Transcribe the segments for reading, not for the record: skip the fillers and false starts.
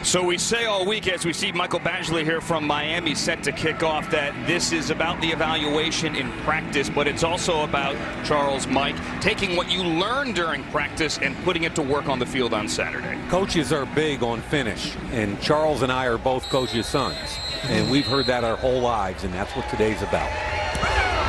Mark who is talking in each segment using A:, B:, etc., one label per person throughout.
A: So we say all week as we see Michael Badgley here from Miami set to kick off that this is about the evaluation in practice, but it's also about, Charles, Mike, taking what you learned during practice and putting it to work on the field on Saturday.
B: Coaches are big on finish, and Charles and I are both coaches' sons, and we've heard that our whole lives, and that's what today's about.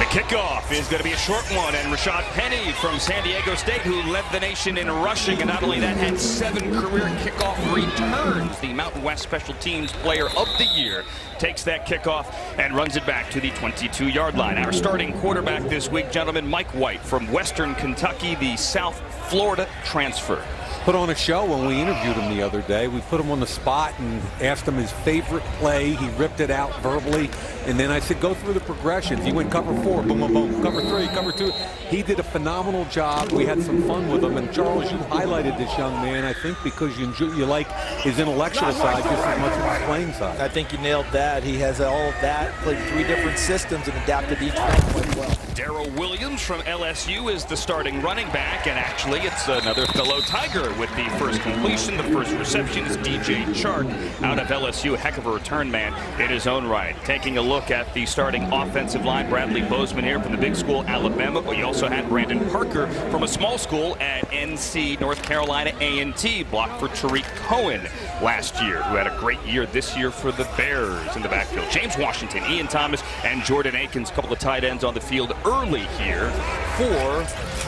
A: The kickoff is going to be a short one, and Rashaad Penny from San Diego State, who led the nation in rushing, and not only that, had 7 career kickoff returns. The Mountain West Special Teams Player of the Year takes that kickoff and runs it back to the 22-yard line. Our starting quarterback this week, gentlemen, Mike White from Western Kentucky, the South Florida transfer.
B: Put on a show when we interviewed him the other day. We put him on the spot and asked him his favorite play. He ripped it out verbally. And then I said, go through the progressions. He went cover 4, boom, boom, boom, cover 3, cover 2. He did a phenomenal job. We had some fun with him. And Charles, you highlighted this young man, I think, because you like his intellectual side just as much as his playing side.
C: I think you nailed that. He has all of that, played 3 different systems and adapted each one quite well.
A: Darrell Williams from LSU is the starting running back, and actually it's another fellow Tiger with the first completion. The first reception is DJ Chark out of LSU, a heck of a return man in his own right. Taking a look at the starting offensive line, Bradley Bozeman here from the big school Alabama, but you also had Brandon Parker from a small school at NC North Carolina A&T, blocked for Tariq Cohen last year, who had a great year this year for the Bears in the backfield. James Washington, Ian Thomas, and Jordan Akins, a couple of tight ends on the field early here for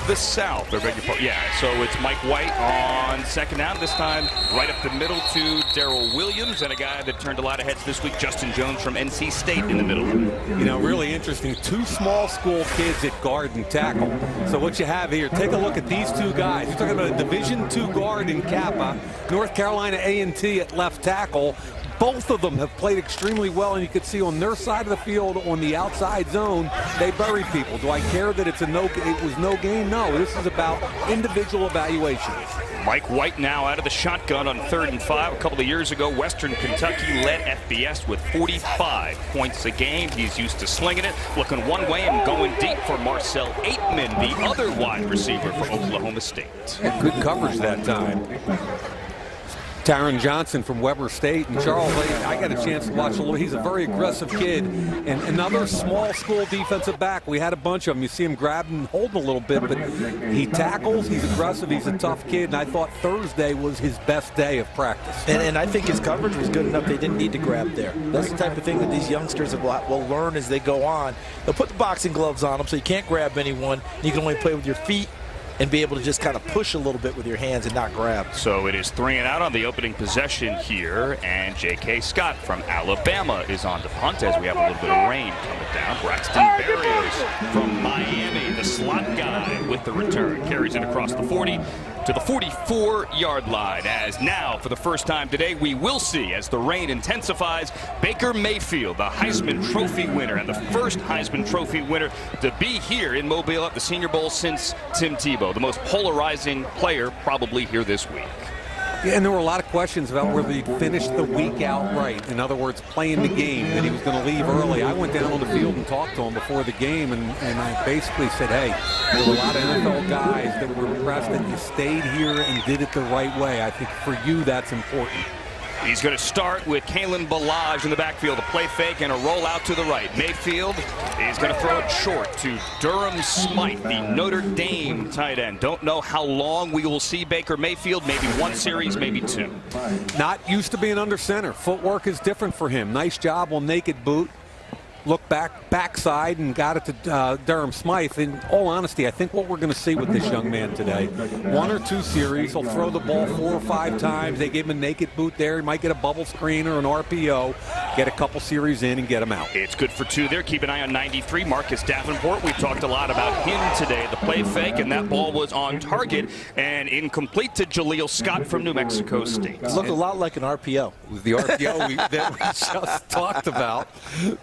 A: the South. Yeah, so it's Mike White on second down, this time right up the middle to Darrell Williams, and a guy that turned a lot of heads this week, Justin Jones from NC State in the middle.
B: You know, really interesting. 2 small school kids at guard and tackle. So what you have here, take a look at these 2 guys. You're talking about a Division II guard in Kappa, North Carolina A&T at left tackle. Both of them have played extremely well, and you could see on their side of the field, on the outside zone, they bury people. Do I care that it was no gain? No, this is about individual evaluations.
A: Mike White now out of the shotgun on 3rd and 5. A couple of years ago, Western Kentucky led FBS with 45 points a game. He's used to slinging it, looking one way and going deep for Marcel Aitman, the other wide receiver for Oklahoma State.
B: Good coverage that time. Taron Johnson from Weber State, and Charles, I got a chance to watch a little. He's a very aggressive kid, and another small school defensive back. We had a bunch of them. You see him grabbing and holding a little bit, but he tackles, he's aggressive, he's a tough kid, and I thought Thursday was his best day of practice.
C: And I think his coverage was good enough they didn't need to grab there. That's the type of thing that these youngsters will learn as they go on. They'll put the boxing gloves on them so you can't grab anyone. You can only play with your feet and be able to just kind of push a little bit with your hands and not grab.
A: So it is 3 and out on the opening possession here, and J.K. Scott from Alabama is on to punt as we have a little bit of rain coming down. Braxton Berrios from Miami, the slot guy with the return, carries it across the 40 to the 44-yard line, as now for the first time today we will see, as the rain intensifies, Baker Mayfield, the Heisman Trophy winner and the first Heisman Trophy winner to be here in Mobile at the Senior Bowl since Tim Tebow, the most polarizing player probably here this week.
B: Yeah, and there were a lot of questions about whether he'd finish the week out right. In other words, playing the game, that he was going to leave early. I went down on the field and talked to him before the game, and I basically said, hey, there were a lot of NFL guys that were impressed that you stayed here and did it the right way. I think for you, that's important.
A: He's going to start with Kalen Ballage in the backfield, a play fake and a roll out to the right. Mayfield is going to throw it short to Durham Smythe, the Notre Dame tight end. Don't know how long we will see Baker Mayfield, maybe 1 series, maybe 2.
B: Not used to being under center. Footwork is different for him. Nice job on naked boot. Look backside and got it to Durham Smythe. In all honesty, I think what we're going to see with this young man today, 1 or 2 series, he'll throw the ball 4 or 5 times. They gave him a naked boot there. He might get a bubble screen or an RPO, get a couple series in and get him out.
A: It's good for 2 there. Keep an eye on 93, Marcus Davenport. We've talked a lot about him today. The play fake, and that ball was on target and incomplete to Jaleel Scott from New Mexico State.
C: It looked a lot like an RPO.
B: It was the RPO that we just talked about,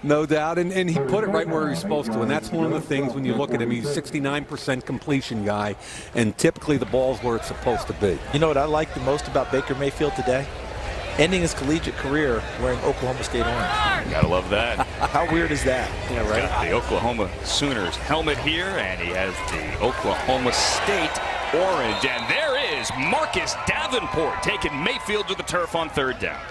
B: no doubt. And he put it right where he's supposed to, and that's one of the things when you look at him. He's 69% completion guy, and typically the ball's where it's supposed to be.
C: You know what I like the most about Baker Mayfield today? Ending his collegiate career wearing Oklahoma State orange.
A: Gotta love that.
C: How weird is that?
A: Yeah, right. Got the Oklahoma Sooners helmet here, and he has the Oklahoma State orange, and there is is Marcus Davenport taking Mayfield to the turf on 3rd down.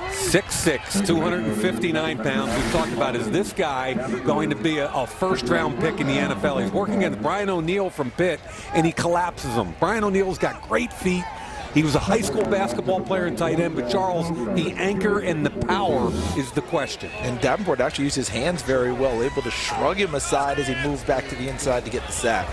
B: 6'6", 259 pounds. We've talked about, is this guy going to be a first-round pick in the NFL? He's working against Brian O'Neill from Pitt, and he collapses him. Brian O'Neill's got great feet. He was a high school basketball player and tight end, but Charles, the anchor and the power is the question.
C: And Davenport actually used his hands very well, able to shrug him aside as he moved back to the inside to get the sack.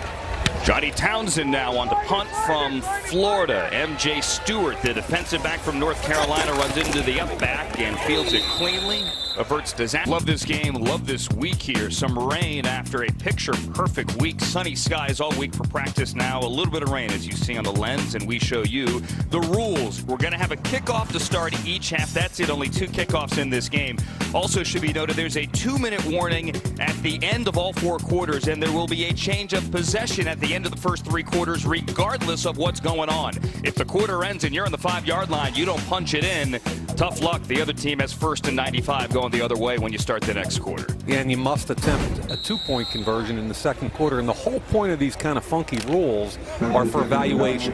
A: Johnny Townsend now on the punt from Florida. M.J. Stewart, the defensive back from North Carolina, runs into the up back and fields it cleanly. Averts disaster. Love this game, love this week here. Some rain after a picture-perfect week. Sunny skies all week for practice now. A little bit of rain as you see on the lens, and we show you the rules. We're going to have a kickoff to start each half. That's it, only 2 kickoffs in this game. Also should be noted there's a 2-minute warning at the end of all 4 quarters, and there will be a change of possession at the end of the first 3 quarters regardless of what's going on. If the quarter ends and you're on the 5-yard line, you don't punch it in. Tough luck. The other team has 1st and 95 going the other way when you start the next quarter.
B: Yeah, and you must attempt a 2-point conversion in the 2nd quarter. And the whole point of these kind of funky rules are for evaluation.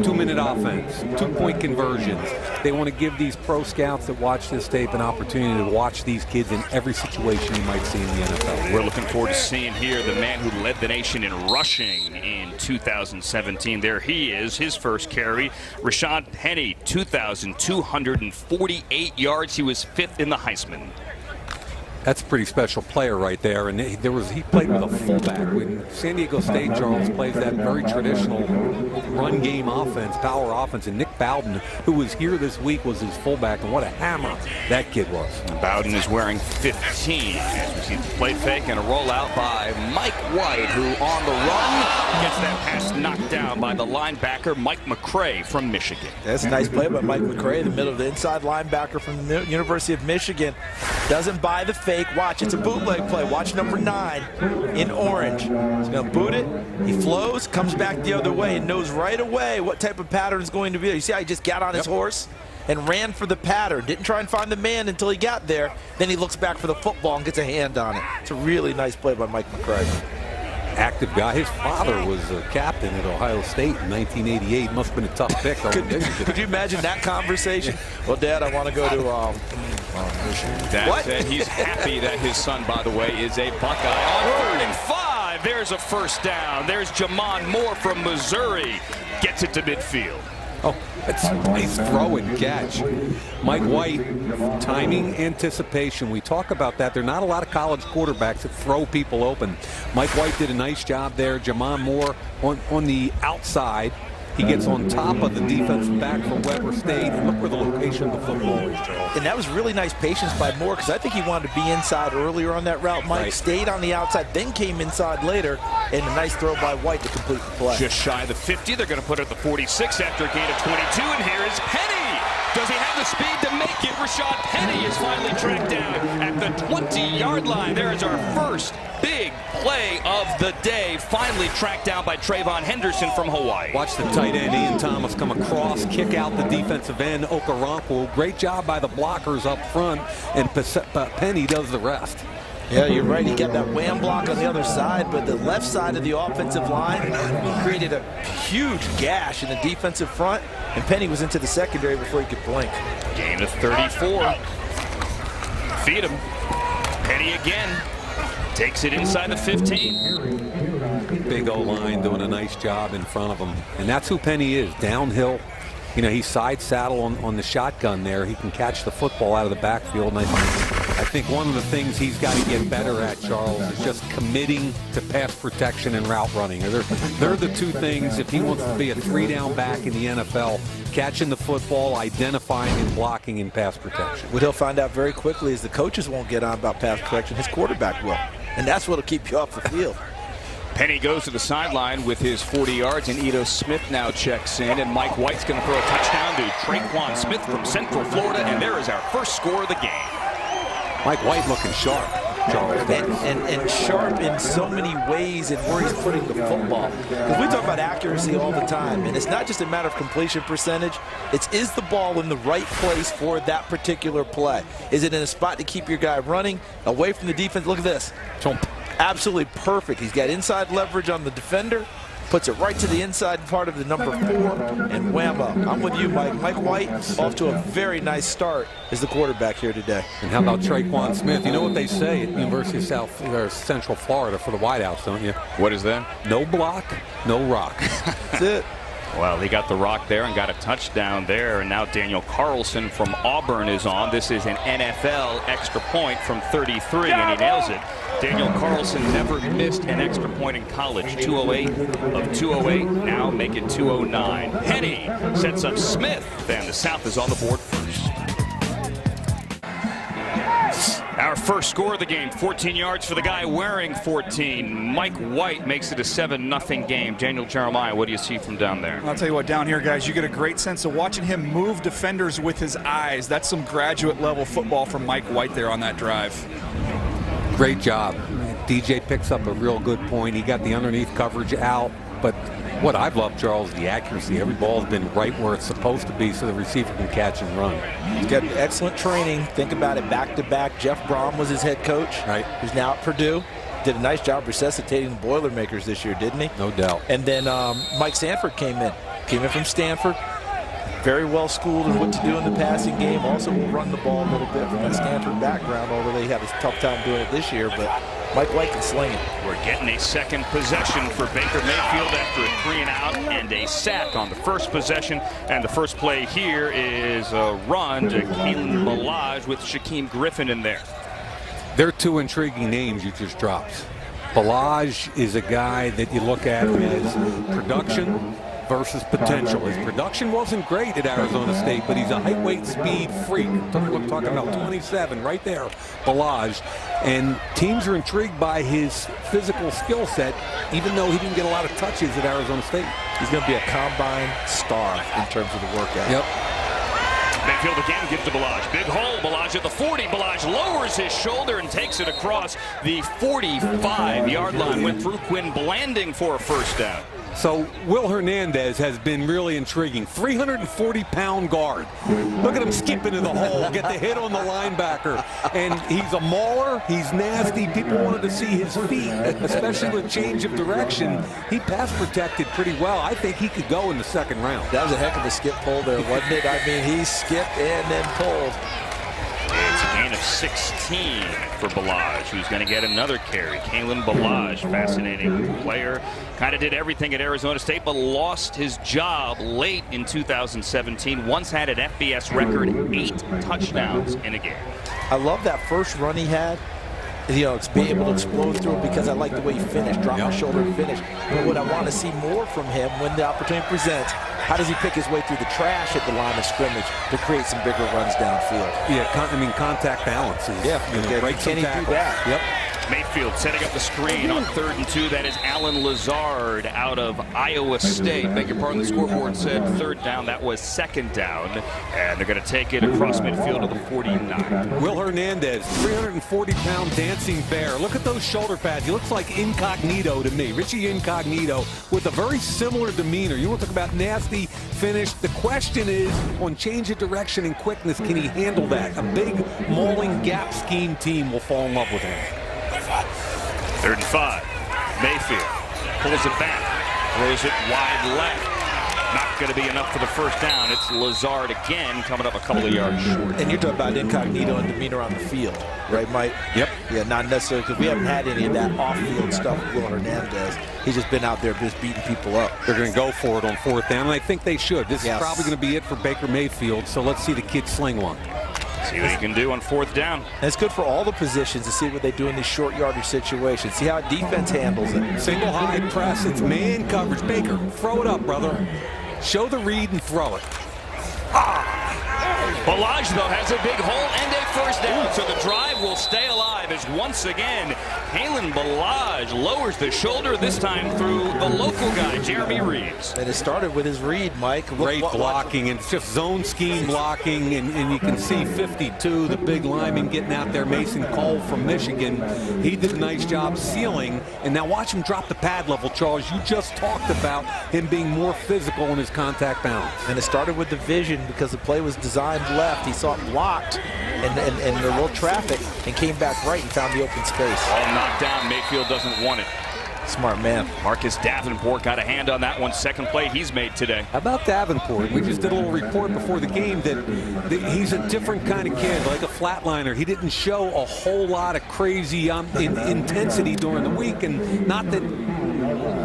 B: 2-minute offense, 2-point conversions. They want to give these pro scouts that watch this tape an opportunity to watch these kids in every situation you might see in the NFL.
A: We're looking forward to seeing here the man who led the nation in rushing in 2017. There he is, his first carry. Rashaad Penny, 2,248 yards. He was 5th in the Heisman.
B: That's a pretty special player right there. And he played with a fullback. When San Diego State, Charles, plays that very traditional run game offense, power offense. And Nick Bowden, who was here this week, was his fullback. And what a hammer that kid was.
A: Bowden is wearing 15. As we see the play fake and a rollout by Mike White, who on the run gets that pass knocked down by the linebacker Mike McCray from Michigan.
C: That's a nice play by Mike McCray, the middle of the inside linebacker from the University of Michigan. Doesn't buy the fake. Watch, it's a bootleg play. Watch number 9 in orange. He's going to boot it. He flows, comes back the other way, and knows right away what type of pattern is going to be there. You see how he just got on his horse and ran for the pattern. Didn't try and find the man until he got there. Then he looks back for the football and gets a hand on it. It's a really nice play by Mike McCray.
B: Active guy. His father was a captain at Ohio State in 1988. Must have been a tough pick.
C: Could you imagine that conversation? Well, Dad, I want to go to Michigan.
A: Dad said he's happy that his son, by the way, is a Buckeye. On 3rd and 5, there's a first down. There's Jamon Moore from Missouri. Gets it to midfield.
B: Oh, that's a nice throw and catch. Mike White, timing, anticipation. We talk about that. There are not a lot of college quarterbacks that throw people open. Mike White did a nice job there. Jamon Moore on the outside. He gets on top of the defensive back for Weber State. And look where the location of the football is, Charles.
C: And that was really nice patience by Moore, because I think he wanted to be inside earlier on that route. Mike stayed on the outside, then came inside later, and a nice throw by White to complete the play.
A: Just shy of the 50. They're going to put it at the 46 after a gain of 22. And here is Penny. Does he have the speed to make it? Rashaad Penny is finally tracked down at the 20-yard line. There is our first big play of the day, finally tracked down by Trayvon Henderson from Hawaii.
B: Watch the tight end Ian Thomas come across, kick out the defensive end Okoronkwo. Great job by the blockers up front, and Penny does the rest.
C: Yeah, you're right. He got that wham block on the other side, but the left side of the offensive line created a huge gash in the defensive front, and Penny was into the secondary before he could blink.
A: Gain of 34. Feed him. Penny again. Takes it inside the 15.
B: Big O-line doing a nice job in front of him. And that's who Penny is, downhill. You know, he's side saddle on the shotgun there. He can catch the football out of the backfield. And I think one of the things he's got to get better at, Charles, is just committing to pass protection and route running. They're the two things, if he wants to be a 3-down back in the NFL, catching the football, identifying and blocking in pass protection.
C: What he'll find out very quickly is the coaches won't get on about pass protection. His quarterback will. And that's what'll keep you off the field.
A: Penny goes to the sideline with his 40 yards, and Ito Smith now checks in, and Mike White's going to throw a touchdown to Traquan Smith from Central Florida, and there is our first score of the game.
B: Mike White looking sharp, Charles.
C: And sharp in so many ways and where he's putting the football. Because we talk about accuracy all the time, and it's not just a matter of completion percentage. It's, is the ball in the right place for that particular play? Is it in a spot to keep your guy running away from the defense? Look at this. Absolutely perfect. He's got inside leverage on the defender. puts it right to the inside part of the number 4, and whammo. I'm with you, Mike. Mike White off to a very nice start as the quarterback here today.
B: And how about Shakquem Smith? You know what they say at University of Central Florida for the wideouts, don't you?
A: What is that?
B: No block, no rock.
C: That's it.
A: Well, he got the rock there and got a touchdown there, and now Daniel Carlson from Auburn is on. This is an NFL extra point from 33, and he nails it. Daniel Carlson never missed an extra point in college. 208 of 208, now make it 209. Henny sets up Smith, and the South is on the board first. Our first score of the game, 14 yards for the guy wearing 14. Mike White makes it a 7-0 game. Daniel Jeremiah, what do you see from down there?
D: I'll tell you what, down here, guys, you get a great sense of watching him move defenders with his eyes. That's some graduate-level football from Mike White there on that drive.
B: Great job. DJ picks up a real good point. He got the underneath coverage out, but what I've loved, Charles, is the accuracy. Every ball's been right where it's supposed to be so the receiver can catch and run.
C: He's got excellent training. Think about it, back-to-back. Jeff Brom was his head coach,
B: right,
C: who's now at Purdue. Did a nice job resuscitating the Boilermakers this year, didn't he?
B: No doubt.
C: And then Mike Sanford came in from Stanford. Very well schooled in what to do in the passing game. Also will run the ball a little bit from that Stanford background, although they had a tough time doing it this year. But Mike White can sling it.
A: We're getting a second possession for Baker Mayfield after a 3-and-out and a sack on the first possession. And the first play here is a run to Kalen Ballage with Shakquem Griffin in there.
B: They're two intriguing names you just dropped. Ballage is a guy that you look at as production versus potential. His production wasn't great at Arizona State, but he's a height, weight, speed freak. I'm talking about 27 right there, Ballage. And teams are intrigued by his physical skill set, even though he didn't get a lot of touches at Arizona State.
C: He's going to be a combine star in terms of the workout.
B: Yep.
A: Mayfield again gives to Ballage. Big hole. Ballage at the 40. Ballage lowers his shoulder and takes it across the 45-yard line. Went through Quinn Blanding for a first down.
B: So Will Hernandez has been really intriguing. 340-pound guard. Look at him skip into the hole, get the hit on the linebacker. And he's a mauler. He's nasty. People wanted to see his feet, especially with change of direction. He pass protected pretty well. I think he could go in the second round.
C: That was a heck of a skip pull there, wasn't it? I mean, he skipped and then pulled.
A: It's a gain of 16 for Ballage, who's going to get another carry. Kalen Ballage, fascinating player. Kind of did everything at Arizona State, but lost his job late in 2017. Once had an FBS record 8 touchdowns in a game.
C: I love that first run he had. You know, it's being able to explode through it because I like the way he finished, drop his shoulder and finish. But what I want to see more from him when the opportunity presents, how does he pick his way through the trash at the line of scrimmage to create some bigger runs downfield?
B: Yeah, contact balance is,
C: can he do that?
B: Yep.
A: Mayfield setting up the screen on 3rd and 2. That is Alan Lazard out of Iowa State. Beg your pardon, the scoreboard said 3rd down. That was 2nd down. And they're going to take it across midfield to the 49.
B: Will Hernandez, 340-pound dancing bear. Look at those shoulder pads. He looks like Incognito to me. Richie Incognito with a very similar demeanor. You want to talk about nasty finish. The question is, on change of direction and quickness, can he handle that? A big mauling gap scheme team will fall in love with him.
A: 3rd and 5. Mayfield pulls it back, throws it wide left. Not going to be enough for the first down. It's Lazard again, coming up a couple of yards short.
C: And you're talking about Incognito and demeanor on the field, right, Mike?
B: Yep.
C: Yeah, not necessarily, because we haven't had any of that off-field stuff with Will Hernandez. He's just been out there just beating people up.
B: They're going to go for it on 4th down, and I think they should. This is probably going to be it for Baker Mayfield, so let's see the kid sling one.
A: See what he can do on 4th down.
C: And it's good for all the positions to see what they do in these short yardage situations. See how defense handles it.
B: Single high press, it's man coverage. Baker, throw it up, brother. Show the read and throw it.
A: Ballage, though, has a big hole and a first down, so the drive will stay alive as once again Kalen Ballage lowers the shoulder, this time through the local guy, Jeremy Reese.
C: And it started with his read, Mike.
B: Great blocking, and it's just zone scheme blocking, and you can see 52, the big lineman getting out there, Mason Cole from Michigan. He did a nice job sealing, and now watch him drop the pad level, Charles. You just talked about him being more physical in his contact balance.
C: And it started with the vision because the play was designed left. He saw it blocked and a little traffic and came back right and found the open space.
A: All knocked down. Mayfield doesn't want it.
C: Smart man.
A: Marcus Davenport got a hand on that one. Second play he's made today.
B: How about Davenport? We just did a little report before the game that he's a different kind of kid, like a flatliner. He didn't show a whole lot of crazy intensity during the week, and not that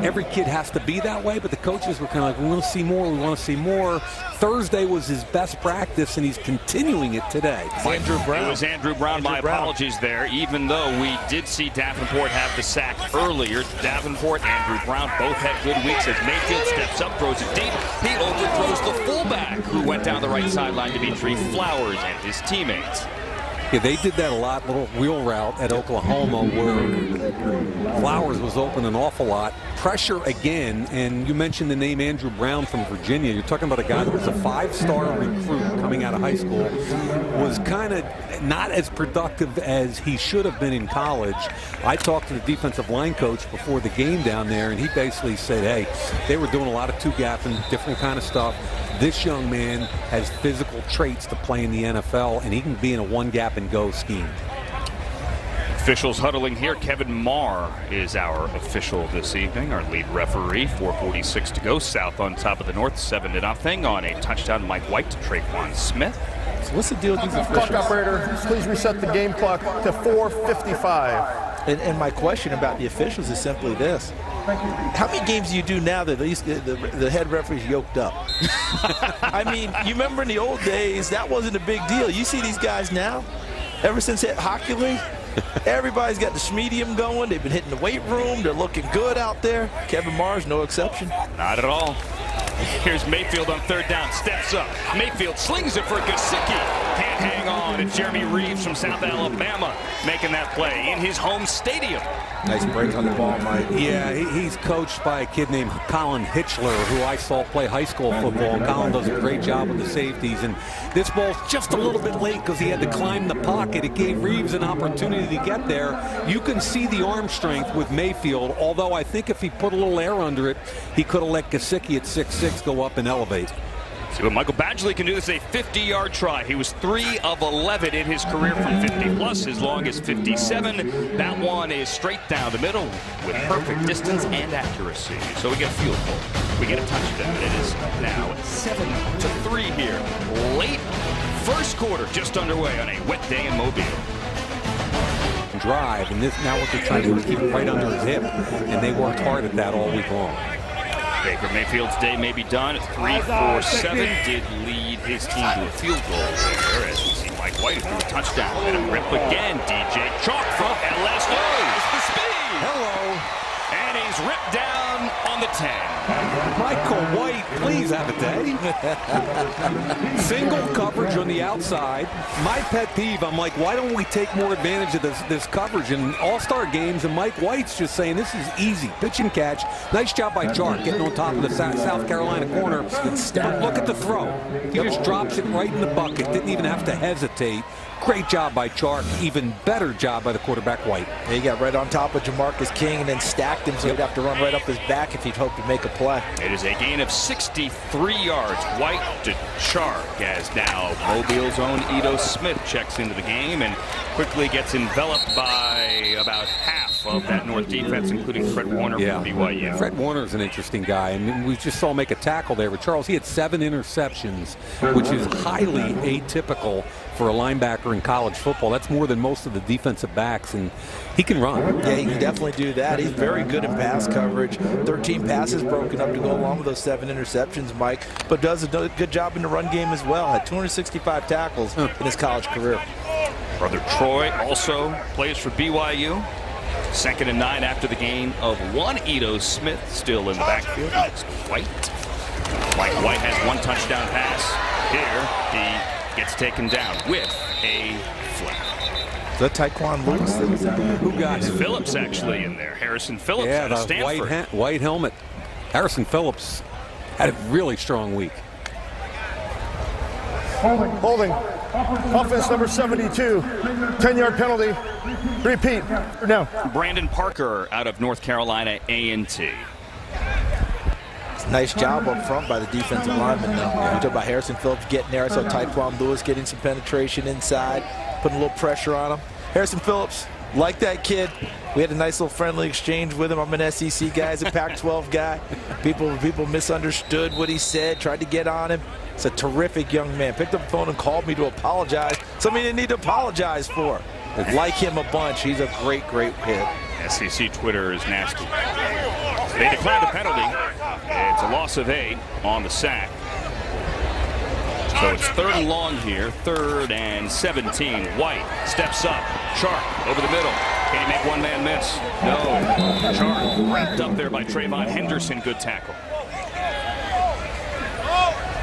B: every kid has to be that way, but the coaches were kind of like, we want to see more, we want to see more. Thursday was his best practice, and he's continuing it today.
C: Andrew Brown.
A: It was Andrew Brown. My apologies there. Even though we did see Davenport have the sack earlier, Davenport, Andrew Brown both had good weeks as Mayfield steps up, throws it deep. He overthrows the fullback who went down the right sideline to Dimitri Flowers and his teammates.
B: Yeah, they did that a lot, little wheel route at Oklahoma where Flowers was open an awful lot. Pressure again, and you mentioned the name Andrew Brown from Virginia. You're talking about a guy that was a 5-star recruit coming out of high school, was kind of not as productive as he should have been in college. I talked to the defensive line coach before the game down there, and he basically said, hey, they were doing a lot of two-gap and different kind of stuff. This young man has physical traits to play in the NFL, and he can be in a one-gap-and-go scheme.
A: Officials huddling here. Kevin Marr is our official this evening, our lead referee. 4:46 to go. South on top of the North, 7-0 on a touchdown. Mike White to Traquan Smith.
C: So what's the deal with these officials?
E: Clock operator, please reset the game clock to 4:55.
C: And my question about the officials is simply this. How many games do you do now that the head referee's yoked up? I mean, you remember in the old days, that wasn't a big deal. You see these guys now, ever since that hockey league, everybody's got the schmedium going. They've been hitting the weight room. They're looking good out there. Kevin Marr's no exception.
A: Not at all. Here's Mayfield on third down, steps up. Mayfield slings it for Gesicki. Can't hang on. It's Jeremy Reese from South Alabama making that play in his home stadium.
C: Nice break on the ball, Mike.
B: Yeah, he's coached by a kid named Colin Hitchler, who I saw play high school football. Colin does a great job with the safeties, and this ball's just a little bit late because he had to climb the pocket. It gave Reeves an opportunity to get there. You can see the arm strength with Mayfield, although I think if he put a little air under it, he could have let Gesicki at 6'6" go up and elevate.
A: See what Michael Badgley can do. This is a 50-yard try. He was 3 of 11 in his career from 50-plus, his longest 57. That one is straight down the middle with perfect distance and accuracy. So we get a field goal. We get a touchdown. It is now 7-3 here. Late first quarter just underway on a wet day in Mobile.
B: Drive, and this now what they're trying to do is keep it right under his hip, and they worked hard at that all week long.
A: Baker Mayfield's day may be done. 3-4-7 did lead his team to a field goal there as we see Mike White threw a touchdown. And a rip again. DJ Chalk from LSU. It's the speed.
B: Hello.
A: And he's ripped down on the 10.
B: Michael White, please have a day. Single coverage on the outside. My pet peeve, I'm like, why don't we take more advantage of this coverage in all-star games? And Mike White's just saying, this is easy. Pitch and catch. Nice job by Chark getting on top of the South Carolina corner. But look at the throw. He just drops it right in the bucket. Didn't even have to hesitate. Great job by Chark. Even better job by the quarterback, White.
C: He got right on top of Jamarcus King and then stacked him so he'd have to run right up his back if he'd hope to make a play.
A: It is a gain of 63 yards. White to Chark as now Mobile's own Ito Smith checks into the game and quickly gets enveloped by about half of that North defense, including Fred Warner from BYU.
B: Fred Warner's an interesting guy, and we just saw him make a tackle there with Charles. He had 7 interceptions, which is highly atypical for a linebacker in college football. That's more than most of the defensive backs, and he can run.
C: Yeah, he can definitely do that. He's very good in pass coverage. 13 passes broken up to go along with those 7 interceptions, Mike, but does a good job in the run game as well. Had 265 tackles in his college career.
A: Brother Troy also plays for BYU. 2nd and 9 after the gain of 1. Ito Smith still in the backfield. Next, White. Mike White has 1 touchdown pass. Here, he gets taken down with a flag.
C: Is that Taekwon Lewis?
B: Who got it?
A: Phillips actually in there. Harrison Phillips
B: Yeah,
A: out of
B: the
A: Stanford.
B: white helmet. Harrison Phillips had a really strong week.
E: Holding. Offense number 72. 10-yard penalty. Repeat. Now.
A: Brandon Parker out of North Carolina A&T.
C: Nice job up front by the defensive lineman. You talk about Harrison Phillips getting there. I saw Taekwon Lewis getting some penetration inside, putting a little pressure on him. Harrison Phillips, Like that kid. We had a nice little friendly exchange with him. I'm an SEC guy, he's a Pac-12 guy. People misunderstood what he said, tried to get on him. He's a terrific young man. Picked up the phone and called me to apologize. Something he didn't need to apologize for. Like him a bunch. He's a great, great kid.
A: SEC Twitter is nasty. They declined a penalty. It's a loss of 8 on the sack. So it's 3rd and long here, 3rd and 17. White steps up. Chark over the middle. Can he make one man miss? No. Chark wrapped up there by Trayvon Henderson. Good tackle.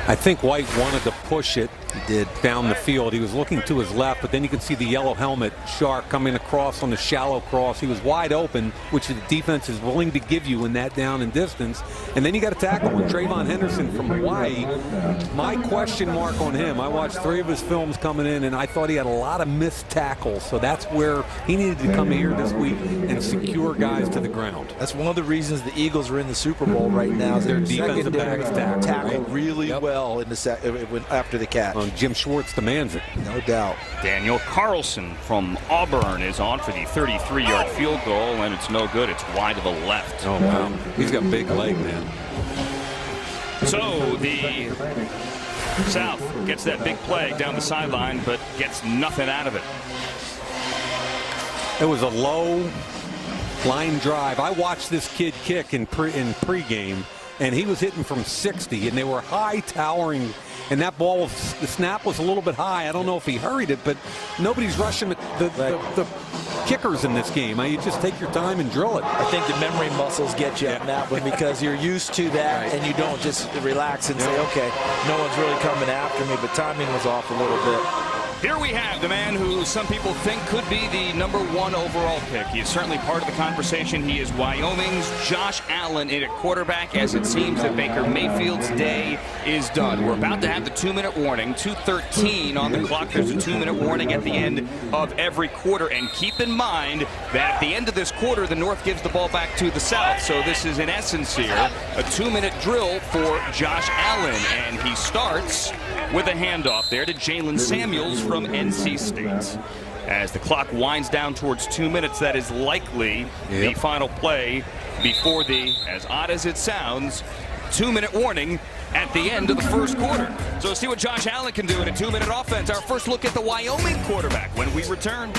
B: I think White wanted to push it. He did down the field. He was looking to his left, but then you could see the yellow helmet Shark coming across on the shallow cross. He was wide open, which the defense is willing to give you in that down and distance. And then you got a tackle with Trayvon Henderson from Hawaii. My question mark on him, I watched 3 of his films coming in, and I thought he had a lot of missed tackles. So that's where he needed to come here this week and secure guys to the ground.
C: That's one of the reasons the Eagles are in the Super Bowl right now.
B: Their defensive backs
C: tackle really well in the after the catch.
B: Jim Schwartz demands it.
C: No doubt.
A: Daniel Carlson from Auburn is on for the 33-yard field goal, and it's no good. It's wide to the left.
B: Oh, wow. He's got a big leg, man.
A: So the South gets that big play down the sideline, but gets nothing out of it.
B: It was a low line drive. I watched this kid kick in pregame, and he was hitting from 60, and they were high towering. And that ball, the snap was a little bit high. I don't know if he hurried it, but nobody's rushing the kickers in this game. You just take your time and drill it.
C: I think the memory muscles get you on that one because you're used to that, and you don't just relax and say, okay, no one's really coming after me, but timing was off a little bit.
A: Here we have the man who some people think could be the #1 overall pick. He is certainly part of the conversation. He is Wyoming's Josh Allen in at quarterback, as it seems that Baker Mayfield's day is done. We're about to have the 2-minute warning. 2:13 on the clock. There's a 2-minute warning at the end of every quarter. And keep in mind that at the end of this quarter, the North gives the ball back to the South. So this is, in essence here, a 2-minute drill for Josh Allen. And he starts with a handoff there to Jalen Samuels from NC State. As the clock winds down towards 2 minutes, that is likely the final play before the, as odd as it sounds, 2-minute warning at the end of the first quarter. So see what Josh Allen can do in a 2-minute offense. Our first look at the Wyoming quarterback when we return.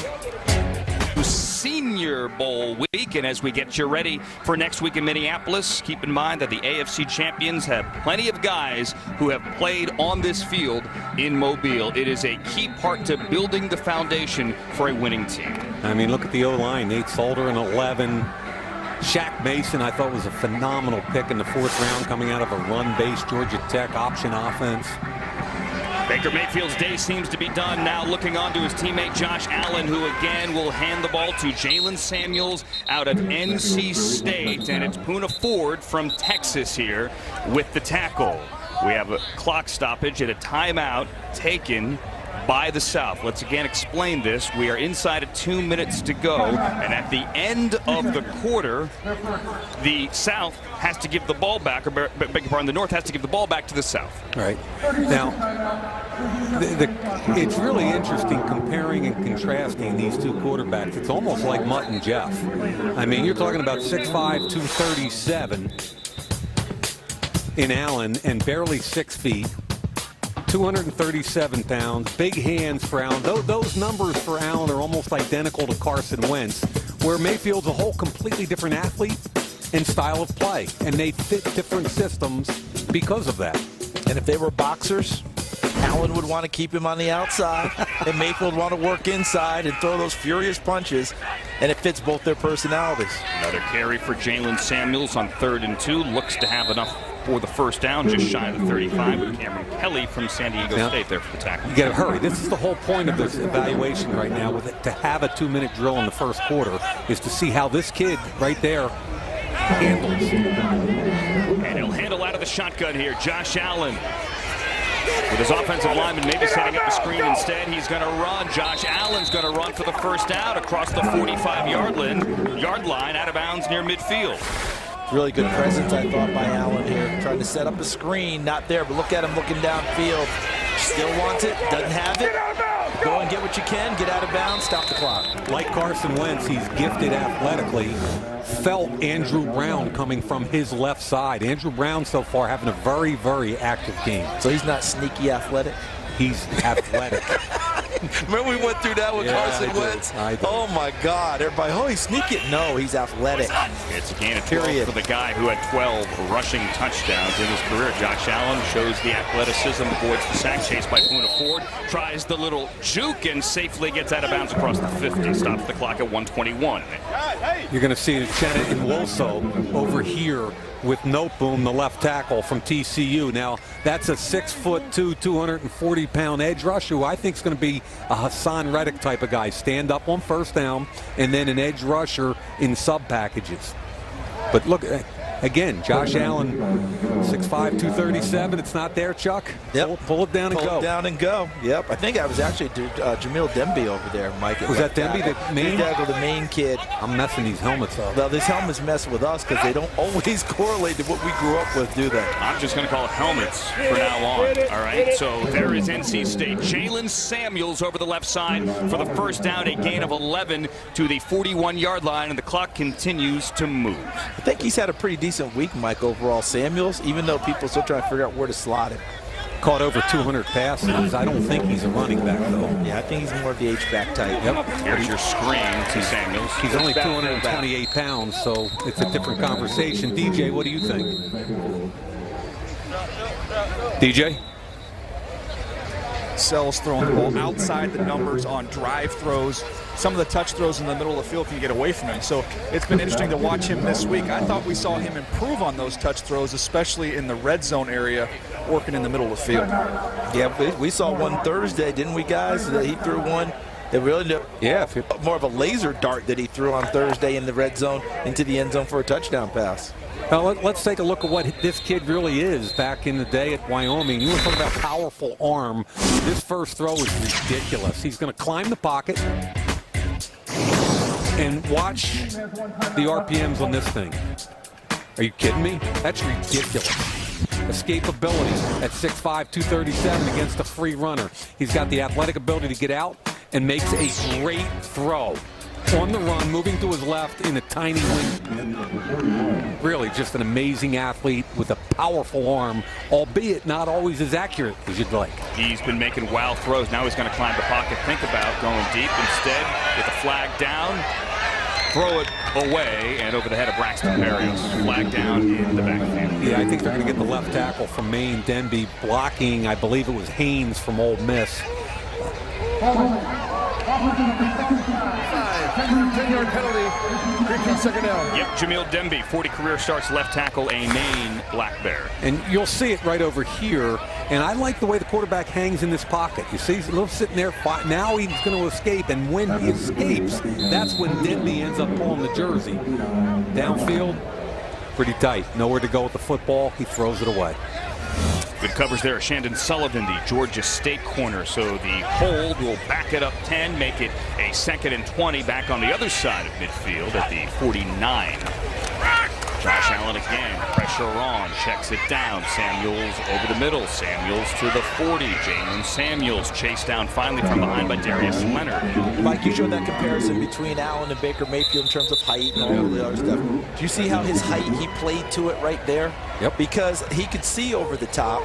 A: Senior Bowl week, and as we get you ready for next week in Minneapolis, keep in mind that the AFC champions have plenty of guys who have played on this field in Mobile. It is a key part to building the foundation for a winning team.
B: I mean, look at the O-line. Nate Solder in 11. Shaq Mason, I thought, was a phenomenal pick in the 4th round coming out of a run-based Georgia Tech option offense.
A: Baker Mayfield's day seems to be done now, looking on to his teammate Josh Allen, who again will hand the ball to Jalen Samuels out of NC State. And it's Poona Ford from Texas here with the tackle. We have a clock stoppage at a timeout taken by the South. Let's again explain this. We are inside of 2 minutes to go, and at the end of the quarter, the South has to give the ball back, or beg your pardon, the North has to give the ball back to the South.
B: Right. Now, it's really interesting comparing and contrasting these two quarterbacks. It's almost like Mutt and Jeff. I mean, you're talking about 6'5", 237 in Allen, and barely 6 feet. 237 pounds, big hands for Allen. Those numbers for Allen are almost identical to Carson Wentz, where Mayfield's a whole completely different athlete and style of play, and they fit different systems because of that.
C: And if they were boxers, Allen would want to keep him on the outside, and Mayfield would want to work inside and throw those furious punches, and it fits both their personalities.
A: Another carry for Jalen Samuels on 3rd and 2. Looks to have enough for the first down, just shy of the 35, with Cameron Kelly from San Diego State there for the tackle.
B: You got to hurry. This is the whole point of this evaluation right now. With it, to have a 2-minute drill in the first quarter is to see how this kid right there handles.
A: And he'll handle out of the shotgun here, Josh Allen. With his offensive lineman maybe setting up the screen instead, he's going to run. Josh Allen's going to run for the first down across the 45-yard line out of bounds near midfield.
C: Really good presence, I thought, by Allen here. Trying to set up a screen, not there, but look at him looking downfield. Still wants it, doesn't have it. Go and get what what you can, get out of bounds, stop the clock.
B: Like Carson Wentz, he's gifted athletically. Felt Andrew Brown coming from his left side. Andrew Brown so far having a very, very active game.
C: So he's not sneaky athletic?
B: He's athletic.
C: Remember we went through that with Carson Wentz?
B: I did.
C: Oh, my God. Everybody, oh, he's sneaky. No, he's athletic.
A: It's a gain of 12 for the guy who had 12 rushing touchdowns in his career. Josh Allen shows the athleticism, avoids the sack, chased by Poona Ford, tries the little juke and safely gets out of bounds across the 50. Stops the clock at 1:21.
B: You're going to see Chenna Nwosu over here with Noteboom, the left tackle from TCU. Now, that's a 6'2", 240-pound edge rusher who I think is going to be a Hassan Reddick type of guy. Stand up on first down, and then an edge rusher in sub packages. But look, again, Josh Allen, 6'5", 237. It's not there, Chuck.
C: Yep.
B: Pull it down and go.
C: Pull it down and go. Yep. I think I was actually Jamil Demby over there, Mike.
B: Was that Demby, the main?
C: The main kid.
B: I'm messing these helmets up.
C: Well, these helmets mess with us because they don't always correlate to what we grew up with, do they?
A: I'm just going to call it helmets for now on. All right, so there is NC State. Jalen Samuels over the left side for the first down, a gain of 11 to the 41-yard line, and the clock continues to move.
C: I think he's had a pretty decent week, Mike, overall. Samuels, even though people are still trying to figure out where to slot him.
B: Caught over 200 passes. I don't think he's a running back, though.
C: Yeah, I think he's more of the H-back type.
B: Yep.
A: Here's your screen to Samuels.
B: He's only 228 pounds, so it's a different conversation. DJ, what do you think? DJ?
D: Sells throwing the ball outside the numbers on drive throws. Some of the touch throws in the middle of the field can get away from him. So it's been interesting to watch him this week. I thought we saw him improve on those touch throws, especially in the red zone area, working in the middle of the field.
C: Yeah, we saw one Thursday, didn't we, guys? That he threw one. It really more of a laser dart that he threw on Thursday in the red zone into the end zone for a touchdown pass.
B: Now, let's take a look at what this kid really is back in the day at Wyoming. You want to talk about powerful arm. This first throw is ridiculous. He's going to climb the pocket and watch the RPMs on this thing. Are you kidding me? That's ridiculous. Escapability at 6'5", 237 against a free runner. He's got the athletic ability to get out and makes a great throw. On the run, moving to his left in a tiny wing. Really just an amazing athlete with a powerful arm, albeit not always as accurate as you'd like.
A: He's been making wild throws. Now he's going to climb the pocket. Think about going deep instead with the flag down. Throw it away and over the head of Braxton Berrios. Flag down in the backfield.
B: Yeah, I think they're going to get the left tackle from Maine, Denby, blocking, I believe it was Haynes from Ole Miss.
E: 10-yard penalty, 3 second down.
A: Yep, Jamil Demby, 40 career starts, left tackle, a Maine Black Bear.
B: And you'll see it right over here. And I like the way the quarterback hangs in this pocket. You see, he's a little sitting there. Now he's going to escape. And when he escapes, that's when Denby ends up pulling the jersey. Downfield, pretty tight. Nowhere to go with the football. He throws it away.
A: Good coverage there. Shandon Sullivan, the Georgia State corner. So the hold will back it up 10, make it a 2nd and 20 back on the other side of midfield at the 49. Josh Allen again, pressure on, checks it down. Samuels over the middle. Samuels to the 40. Jalen Samuels chased down finally from behind by Darius Leonard.
C: Mike, you showed that comparison between Allen and Baker Mayfield in terms of height and all the other stuff. Do you see how his height, he played to it right there?
B: Yep.
C: Because he could see over the top.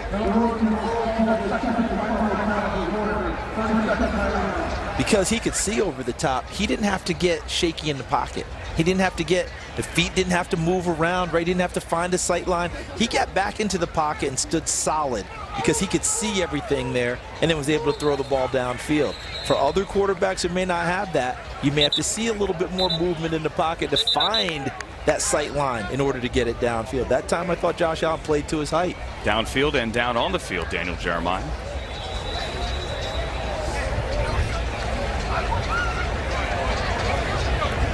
C: Because he could see over the top, he didn't have to get shaky in the pocket. He didn't have to get, the feet didn't have to move around, right? He didn't have to find a sight line. He got back into the pocket and stood solid because he could see everything there and then was able to throw the ball downfield. For other quarterbacks who may not have that, you may have to see a little bit more movement in the pocket to find that sight line in order to get it downfield. That time I thought Josh Allen played to his height.
A: Downfield and down on the field, Daniel Jeremiah.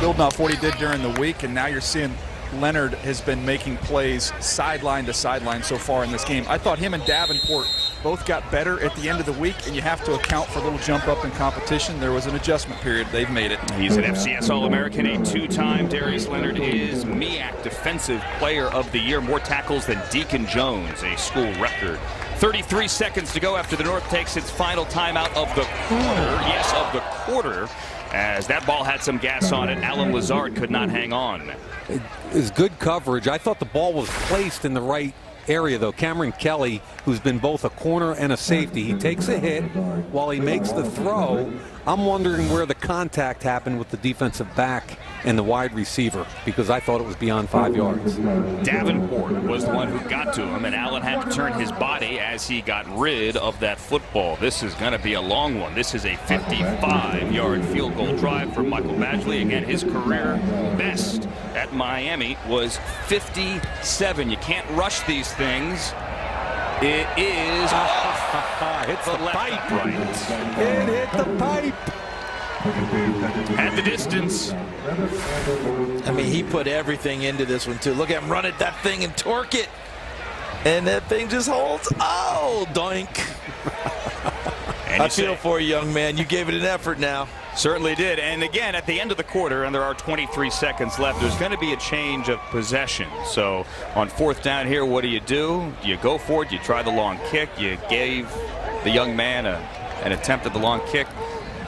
D: Building off what he did during the week, and now you're seeing Leonard has been making plays sideline to sideline so far in this game. I thought him and Davenport both got better at the end of the week, and you have to account for a little jump up in competition. There was an adjustment period. They've made it.
A: He's an FCS All-American, a 2-time. Darius Leonard is MEAC Defensive Player of the Year. More tackles than Deacon Jones, a school record 33 seconds to go after the North takes its final timeout of the quarter. Yes, of the quarter. As that ball had some gas on it, Alan Lazard could not hang on.
B: It is good coverage. I thought the ball was placed in the right area, though. Cameron Kelly, who's been both a corner and a safety, he takes a hit while he makes the throw. I'm wondering where the contact happened with the defensive back and the wide receiver, because I thought it was beyond 5 yards.
A: Davenport was the one who got to him, and Allen had to turn his body as he got rid of that football. This is going to be a long one. This is a 55-yard field goal drive for Michael Badgley. Again, his career best at Miami was 57. You can't rush these things. It is
B: Hits the pipe.
A: Right.
B: It hit the pipe.
A: At the distance.
C: I mean, he put everything into this one, too. Look at him run at that thing and torque it. And that thing just holds. Oh, doink. I feel for you, young man. You gave it an effort now.
A: Certainly did. And again, at the end of the quarter, and there are 23 seconds left, there's going to be a change of possession. So on fourth down here, what do? You go for it. You try the long kick. You gave the young man an attempt at the long kick.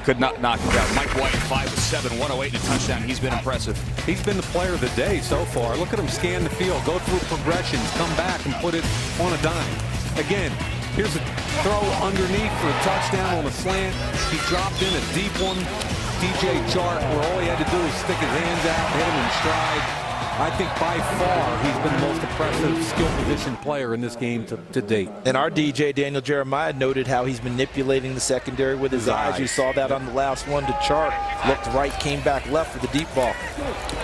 A: Could not knock it out. Mike White, 5'7", 108 and a touchdown. He's been impressive.
B: He's been the player of the day so far. Look at him scan the field, go through progressions, come back and put it on a dime. Again, here's a throw underneath for a touchdown on a slant. He dropped in a deep one. DJ Chark, where all he had to do was stick his hands out, hit him in stride. I think by far he's been the most impressive skill position player in this game to date.
C: And our DJ, Daniel Jeremiah, noted how he's manipulating the secondary with his eyes. You saw that on the last one to Chark. Looked right, came back left for the deep ball.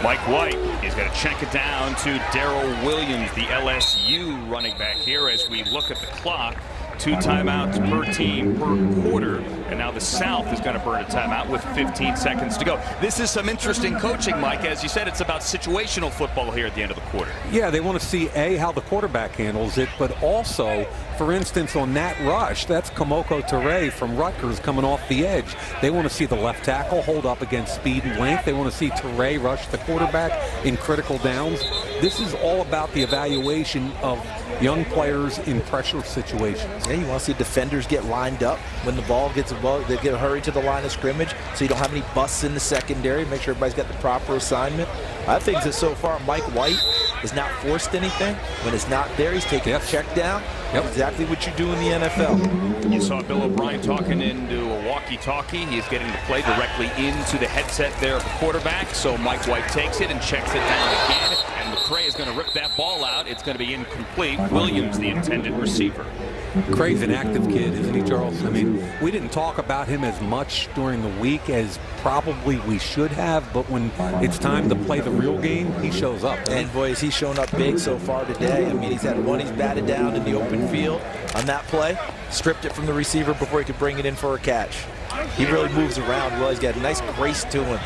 A: Mike White is going to check it down to Darrell Williams, the LSU running back here, as we look at the clock. 2 timeouts per team per quarter. And now the South is going to burn a timeout with 15 seconds to go. This is some interesting coaching, Mike. As you said, it's about situational football here at the end of the quarter.
B: Yeah, they want to see, A, how the quarterback handles it, but also, for instance, on that rush, that's Kamoko Toure from Rutgers coming off the edge. They want to see the left tackle hold up against speed and length. They want to see Toure rush the quarterback in critical downs. This is all about the evaluation of young players in pressure situations.
C: Yeah, you want to see defenders get lined up when the ball gets involved. They get hurried to the line of scrimmage so you don't have any busts in the secondary. Make sure everybody's got the proper assignment. I think that so far Mike White has not forced anything. When it's not there, he's taking a check down. Exactly what you do in the NFL.
A: You saw Bill O'Brien talking into a walkie-talkie. He's getting the play directly into the headset there of the quarterback. So Mike White takes it and checks it down again. And McCray is going to rip that ball out. It's going to be incomplete. Williams, the intended receiver.
B: Cray's an active kid, isn't he, Charles? I mean, we didn't talk about him as much during the week as probably we should have, but when it's time to play the real game, he shows up.
C: And boys, he's shown up big so far today. I mean, he's had one, he's batted down in the open field on that play, stripped it from the receiver before he could bring it in for a catch. He really moves around well. He's got a nice grace to him,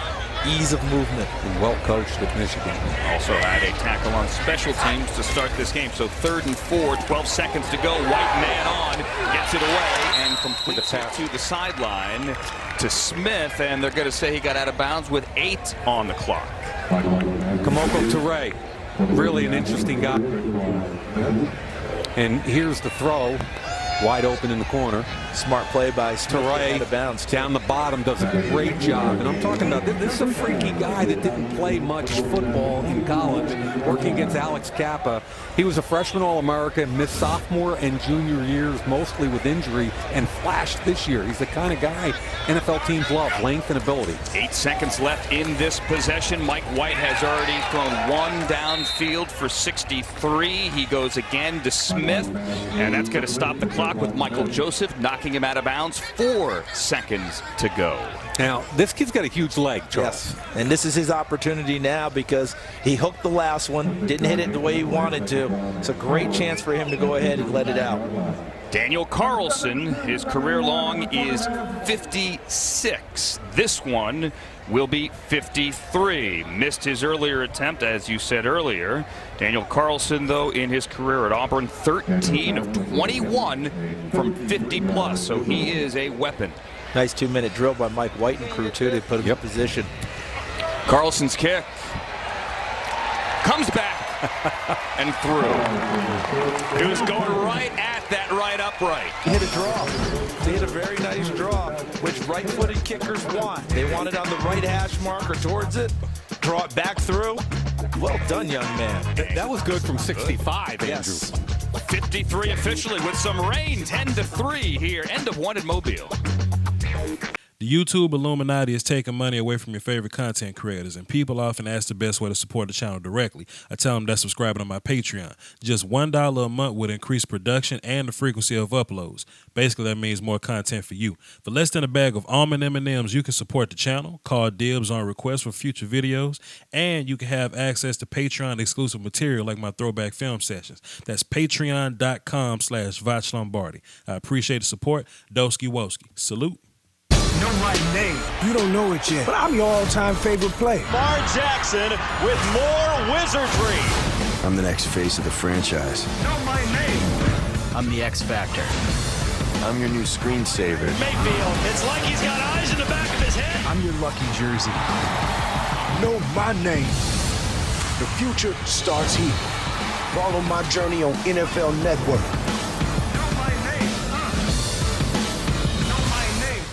C: ease of movement.
B: And well coached at Michigan.
A: Also had a tackle on special teams to start this game. So 3rd and 4, 12 seconds to go. White man on, gets it away, and completes it to the sideline to Smith. And they're going to say he got out of bounds with 8 on the clock.
B: Kamoko Toure, really an interesting guy. And here's the throw, wide open in the corner.
C: Smart play by Toure, out of bounds.
B: Down the bottom, does a great job. And I'm talking about, this is a freaky guy that didn't play much football in college, working against Alex Kappa. He was a freshman All-American, missed sophomore and junior years, mostly with injury, and flashed this year. He's the kind of guy NFL teams love, length and ability.
A: 8 seconds left in this possession. Mike White has already thrown 1 downfield for 63. He goes again to Smith, and that's going to stop the clock with Michael Joseph knocking him out of bounds. 4 seconds to go.
B: Now, this kid's got a huge leg, Charles.
C: Yes, and this is his opportunity now because he hooked the last one, didn't hit it the way he wanted to. It's a great chance for him to go ahead and let it out.
A: Daniel Carlson, his career long is 56. This one will be 53. Missed his earlier attempt, as you said earlier. Daniel Carlson, though, in his career at Auburn, 13 of 21 from 50+, so he is a weapon.
C: Nice 2-minute drill by Mike White and crew, too, to put him in position.
A: Carlson's kick comes back and through. It was going right at that right upright.
C: He hit a draw. He hit a very nice draw, which right-footed kickers want. They want it on the right hash mark or towards it, draw it back through. Well done, young man.
B: That was good from 65, Andrew.
C: Yes.
A: 53 officially with some rain. 10-3 here. End of one in Mobile.
F: The YouTube Illuminati is taking money away from your favorite content creators, and people often ask the best way to support the channel directly. I tell them that's subscribing to my Patreon. Just $1 a month would increase production and the frequency of uploads. Basically, that means more content for you. For less than a bag of almond M&Ms, you can support the channel, call dibs on requests for future videos, and you can have access to Patreon exclusive material like my throwback film sessions. That's patreon.com/Voch Lombardi. I appreciate the support. Doski Woski. Salute.
G: Know my name. You don't know it yet, but I'm your all-time favorite player.
H: Lamar Jackson with more wizardry.
I: I'm the next face of the franchise.
G: Know my name.
J: I'm the X Factor.
I: I'm your new screensaver.
H: Mayfield, it's like he's got eyes in the back of his head.
J: I'm your lucky jersey.
G: Know my name. The future starts here. Follow my journey on NFL Network. Know my name. Know my name.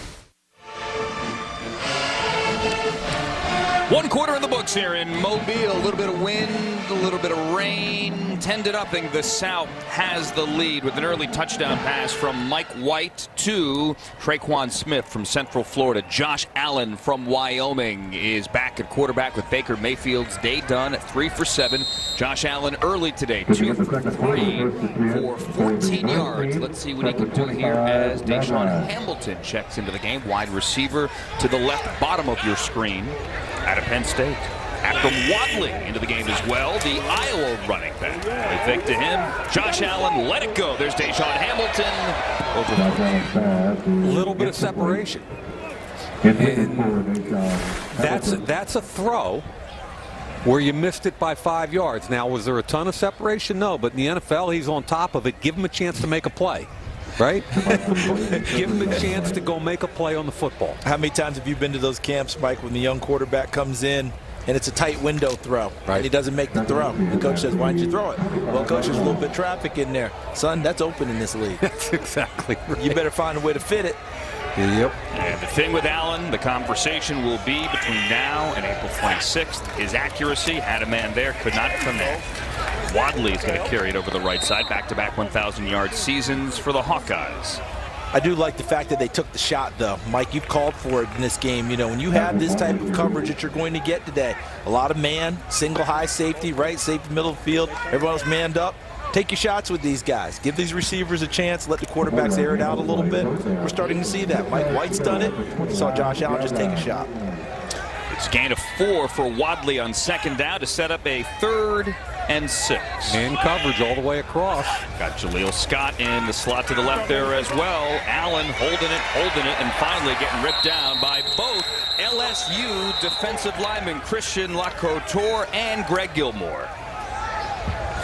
A: One quarter in the books here in Mobile. A little bit of wind, a little bit of rain. 10-0. The South has the lead with an early touchdown pass from Mike White to Traquan Smith from Central Florida. Josh Allen from Wyoming is back at quarterback with Baker Mayfield's day done at 3 for 7. Josh Allen early today, 2 for 3 for 14 yards. Let's see what he can do here as Deshaun Hamilton checks into the game. Wide receiver to the left bottom of your screen out of Penn State. Akram Wadley into the game as well, the Iowa running back. They fake to him. Josh Allen, let it go. There's Deshaun Hamilton.
B: A little bit of separation. And that's a throw where you missed it by 5 yards. Now, was there a ton of separation? No, but in the NFL, he's on top of it. Give him a chance to make a play. Right? Give him a chance to go make a play on the football.
C: How many times have you been to those camps, Mike, when the young quarterback comes in and it's a tight window throw, right, and he doesn't make the throw? The coach says, why don't you throw it? Well, coach, there's a little bit of traffic in there. Son, that's open in this league.
B: That's exactly right.
C: You better find a way to fit it.
B: Yep.
A: And the thing with Allen, the conversation will be between now and April 26th. His accuracy, had a man there, could not connect. Wadley is going to carry it over the right side. Back-to-back 1,000-yard seasons for the Hawkeyes.
C: I do like the fact that they took the shot, though. Mike, you've called for it in this game. You know, when you have this type of coverage that you're going to get today, a lot of man, single high safety, right, safety, middle of the field, everyone else manned up. Take your shots with these guys. Give these receivers a chance. Let the quarterbacks air it out a little bit. We're starting to see that. Mike White's done it. We saw Josh Allen just take a shot.
A: It's a gain of 4 for Wadley on second down to set up a 3rd and 6.
B: And coverage all the way across.
A: Got Jaleel Scott in the slot to the left there as well. Allen holding it, and finally getting ripped down by both LSU defensive linemen Christian Lacouture and Greg Gilmore.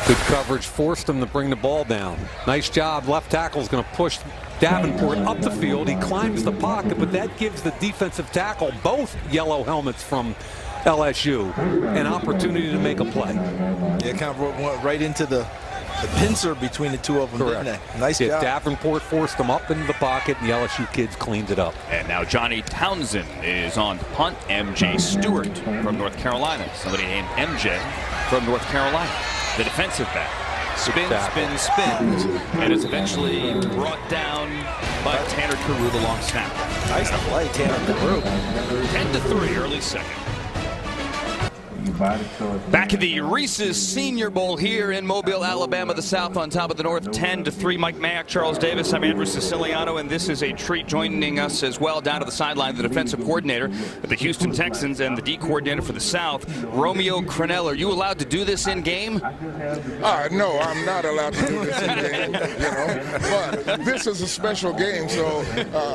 B: Good coverage forced him to bring the ball down. Nice job. Left tackle's going to push Davenport up the field. He climbs the pocket, but that gives the defensive tackle, both yellow helmets from LSU, an opportunity to make a play.
C: Yeah, kind of went right into the pincer between the two of them,
B: correct,
C: didn't they? Nice job.
B: Davenport forced him up into the pocket, and the LSU kids cleaned it up.
A: And now Johnny Townsend is on to punt. MJ Stewart from North Carolina. Somebody named MJ from North Carolina. The defensive back. Spins, and is eventually brought down by Tanner Carew, the long snapper.
C: Nice play, Tanner Carew.
A: 10-3, early second. Back at the Reese's Senior Bowl here in Mobile, Alabama, the South on top of the North, 10-3. Mike Mayock, Charles Davis, I'm Andrew Siciliano, and this is a treat. Joining us as well down to the sideline, the defensive coordinator of the Houston Texans and the D coordinator for the South, Romeo Crennel. Are you allowed to do this in game?
K: No, I'm not allowed to do this in game, but this is a special game, so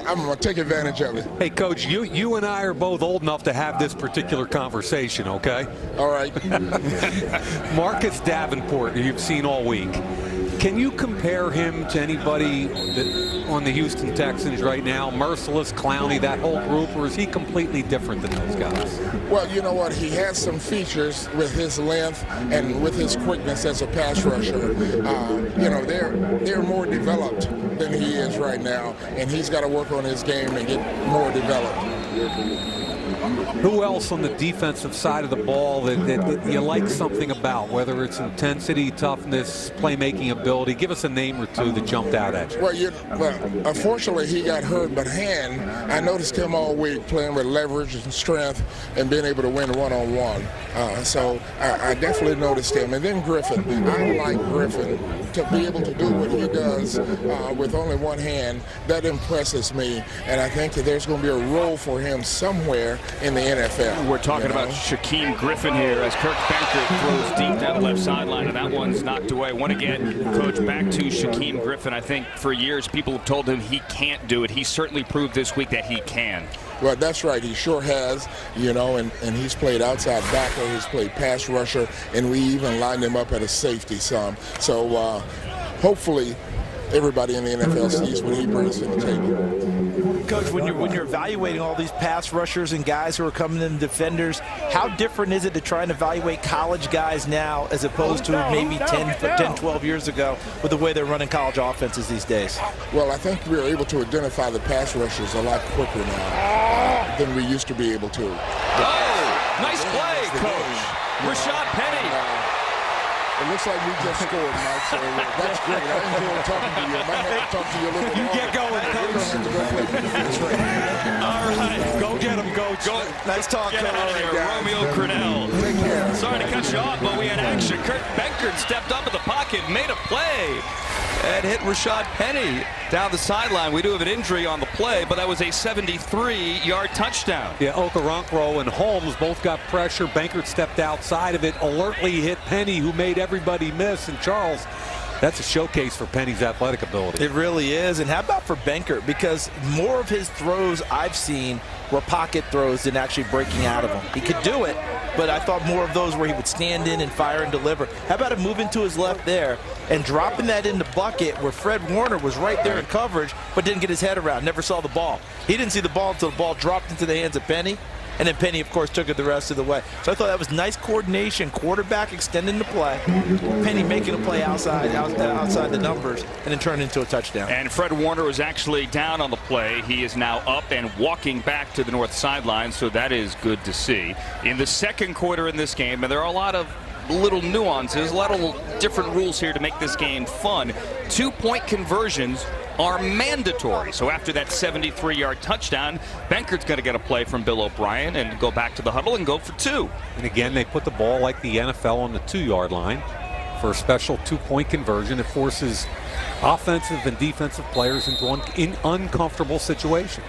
K: I'm going to take advantage of it.
B: Hey, Coach, you and I are both old enough to have this particular conversation, okay?
K: All right.
B: Marcus Davenport, you've seen all week. Can you compare him to anybody on the Houston Texans right now? Merciless, Clowney, that whole group, or is he completely different than those guys?
K: Well, you know what? He has some features with his length and with his quickness as a pass rusher. You know, they're more developed than he is right now, and he's got to work on his game and get more developed.
B: Who else on the defensive side of the ball that you like something about, whether it's intensity, toughness, playmaking ability? Give us a name or two that jumped out at you.
K: Well, unfortunately, he got hurt, but I noticed him all week playing with leverage and strength and being able to win one-on-one. So I definitely noticed him. And then Griffin. I like Griffin to be able to do what he does with only one hand. That impresses me, and I think that there's going to be a role for him somewhere in the NFL.
A: We're talking about Shakquem Griffin here as Kirk Benkert throws deep down the left sideline, and that one's knocked away. Want to get Coach back to Shakquem Griffin. I think for years people have told him he can't do it. He certainly proved this week that he can.
K: Well, that's right. He sure has, you know, and he's played outside backer, he's played pass rusher, and we even lined him up at a safety some. So hopefully everybody in the NFL sees what he brings to the table.
C: Coach, when you're evaluating all these pass rushers and guys who are coming in, defenders, how different is it to try and evaluate college guys now as opposed to maybe 10, 12 years ago with the way they're running college offenses these days?
K: Well, I think we're able to identify the pass rushers a lot quicker now than we used to be able to.
A: Oh, nice play, Coach. Rashaad Penny.
K: It looks like we just scored, Mike, so that's great. I enjoyed talking to you. I might have to talk to you a little bit more.
B: You get going, Coach.
A: All right.
B: Go get him, Coach.
A: Go.
C: Nice talk,
A: Get out of here, Romeo Crennel.
K: Take care.
A: Sorry to cut you off, but we had action. Kirk Benkert stepped up in the pocket, made a play, and hit Rashaad Penny down the sideline. We do have an injury on the play, but that was a 73-yard touchdown.
B: Yeah, Okoronkwo and Holmes both got pressure. Benkert stepped outside of it, alertly hit Penny, who made everybody miss. And Charles, that's a showcase for Penny's athletic ability.
C: It really is. And how about for Benkert? Because more of his throws I've seen were pocket throws than actually breaking out of them. He could do it, but I thought more of those where he would stand in and fire and deliver. How about him moving to his left there and dropping that in the bucket where Fred Warner was right there in coverage but didn't get his head around, never saw the ball. He didn't see the ball until the ball dropped into the hands of Penny. And then Penny, of course, took it the rest of the way. So I thought that was nice coordination. Quarterback extending the play. Penny making a play outside the numbers, and then turning into a touchdown.
A: And Fred Warner was actually down on the play. He is now up and walking back to the north sideline, so that is good to see. In the second quarter in this game, and there are a lot of little nuances, a lot of different rules here to make this game fun. 2-point conversions are mandatory. So after that 73-yard touchdown, Benkert's going to get a play from Bill O'Brien and go back to the huddle and go for 2.
B: And again, they put the ball like the NFL on the 2-yard line for a special 2-point conversion. It forces offensive and defensive players into uncomfortable situations.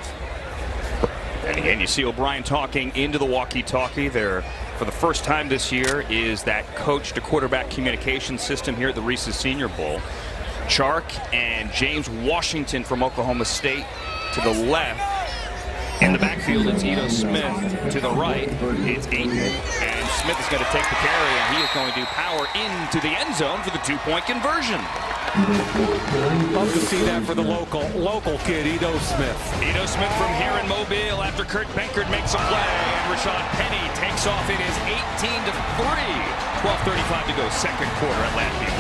A: And again, you see O'Brien talking into the walkie-talkie there. For the first time this year is that coach-to-quarterback communication system here at the Reese Senior Bowl. Chark and James Washington from Oklahoma State to the left. In the backfield, it's Ito Smith. To the right, it's Ayton. And Smith is going to take the carry, and he is going to power into the end zone for the 2-point conversion.
B: Love to see that for the local kid, Ito Smith.
A: Ito Smith from here in Mobile after Kirk Benkert makes a play, and Rashaad Penny takes off. It is 18-3. 12:35 to go, second quarter at Lambeau.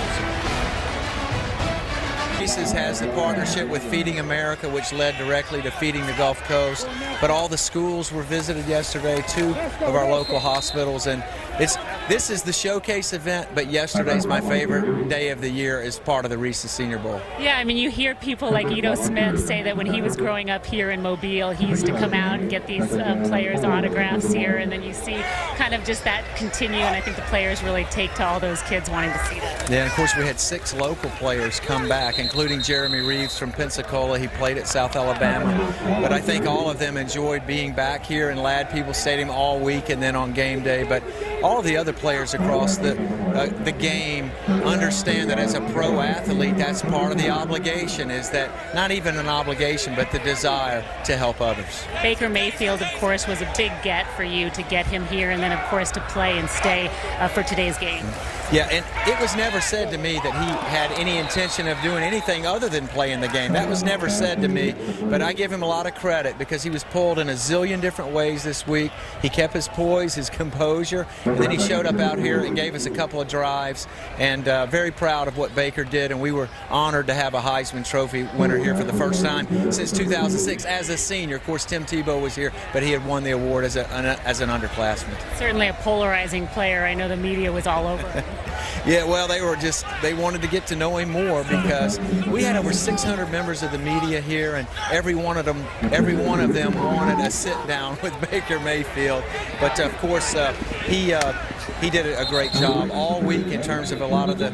L: Reese's has the partnership with Feeding America, which led directly to Feeding the Gulf Coast. But all the schools were visited yesterday, 2 of our local hospitals, and this is the showcase event, but yesterday's my favorite day of the year as part of the Reese Senior Bowl.
M: Yeah, I mean, you hear people like Ito Smith say that when he was growing up here in Mobile, he used to come out and get these players' autographs here, and then you see kind of just that continue, and I think the players really take to all those kids wanting to see that.
L: Yeah, and of course we had 6 local players come back, including Jeremy Reeves from Pensacola. He played at South Alabama, but I think all of them enjoyed being back here in Ladd Peoples Stadium all week and then on game day. But all of the other players across the game understand that as a pro athlete, that's part of the obligation, is that not even an obligation, but the desire to help others.
M: Baker Mayfield, of course, was a big get for you to get him here and then, of course, to play and stay for today's game.
L: Yeah, and it was never said to me that he had any intention of doing anything other than playing the game. That was never said to me, but I give him a lot of credit because he was pulled in a zillion different ways this week. He kept his poise, his composure, and then he showed up out here and gave us a couple of drives, and very proud of what Baker did, and we were honored to have a Heisman Trophy winner here for the first time since 2006 as a senior. Of course, Tim Tebow was here, but he had won the award as an underclassman.
M: Certainly a polarizing player. I know the media was all over him.
L: Yeah, well, they wanted to get to know him more because we had over 600 members of the media here, and every one of them wanted a sit down with Baker Mayfield. But of course, he did a great job all week in terms of a lot of the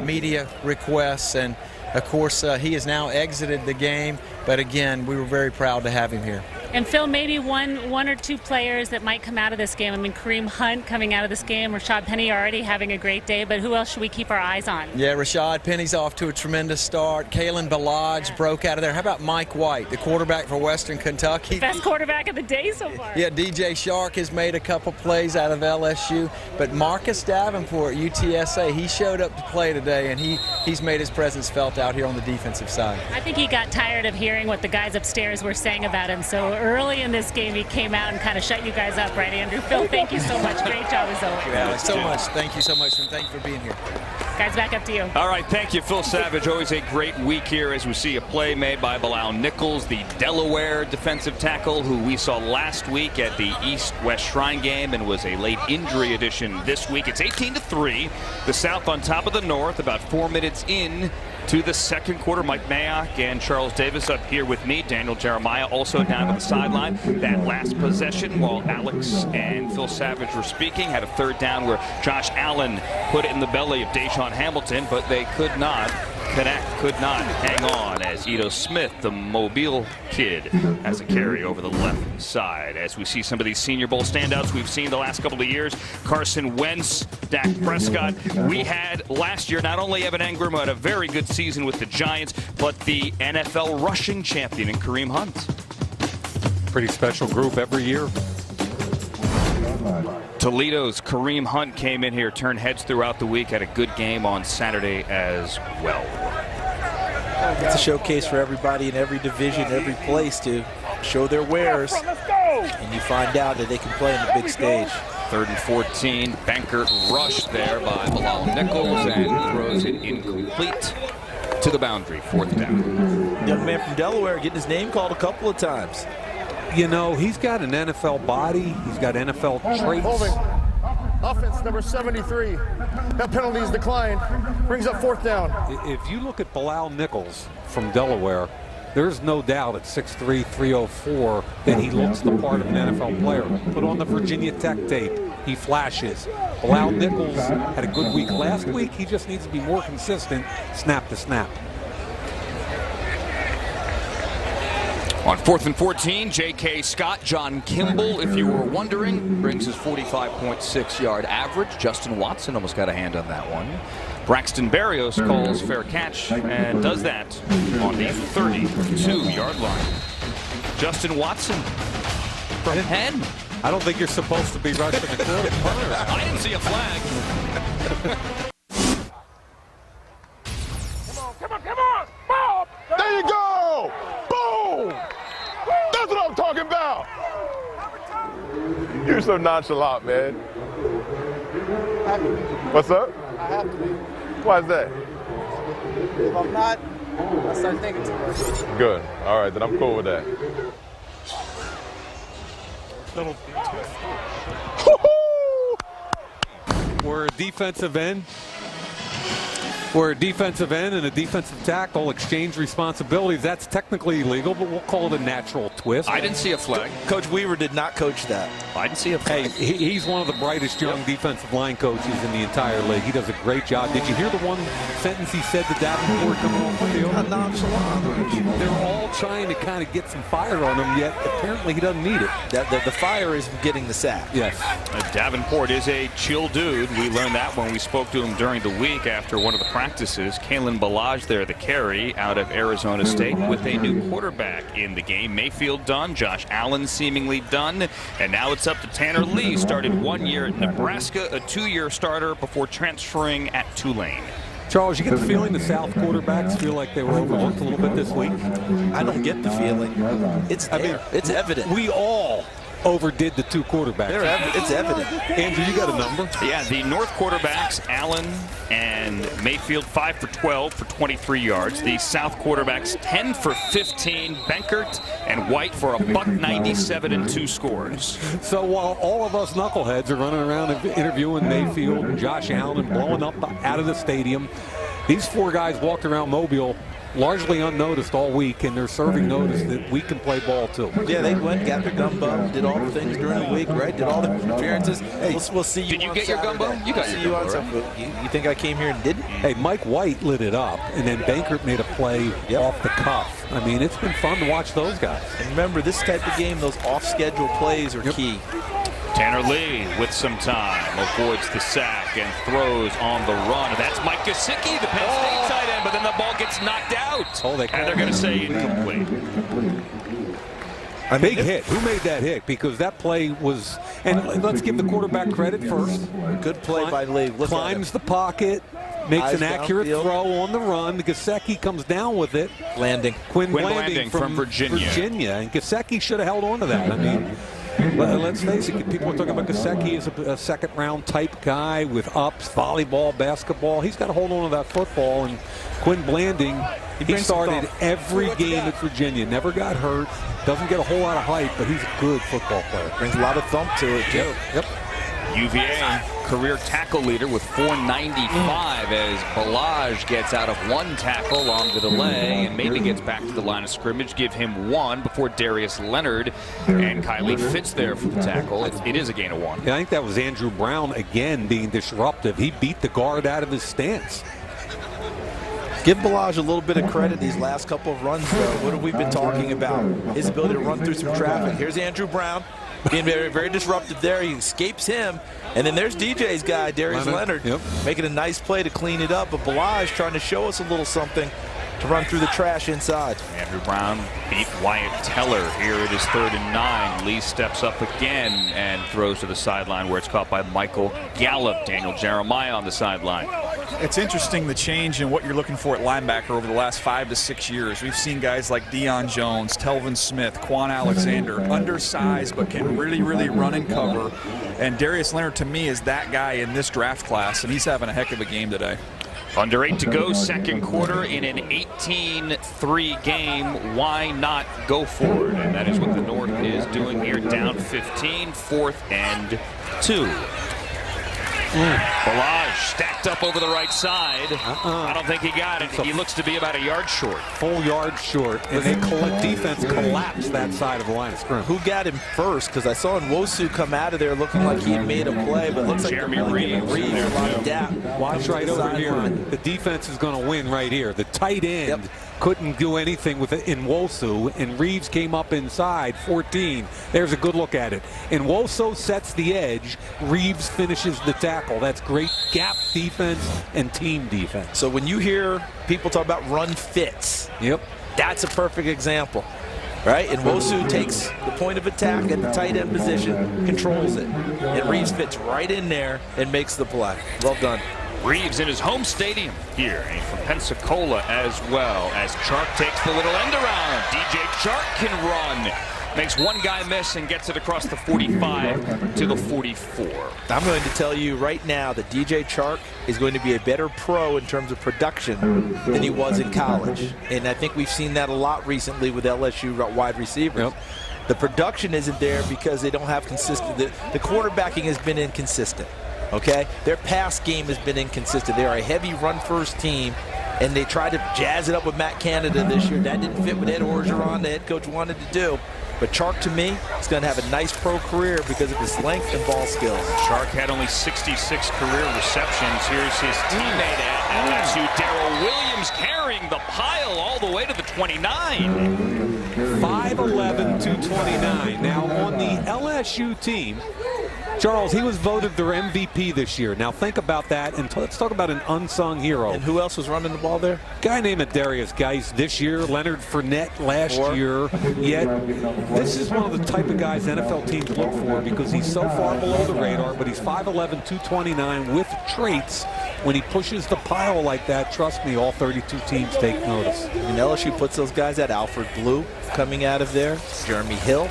L: media requests, and of course, he has now exited the game. But again, we were very proud to have him here.
M: And Phil, maybe one or two players that might come out of this game. I mean, Kareem Hunt coming out of this game, Rashaad Penny already having a great day, but who else should we keep our eyes on?
L: Yeah, Rashaad Penny's off to a tremendous start. Kalen Ballage broke out of there. How about Mike White, the quarterback for Western Kentucky?
M: Best quarterback of the day so far.
L: Yeah, DJ Shark has made a couple plays out of LSU, but Marcus Davenport, UTSA, he showed up to play today, and he's made his presence felt out here on the defensive side.
M: I think he got tired of hearing what the guys upstairs were saying about him, so early in this game he came out and kind of shut you guys up, right, Andrew? Phil, thank you so much. Great job as always.
L: Yeah, so much. Thank you so much, and thank you for being here.
M: Guys, back up to you.
A: All right, thank you, Phil Savage. Always a great week here as we see a play made by Bilal Nichols, the Delaware defensive tackle who we saw last week at the East-West Shrine game and was a late injury addition this week. It's 18-3. The South on top of the North, about 4 minutes in to the second quarter. Mike Mayock and Charles Davis up here with me. Daniel Jeremiah also down on the sideline. That last possession while Alex and Phil Savage were speaking had a third down where Josh Allen put it in the belly of Deshaun Hamilton, but they could not connect, could not hang on as Ito Smith, the Mobile kid, has a carry over the left side. As we see some of these Senior Bowl standouts we've seen the last couple of years, Carson Wentz, Dak Prescott. We had last year not only Evan Engram, who had a very good season with the Giants, but the NFL rushing champion in Kareem Hunt.
B: Pretty special group every year.
A: Toledo's Kareem Hunt came in here, turned heads throughout the week, had a good game on Saturday as well.
C: It's a showcase for everybody in every division, every place to show their wares. And you find out that they can play on the big stage.
A: 3rd and 14. Bankert rush there by Bilal Nichols and throws it incomplete to the boundary. 4th down.
C: Young man from Delaware getting his name called a couple of times.
B: You know, he's got an NFL body. He's got NFL traits.
E: Holding. Offense number 73. That penalty is declined. Brings up 4th down.
B: If you look at Bilal Nichols from Delaware, there's no doubt at 6'3", 304 that he looks the part of an NFL player. Put on the Virginia Tech tape. He flashes. Bilal Nichols had a good week last week. He just needs to be more consistent snap to snap.
A: On 4th and 14, J.K. Scott, John Kimball, if you were wondering, brings his 45.6-yard average. Justin Watson almost got a hand on that one. Braxton Berrios calls fair catch and does that on the 32-yard line. Justin Watson from Penn.
B: I don't think you're supposed to be rushing the quarter.
A: I didn't see a flag.
N: Come on, Bob! There you go! Boom! That's what I'm talking about! You're so nonchalant, man. What's up?
O: I have to be.
N: Why is that?
O: If I'm not, I start thinking too much.
N: Good. All right, then I'm cool with that.
B: We're a defensive end. Where a defensive end and a defensive tackle exchange responsibilities. That's technically illegal, but we'll call it a natural twist.
A: I didn't see a flag.
C: Coach Weaver did not coach that.
A: I didn't see a flag.
B: Hey, he's one of the brightest young defensive line coaches in the entire league. He does a great job. Did you hear the one sentence he said to Davenport coming off the field?
C: Not nonchalant.
B: They're all trying to kind of get some fire on him, yet apparently he doesn't need it.
C: The fire is getting the sack.
B: Yes.
A: Davenport is a chill dude. We learned that when we spoke to him during the week after one of the practices practices. Kalen Balaj there, the carry out of Arizona State, with a new quarterback in the game. Mayfield done, Josh Allen seemingly done, and now it's up to Tanner Lee. Started 1 year at Nebraska, a 2-year starter before transferring at Tulane.
B: Charles, you get the feeling the South quarterbacks feel like they were overlooked a little bit this week?
C: I don't get the feeling. It's evident.
B: We all overdid the two quarterbacks.
C: It's evident.
B: Andrew, you got a number?
A: Yeah, the North quarterbacks, Allen and Mayfield, 5 for 12 for 23 yards. The South quarterbacks, 10 for 15. Benkert and White for $197 and 2 scores.
B: So while all of us knuckleheads are running around and interviewing Mayfield and Josh Allen and blowing up out of the stadium, these 4 guys walked around Mobile largely unnoticed all week, and they're serving notice that we can play ball too.
C: Yeah, they went, got their gumbo, did all the things during the week, right? Did all the appearances. Hey, we'll see you.
A: Did you get
C: Saturday.
A: your gumbo? You got your gumbo, right?
C: You think I came here and didn't?
B: Hey, Mike White lit it up, and then Benkert made a play off the cuff. I mean, it's been fun to watch those guys.
C: And remember, this type of game, those off-schedule plays are key.
A: Tanner Lee with some time avoids the sack and throws on the run. That's Mike Gesicki, the Penn State tight end, but then the ball gets knocked out. And they're going to say incomplete.
B: A big hit. Who made that hit? Because that play was, and let's give the quarterback credit first.
C: Good play by Lee.
B: Climbs the pocket, makes an accurate throw on the run. Gesicki comes down with it. Quinn Blanding from Virginia. And Gesicki should have held on to that. I mean, let's face it, people are talking about Gesicki as a second-round type guy with ups, volleyball, basketball. He's got to hold on to that football. And Quinn Blanding, he started every game at Virginia, never got hurt, doesn't get a whole lot of hype, but he's a good football player.
C: Brings a lot of thump to it, too.
B: Yep.
A: UVA career tackle leader with 495 as Balaj gets out of one tackle on the delay and maybe gets back to the line of scrimmage. Give him 1 before Darius Leonard and Kylie Fitz there for the tackle. It is a gain of 1.
B: Yeah, I think that was Andrew Brown again being disruptive. He beat the guard out of his stance.
C: Give Balaj a little bit of credit these last couple of runs, though. What have we been talking about? His ability to run through some traffic. Here's Andrew Brown being very, very disruptive there. He escapes him. And then there's DJ's guy, Darius Leonard, making a nice play to clean it up. But Balaj trying to show us a little something to run through the trash inside.
A: Andrew Brown beat Wyatt Teller. Here it is 3rd and 9. Lee steps up again and throws to the sideline where it's caught by Michael Gallup. Daniel Jeremiah on the sideline.
D: It's interesting the change in what you're looking for at linebacker over the last 5 to 6 years. We've seen guys like Deion Jones, Telvin Smith, Quan Alexander, undersized but can really, really run and cover. And Darius Leonard, to me, is that guy in this draft class, and he's having a heck of a game today.
A: Under 8 to go, second quarter in an 18-3 game. Why not go for it? And that is what the North is doing here. Down 15, 4th and 2. Balaj stacked up over the right side. I don't think he got it. He looks to be about a yard short.
B: Full yard short. And they defense collapsed that side of the line of scrimmage.
C: Who got him first? Because I saw Nwosu come out of there looking like he had made a play, but it looks like
A: Jeremy Reese.
C: A lot of depth.
B: Watch right over here. The defense is going to win right here. The tight end couldn't do anything with it in Nwosu, and Reeves came up inside 14. There's a good look at it. And Nwosu sets the edge. Reeves finishes the tackle. That's great gap defense and team defense.
C: So when you hear people talk about run fits, that's a perfect example. Right? And Nwosu takes the point of attack at the tight end position, controls it. And Reeves fits right in there and makes the play. Well done.
A: Reeves in his home stadium here, and from Pensacola as well, as Chark takes the little end around. DJ Chark can run. Makes one guy miss and gets it across the 45 to the 44.
C: I'm going to tell you right now that DJ Chark is going to be a better pro in terms of production than he was in college. And I think we've seen that a lot recently with LSU wide receivers. The production isn't there because they don't have consistent. The quarterbacking has been inconsistent. Okay? Their pass game has been inconsistent. They are a heavy run-first team, and they tried to jazz it up with Matt Canada this year. That didn't fit what Ed Orgeron, the head coach, wanted to do. But Chark, to me, is going to have a nice pro career because of his length and ball skills.
A: Chark had only 66 career receptions. Here's his teammate at LSU, Darrell Williams, carrying the pile all the way to the 29.
B: 5'11", 229. Now, on the LSU team, Charles, he was voted their MVP this year. Now think about that, and let's talk about an unsung hero.
C: And who else was running the ball there?
B: Guy named Darius Geis this year, Leonard Fournette last year. Yet this is one of the type of guys NFL teams look for because he's so far below the radar, but he's 5'11", 229 with traits. When he pushes the pile like that, trust me, all 32 teams take notice.
C: And LSU puts those guys at Alfred Blue coming out of there, Jeremy Hill.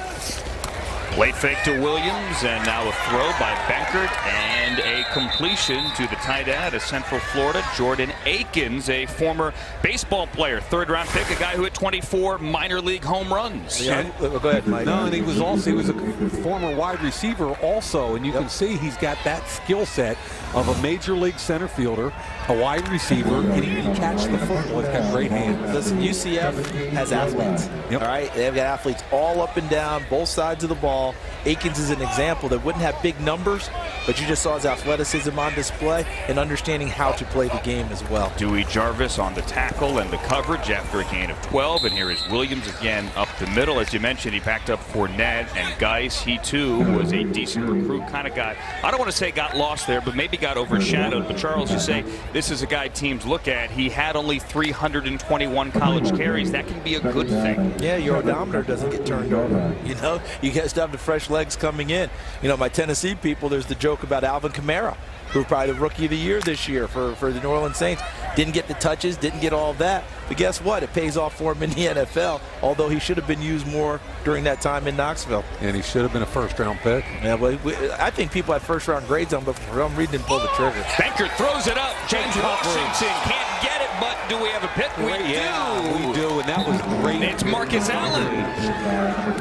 A: Late fake to Williams, and now a throw by Benkert, and a completion to the tight end out of Central Florida, Jordan Akins, a former baseball player, third-round pick, a guy who hit 24 minor league home runs.
C: Yeah, go ahead, Mike.
B: No, and he was a former wide receiver also, and you can see he's got that skill set of a major league center fielder, a wide receiver, and he can catch the football. He's got great hands.
C: Listen, UCF has athletes. All right, they've got athletes all up and down, both sides of the ball. Akins is an example that wouldn't have big numbers, but you just saw his athleticism on display and understanding how to play the game as well.
A: Dewey Jarvis on the tackle and the coverage after a gain of 12, and here is Williams again up the middle. As you mentioned, he packed up Fournette and Geis. He too was a decent recruit, kind of got, I don't want to say got lost there, but maybe got overshadowed. But Charles, you say this is a guy teams look at. He had only 321 college carries. That can be a good thing.
C: Yeah, your odometer doesn't get turned over. You know, you guys have the fresh legs coming in. You know, my Tennessee people, there's the joke about Alvin Kamara, who was probably the rookie of the year this year for the New Orleans Saints. Didn't get the touches, didn't get all of that. But guess what? It pays off for him in the NFL, although he should have been used more during that time in Knoxville.
B: And he should have been a first-round pick.
C: Yeah, but I think people had first-round grades on him, but for some reason didn't pull the trigger.
A: Benkert throws it up. James Washington can't get it, but do we have a pick? We do.
B: We do, and that was great.
A: It's Marcus Allen.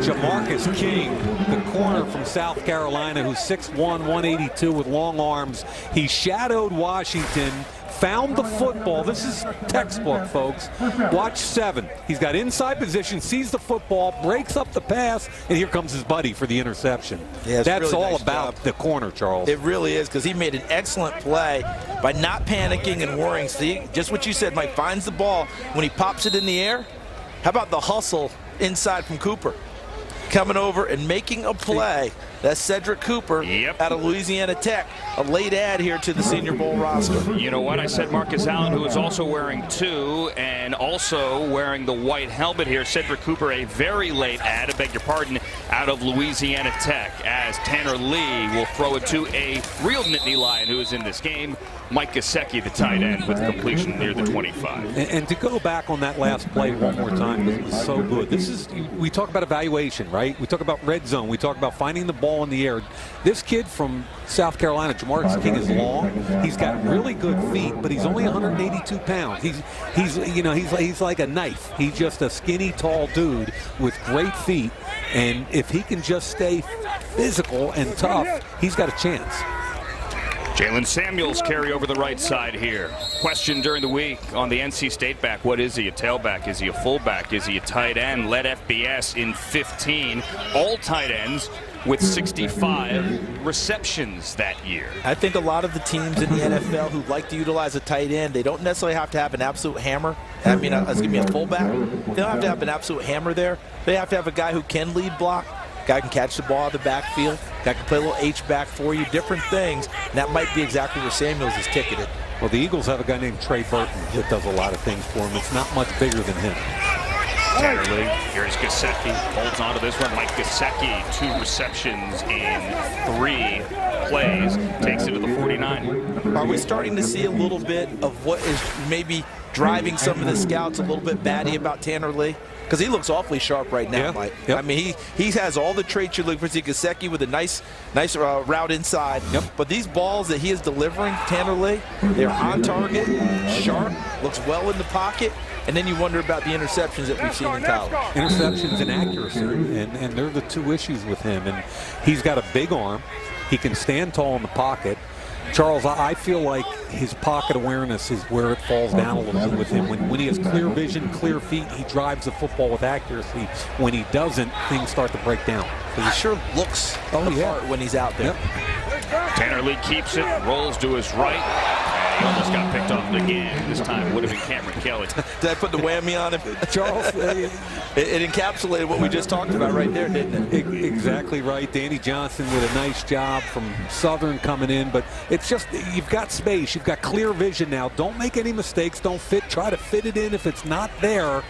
B: Jamarcus King, the corner from South Carolina, who's 6'1", 182 with long arms. He shadowed Washington, found the football. This is textbook, folks. Watch 7. He's got inside position, sees the football, breaks up the pass, and here comes his buddy for the interception.
C: Yeah,
B: that's
C: really
B: all
C: nice
B: about
C: job.
B: the corner, Charles.
C: It really is, because he made an excellent play by not panicking and worrying. See, just what you said, Mike, finds the ball. When he pops it in the air, how about the hustle inside from Cooper? Coming over and making a play. That's Cedric Cooper out of Louisiana Tech. A late add here to the Senior Bowl roster.
A: You know what? I said Marcus Allen, who is also wearing 2 and also wearing the white helmet here. Cedric Cooper, a very late add, I beg your pardon, out of Louisiana Tech, as Tanner Lee will throw it to a real Nittany Lion who is in this game, Mike Gesicki, the tight end, with completion near the 25.
B: And to go back on that last play one more time, because it was so good. This is, we talk about evaluation, right? We talk about red zone. We talk about finding the ball in the air. This kid from South Carolina, Jamarcus King, is long. He's got really good feet, but he's only 182 pounds. He's like a knife. He's just a skinny, tall dude with great feet. And if he can just stay physical and tough, he's got a chance.
A: Jalen Samuels carry over the right side here. Question during the week on the NC State back. What is he? A tailback? Is he a fullback? Is he a tight end? Led FBS in 15. All tight ends with 65 receptions that year.
C: I think a lot of the teams in the NFL who like to utilize a tight end, they don't necessarily have to have an absolute hammer. I mean, excuse me, a fullback. They don't have to have an absolute hammer there. They have to have a guy who can lead block. Guy can catch the ball out of the backfield. Guy can play a little H-back for you, different things. And that might be exactly where Samuels is ticketed.
B: Well, the Eagles have a guy named Trey Burton that does a lot of things for him. It's not much bigger than him.
A: Tanner Lee, here's Gesicki, holds on to this one. Mike Gesicki, 2 receptions in 3 plays, takes it to the 49.
C: Are we starting to see a little bit of what is maybe driving some of the scouts a little bit batty about Tanner Lee? Because he looks awfully sharp right now, Mike.
B: Yep.
C: I mean, he has all the traits you look for. See Gesicki with a nice route inside.
B: Yep.
C: But these balls that he is delivering, Tanner Lee, they're on target, sharp, looks well in the pocket. And then you wonder about the interceptions that we've seen in college.
B: Interceptions and accuracy, and they're the 2 issues with him. And he's got a big arm. He can stand tall in the pocket. Charles, I feel like his pocket awareness is where it falls down a little bit with him. When he has clear vision, clear feet, he drives the football with accuracy. When he doesn't, things start to break down.
C: But he sure looks the part when he's out there.
A: Tanner Lee keeps it, rolls to his right. he almost got picked off again. This time it would have been Cameron Kelly.
C: Did I put the whammy on him? Charles, it encapsulated what we just talked about right there, didn't it?
B: Exactly right. Danny Johnson with a nice job from Southern coming in, but it's just you've got space. You've got clear vision now. Don't make any mistakes. Don't try to fit it in if it's not there.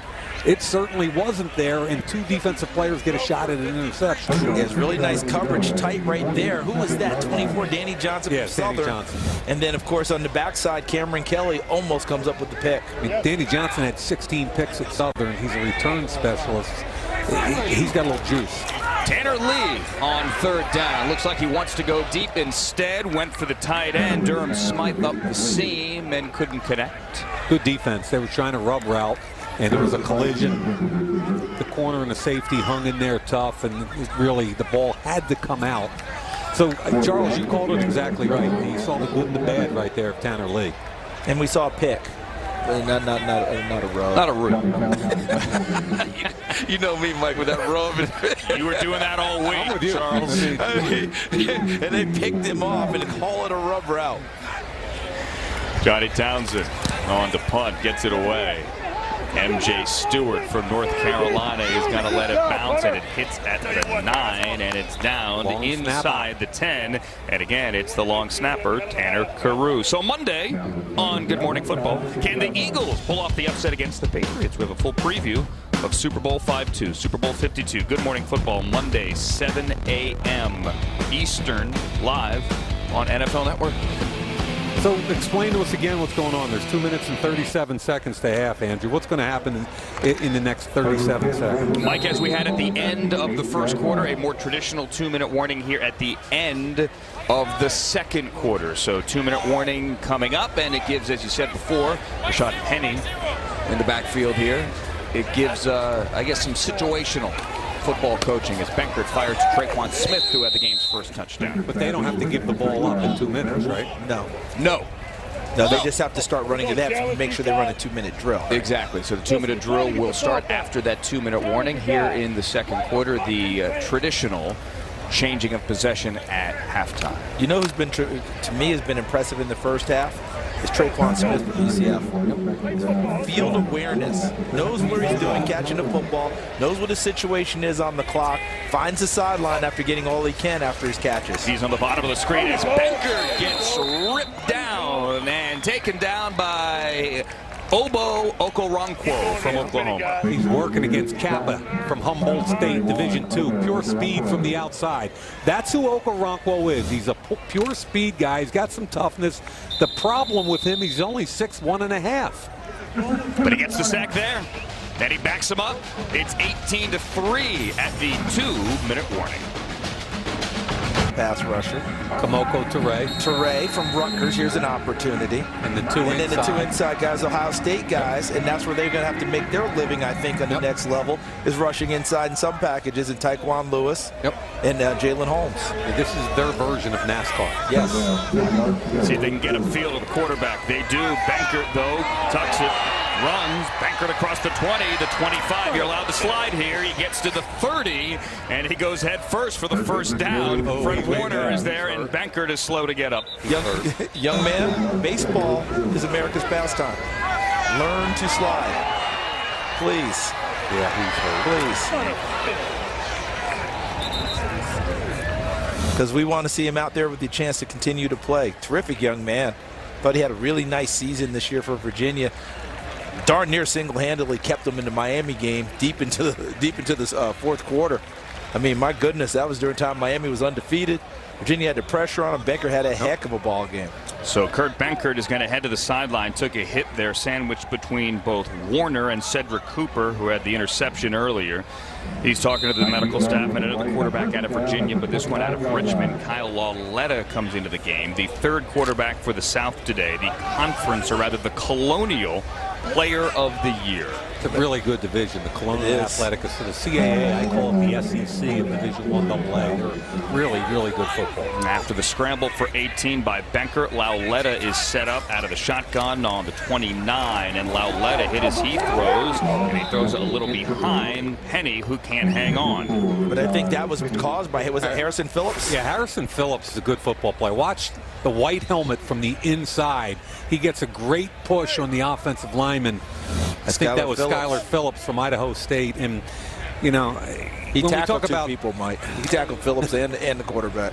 B: It certainly wasn't there, and two defensive players get a shot at an interception.
C: It's really nice coverage, tight right there. Who was that? 24, Danny Johnson from Southern.
B: Danny Johnson.
C: And then, of course, on the backside, Cameron Kelly almost comes up with the pick.
B: I mean, Danny Johnson had 16 picks at Southern. He's a return specialist. He's got a little juice.
A: Tanner Lee on third down. Looks like he wants to go deep instead. Went for the tight end. Durham Smythe up the seam and couldn't connect.
B: Good defense. They were trying to rub route, and there was a collision. The corner and the safety hung in there tough, and really the ball had to come out. So, Charles, you called it exactly right. You saw the good and the bad right there of Tanner Lee.
C: And we saw a pick. Not a rub.
A: Not a rub.
C: You know me, Mike, with that rub.
A: You were doing that all week, Charles.
C: And they picked him off and call it a rub route.
A: Johnny Townsend on to punt, gets it away. MJ Stewart from North Carolina is going to let it bounce, and it hits at the 9, and it's down
B: long
A: inside the 10. And again, it's the long snapper, Tanner Carew. So Monday on Good Morning Football, can the Eagles pull off the upset against the Patriots? We have a full preview of Super Bowl 52, Super Bowl 52. Good Morning Football, Monday, 7 a.m. Eastern, live on NFL Network.
B: So explain to us again what's going on. There's 2 minutes and 37 seconds to half, Andrew. What's going to happen in the next 37 seconds?
A: Mike, as we had at the end of the first quarter, a more traditional 2-minute warning here at the end of the second quarter. So 2-minute warning coming up, and it gives, as you said before, Rashaad Penny in the backfield here. It gives, I guess, some situational football coaching as Benkert fires to Tre'Quan Smith, who had the game's first touchdown.
B: But they don't have to give the ball up in 2 minutes, right?
C: No.
A: No.
C: No, they just have to start running it. They have to make sure they run a 2-minute drill.
A: Exactly. So the 2-minute drill will start after that 2-minute warning here in the second quarter. The traditional changing of possession at halftime.
C: You know who's been, to me, has been impressive in the first half? Is Tre'Quan Smith from UCF. Field awareness, knows where he's doing, catching the football, knows what his situation is on the clock, finds the sideline after getting all he can after his catches.
A: He's on the bottom of the screen as Benkert gets ripped down and taken down by Obo Okoronkwo from Oklahoma.
B: He's working against Kappa from Humboldt State, Division II. Pure speed from the outside. That's who Okoronkwo is. He's a pure speed guy. He's got some toughness. The problem with him, he's only 6'1 1/2.
A: But he gets the sack there. Then he backs him up. It's 18-3 at the 2-minute warning.
C: Pass rusher.
B: Kamoko
C: Toure from Rutgers. Here's an opportunity.
B: And the two
C: inside guys, Ohio State guys, and that's where they're going to have to make their living, I think, on the next level, is rushing inside in some packages, and Tyquan Lewis and Jalen Holmes.
B: And this is their version of NASCAR.
C: Yes.
A: See if they can get a feel of the quarterback. They do. Benkert, though, tucks it. Runs, Benkert across the 20, the 25. You're allowed to slide here. He gets to the 30, and he goes head first for the first down. Fred Warner is there, and Benkert is slow to get up.
C: Young man, baseball is America's pastime. Learn to slide. Please.
B: Yeah, he's
C: hurt. Please. Because we want to see him out there with the chance to continue to play. Terrific young man. Thought he had a really nice season this year for Virginia. Darn near single-handedly kept them in the Miami game deep into the fourth quarter. I mean, my goodness, that was during time Miami was undefeated. Virginia had the pressure on him. Benkert had a heck of a ball game.
A: So Kurt Benkert is going to head to the sideline. Took a hit there, sandwiched between both Warner and Cedric Cooper, who had the interception earlier. He's talking to the medical staff and another quarterback out of Virginia, but this one out of Richmond. Kyle Lauletta comes into the game. The third quarterback for the South today, the conference, or rather the Colonial Player of the Year.
B: It's a really good division, the Colonial Athletic. So the CAA, I call it the SEC of Division I AA. They're really, really good football.
A: After the scramble for 18 by Benker, Lauletta is set up out of the shotgun on the 29, and Lauletta hit as he throws, and he throws a little behind Penny, who can't hang on.
C: But I think that was caused by, was it Harrison Phillips?
B: Yeah, Harrison Phillips is a good football player. Watch the white helmet from the inside. He gets a great push on the offensive lineman. I think that was Skylar Phillips from Idaho State. And, you know,
C: he tackled two people, Mike. He tackled Phillips and the quarterback.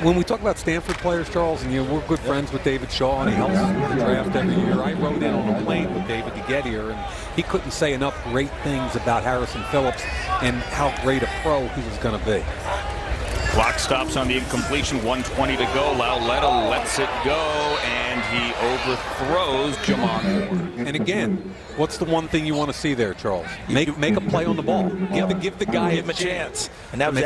B: When we talk about Stanford players, Charles, and we're good friends with David Shaw, and he helps with the draft every year. I rode in on a plane with David to get here, and he couldn't say enough great things about Harrison Phillips and how great a pro he was going to be.
A: Clock stops on the incompletion, 1:20 to go. Lauletta lets it go, and he overthrows Jamon Moore.
B: And again, what's the one thing you want to see there, Charles? Make a play on the ball. Give the guy a chance.
C: And that was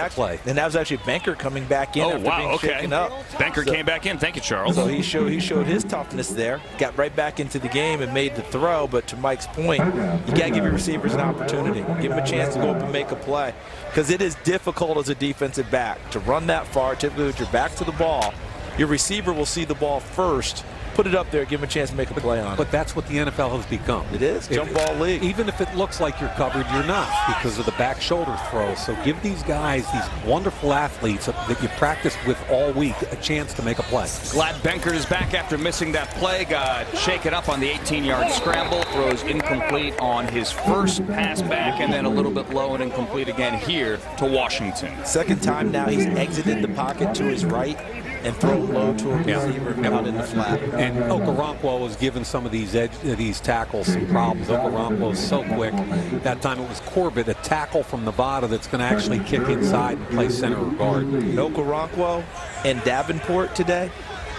C: actually Benker coming back in after being shaken up.
A: Benker came back in. Thank you, Charles.
C: So he showed his toughness there, got right back into the game and made the throw. But to Mike's point, you got to give your receivers an opportunity. Give them a chance to go up and make a play. Because it is difficult as a defensive back to run that far. Typically with your back to the ball, your receiver will see the ball first, put it up there, give him a chance to make a play on it.
B: But that's what the NFL has become.
C: It is, jump ball league.
B: Even if it looks like you're covered, you're not, because of the back shoulder throw. So give these guys, these wonderful athletes that you practiced with all week, a chance to make a play.
A: Glad Benker is back after missing that play. Got shaken up on the 18-yard scramble. Throws incomplete on his first pass back, and then a little bit low and incomplete again here to Washington.
C: Second time now he's exited the pocket to his right and throw low to a receiver out in the flat.
B: And Okoronkwo was giving some of these tackles some problems. Okoronkwo is so quick. That time it was Corbett, a tackle from Nevada that's going to actually kick inside and play center or guard.
C: Okoronkwo and Davenport today,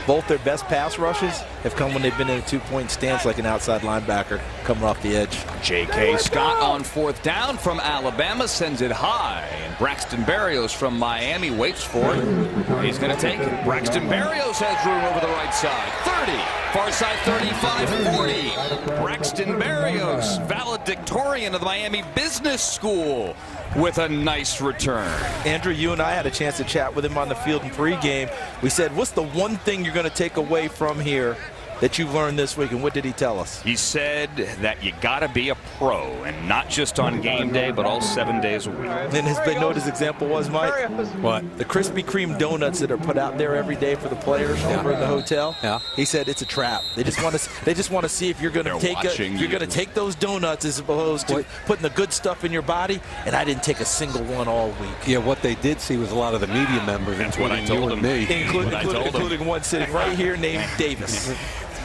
C: both their best pass rushes have come when they've been in a two-point stance like an outside linebacker coming off the edge.
A: J.K. Scott on fourth down from Alabama sends it high. And Braxton Berrios from Miami waits for it. He's going to take it. Braxton Berrios has room over the right side. 30. Far side 35, 40. Braxton Berrios, valedictorian of the Miami Business School, with a nice return.
C: Andrew, you and I had a chance to chat with him on the field in pregame. We said, what's the one thing you're going to take away from here that you've learned this week, and what did he tell us?
A: He said that you got to be a pro, and not just on game day, but all 7 days a week.
C: And you know what his example was, Mike?
B: What?
C: The Krispy Kreme donuts that are put out there every day for the players over in the hotel.
B: Yeah.
C: He said it's a trap. They just want to see if you're going to take those donuts as opposed to putting the good stuff in your body. And I didn't take a single one all week.
B: Yeah, what they did see was a lot of the media members,
A: That's what I told them.
C: Including one sitting right here named Davis.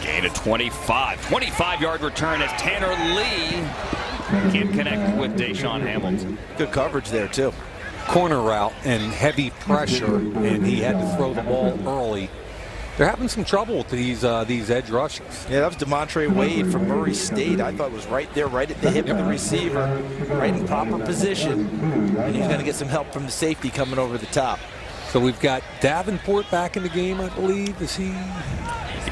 A: Gain of 25. 25-yard return as Tanner Lee can't connect with Deshaun Hamilton.
C: Good coverage there, too.
B: Corner route and heavy pressure, and he had to throw the ball early. They're having some trouble with these edge rushers.
C: Yeah, that was DeMontre Wade from Murray State. I thought it was right there, right at the hip of the receiver, right in proper position. And he's going to get some help from the safety coming over the top.
B: So we've got Davenport back in the game, I believe. Is he?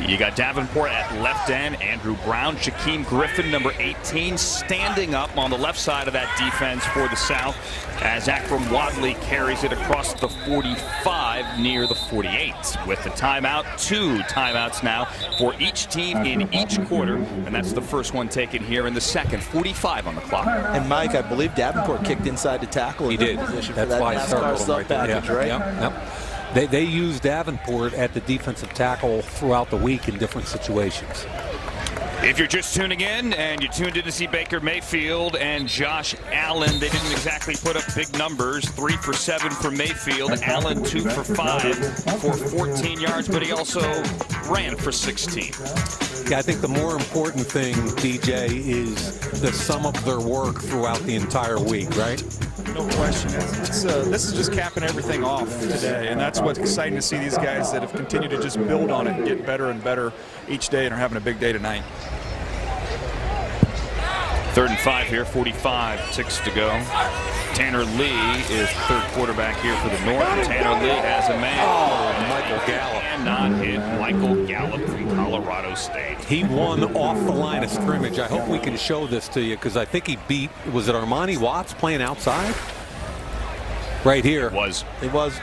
A: You got Davenport at left end, Andrew Brown, Shakquem Griffin, number 18, standing up on the left side of that defense for the South as Akram Wadley carries it across the 45 near the 48. With the timeout, 2 timeouts now for each team in each quarter, and that's the first one taken here in the second. 45 on the clock.
C: And Mike, I believe Davenport kicked inside the tackle.
B: He did. That's why I circled him right there.
C: Package, right?
B: Yep. They use Davenport at the defensive tackle throughout the week in different situations.
A: If you're just tuning in and you tuned in to see Baker Mayfield and Josh Allen, they didn't exactly put up big numbers. 3 for 7 for Mayfield. Allen 2 for 5 for 14 yards, but he also ran for 16.
B: Yeah, I think the more important thing, DJ, is the sum of their work throughout the entire week, right?
D: No question. This is just capping everything off today, and that's what's exciting to see these guys that have continued to just build on it and get better and better each day and are having a big day tonight.
A: 3rd and 5 here, 45 ticks to go. Tanner Lee is third quarterback here for the North. And Tanner Lee has a man.
B: Oh, Michael Gallup.
A: And not hit Michael Gallup from Colorado State.
B: He won off the line of scrimmage. I hope we can show this to you because I think he beat, was it Armani Watts playing outside? Right here.
A: It was.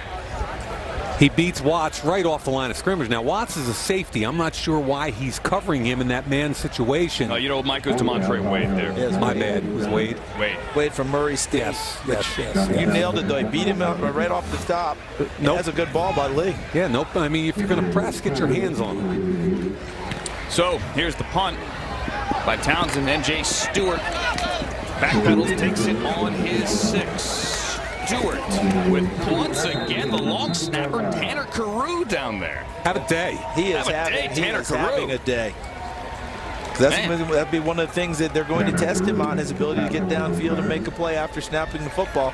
B: He beats Watts right off the line of scrimmage. Now, Watts is a safety. I'm not sure why he's covering him in that man situation.
A: You know, Mike, goes to Montre Wade there.
C: Yes,
B: my bad. It was Wade.
C: Wade from Murray State.
B: Yes.
C: You nailed it, though. He beat him out right off the top.
B: Nope.
C: That's a good ball by Lee.
B: Yeah, nope. I mean, if you're going to press, get your hands on him.
A: So, here's the punt by Townsend. MJ Stewart backpedals, takes it on his 6. Stewart with once again the long snapper Tanner Carew down there.
B: Have a day.
C: He is having a day. That'd be one of the things that they're going to test him on, his ability to get downfield and make a play after snapping the football.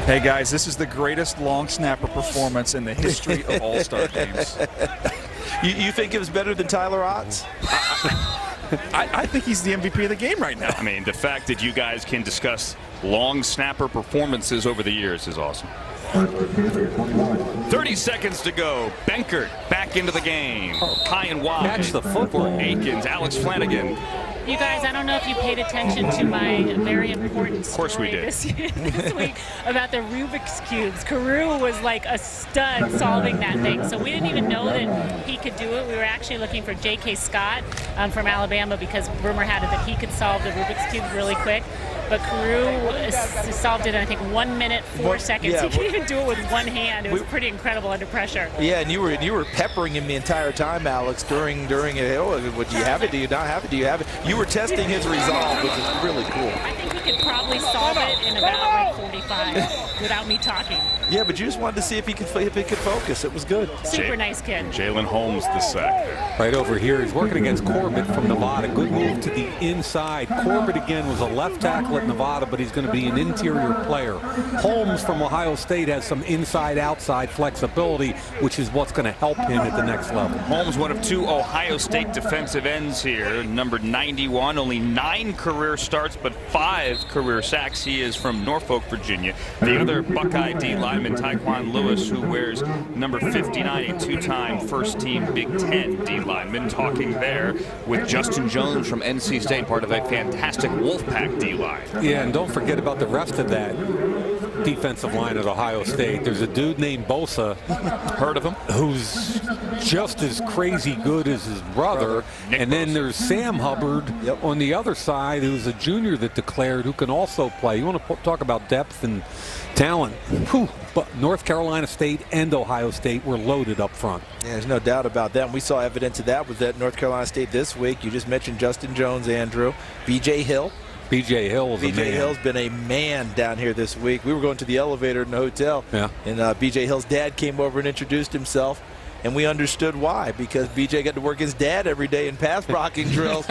D: Hey guys, this is the greatest long snapper performance in the history of All-Star games.
C: You think it was better than Tyler Otts?
D: I think he's the MVP of the game right now.
A: I mean, the fact that you guys can discuss long snapper performances over the years is awesome. 30 seconds to go. Benkert back into the game. High and wide.
B: Catch the football.
A: For Akins. Alex Flanagan.
M: You guys, I don't know if you paid attention to my very important story
A: of course we did.
M: this week about the Rubik's Cubes. Carew was like a stud solving that thing, so we didn't even know that he could do it. We were actually looking for J.K. Scott from Alabama because rumor had it that he could solve the Rubik's Cube really quick. But Carew solved it in, I think, 1 minute, 4 seconds. He could even do it with one hand. It was pretty incredible under pressure.
C: Yeah, and you were peppering him the entire time, Alex, during it. Oh, do you have it? Do you not have it? Do you have it? You were testing his resolve, which is really cool.
M: I think he could probably solve it in about like 45 without me talking.
C: Yeah, but you just wanted to see if he could focus. It was good.
M: Super nice kid.
A: Jalen Holmes, the sack.
B: Right over here, he's working against Corbett from Nevada. Good move to the inside. Corbett again was a left tackle at Nevada, but he's going to be an interior player. Holmes from Ohio State has some inside-outside flexibility, which is what's going to help him at the next level.
A: Holmes, one of 2 Ohio State defensive ends here, number 91, only 9 career starts, but 5 career sacks. He is from Norfolk, Virginia. The other Buckeye D lineman, Tyquan Lewis, who wears number 59, a 2-time first-team Big Ten D lineman, talking there with Justin Jones from NC State, part of a fantastic Wolfpack D line.
B: Yeah, and don't forget about the rest of that defensive line at Ohio State. There's a dude named Bosa.
A: Heard of him?
B: Who's just as crazy good as his brother. And then there's Sam Hubbard on the other side, who's a junior that declared, who can also play. You want to talk about depth and talent. Whew. But North Carolina State and Ohio State were loaded up front.
C: Yeah, there's no doubt about that. And we saw evidence of that with that North Carolina State this week. You just mentioned Justin Jones, Andrew. B.J. Hill.
B: B.J. Hill is a man.
C: B.J. Hill's been a man down here this week. We were going to the elevator in the hotel.
B: Yeah.
C: And B.J. Hill's dad came over and introduced himself. And we understood why, because B.J. got to work his dad every day in pass blocking drills.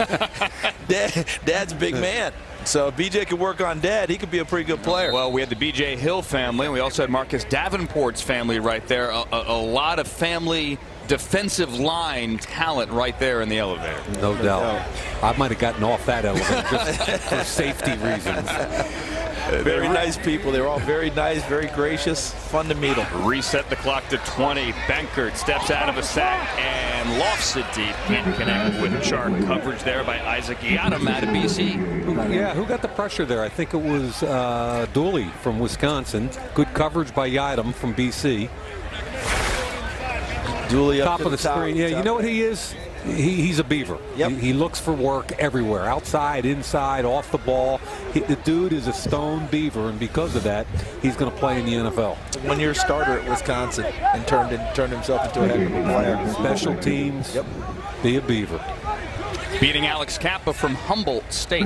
C: Dad's a big man. So if B.J. could work on Dad, he could be a pretty good player.
A: Well, we had the B.J. Hill family. We also had Marcus Davenport's family right there. A lot of family defensive line talent right there in the elevator.
B: No doubt. I might have gotten off that elevator just for safety reasons.
C: Very nice people. They were all very nice, very gracious, fun to meet them.
A: Reset the clock to 20. Benkert steps out of a sack and lofts it deep. Can't connect with Chark. Coverage there by Isaac Yiadom out of BC.
B: Who got the pressure there? I think it was Dooley from Wisconsin. Good coverage by Yiadom from BC.
C: Dooley up
B: top of the screen. Yeah, you know what he is? He's a beaver.
C: Yep.
B: He looks for work everywhere, outside, inside, off the ball. The dude is a stone beaver, and because of that, he's going to play in the NFL.
C: One-year starter at Wisconsin and turned himself into a heck of a player.
B: Special teams. Yep. Be a beaver.
A: Beating Alex Kappa from Humboldt State.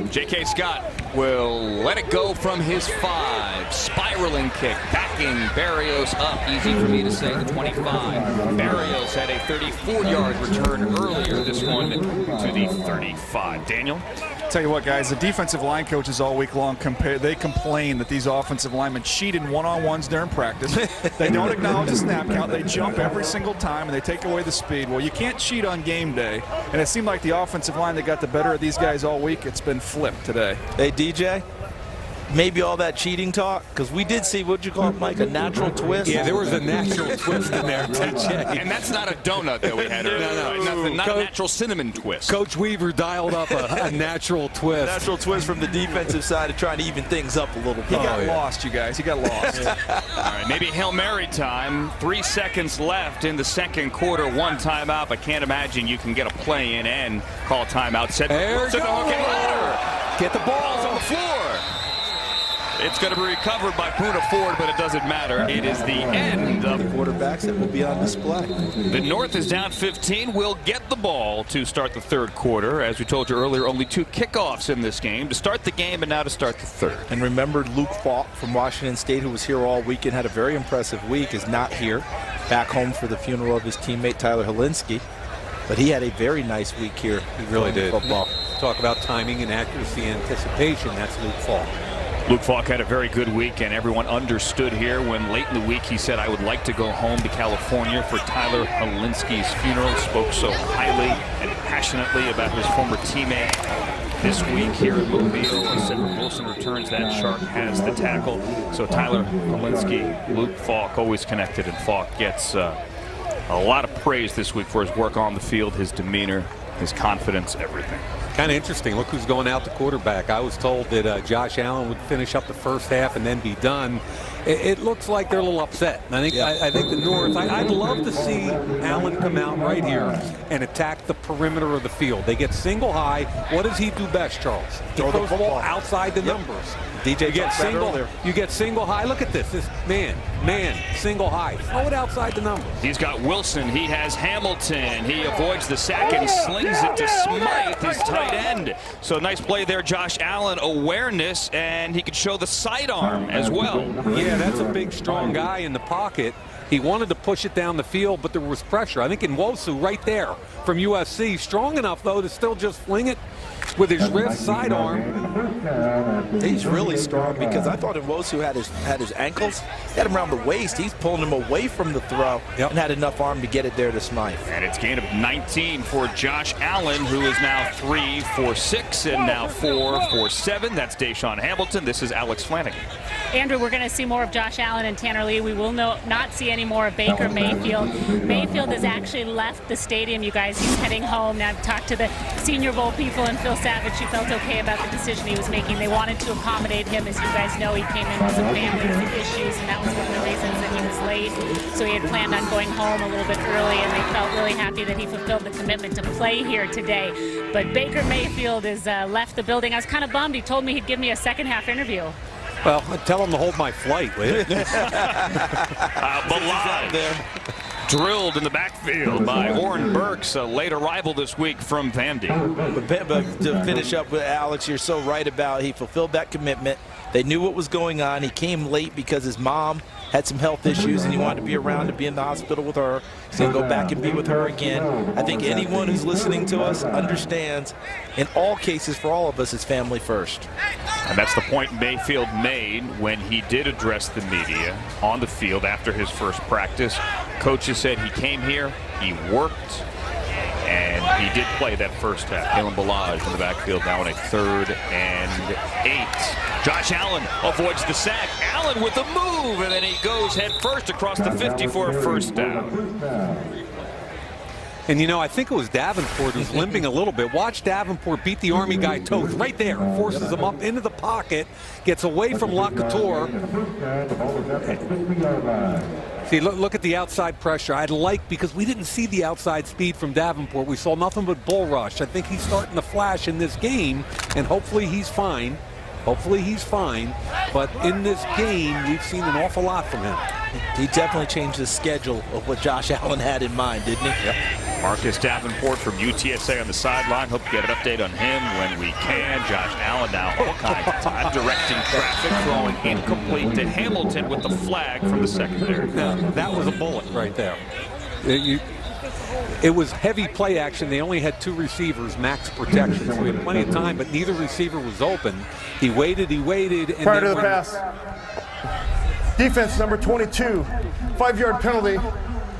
A: J.K. Scott will let it go from his 5. Spiraling kick, backing Barrios up. Easy for me to say, the 25. Barrios had a 34-yard return earlier. This one to the 35. Daniel?
D: Tell you what, guys, the defensive line coaches all week long they complain that these offensive linemen cheat in one-on-ones during practice. They don't acknowledge the snap count. They jump every single time, and they take away the speed. Well, you can't cheat on game day, and it seemed like the offensive line that got the better of these guys all week, it's been flipped today.
C: Hey, DJ, maybe all that cheating talk, because we did see, what'd you call it, Mike, a natural twist?
B: Yeah, there was a natural twist in there, DJ.
A: And that's not a donut that we had earlier.
B: No.
A: Nothing, not a natural cinnamon twist.
B: Coach Weaver dialed up a natural twist.
C: Natural twist from the defensive side of trying to even things up a little bit.
D: He got lost, you guys. He got lost.
A: All right, maybe Hail Mary time. 3 seconds left in the second quarter. 1 timeout, but can't imagine you can get a play in and call timeout. Set
B: there
A: to the hook and ladder.
B: Get the balls
A: on the floor. It's going to be recovered by Poona Ford, but it doesn't matter. It is the end of
C: quarterbacks that will be on display.
A: The North is down 15. Will get the ball to start the third quarter. As we told you earlier, only 2 kickoffs in this game to start the game and now to start the third.
C: And remember, Luke Voch from Washington State, who was here all weekend, had a very impressive week, is not here. Back home for the funeral of his teammate Tyler Helinski. But he had a very nice week here.
B: He really did.
C: Football.
B: Talk about timing and accuracy and anticipation. That's Luke Voch.
A: Luke Voch had a very good week, and everyone understood here when late in the week he said, I would like to go home to California for Tyler Helinski's funeral. Spoke so highly and passionately about his former teammate. This week here in Mobile, he said when Wilson returns, that Shark has the tackle. So Tyler Helinski, Luke Voch, always connected, and Voch gets a lot of praise this week for his work on the field, his demeanor, his confidence, everything.
B: Kind of interesting. Look who's going out to quarterback. I was told that Josh Allen would finish up the first half and then be done. It looks like they're a little upset. I think the North, I'd love to see Allen come out right here and attack the perimeter of the field. They get single high. What does he do best, Charles? He throws the ball outside the numbers.
C: DJ,
B: you get single high. Look at this. This man, single high. Throw it outside the numbers.
A: He's got Wilson. He has Hamilton. He avoids the sack and slings it to Smythe, his tight end. So nice play there, Josh Allen. Awareness, and he could show the sidearm as well.
B: Yeah, that's a big, strong guy in the pocket. He wanted to push it down the field, but there was pressure. I think Nwosu right there from USC. Strong enough, though, to still just fling it with his wrist sidearm.
C: He's really strong because I thought Nwosu had his ankles. He had him around the waist. He's pulling him away from the throw and had enough arm to get it there to Smythe.
A: And it's gain of 19 for Josh Allen, who is now 3 for 6 and now 4 for 7. That's Deshaun Hamilton. This is Alex Flanagan.
M: Andrew, we're going to see more of Josh Allen and Tanner Lee. We will not see any more of Baker Mayfield. Mayfield has actually left the stadium, you guys. He's heading home. Now, I've talked to the Senior Bowl people and Phil Savage, who felt okay about the decision he was making. They wanted to accommodate him. As you guys know, he came in with some family issues, and that was one of the reasons that he was late. So he had planned on going home a little bit early, and they felt really happy that he fulfilled the commitment to play here today. But Baker Mayfield has left the building. I was kind of bummed. He told me he'd give me a second-half interview.
B: Well, tell him to hold my flight, will you?
A: Drilled in the backfield by Oren Burks, a late arrival this week from Vandy.
C: But to finish up with Alex, you're so right about he fulfilled that commitment. They knew what was going on. He came late because his mom had some health issues and he wanted to be around to be in the hospital with her. He's going to go back and be with her again. I think anyone who's listening to us understands, in all cases, for all of us, it's family first.
A: And that's the point Mayfield made when he did address the media on the field after his first practice. Coaches said he came here, he worked, and he did play that first half. Kalen Ballage in the backfield now in a 3rd and 8. Josh Allen avoids the sack. Allen with a move, and then he goes head first across the 50 for a first down.
B: And, you know, I think it was Davenport who's limping a little bit. Watch Davenport beat the Army guy Toth right there. Forces him up into the pocket. Gets away from LaCouture. See, look at the outside pressure. I'd like, because we didn't see the outside speed from Davenport. We saw nothing but bull rush. I think he's starting to flash in this game, and hopefully he's fine. Hopefully he's fine. But in this game, we've seen an awful lot from him.
C: He definitely changed the schedule of what Josh Allen had in mind, didn't he?
A: Yep. Marcus Davenport from UTSA on the sideline. Hope to get an update on him when we can. Josh Allen now all kinds of time directing traffic, throwing incomplete to Hamilton with the flag from the secondary.
B: Now, that was a bullet right there. it was heavy play action. They only had 2 receivers, max protection, so we had plenty of time, but neither receiver was open. He waited, and
E: prior to the pass. Defense number 22, 5-yard penalty,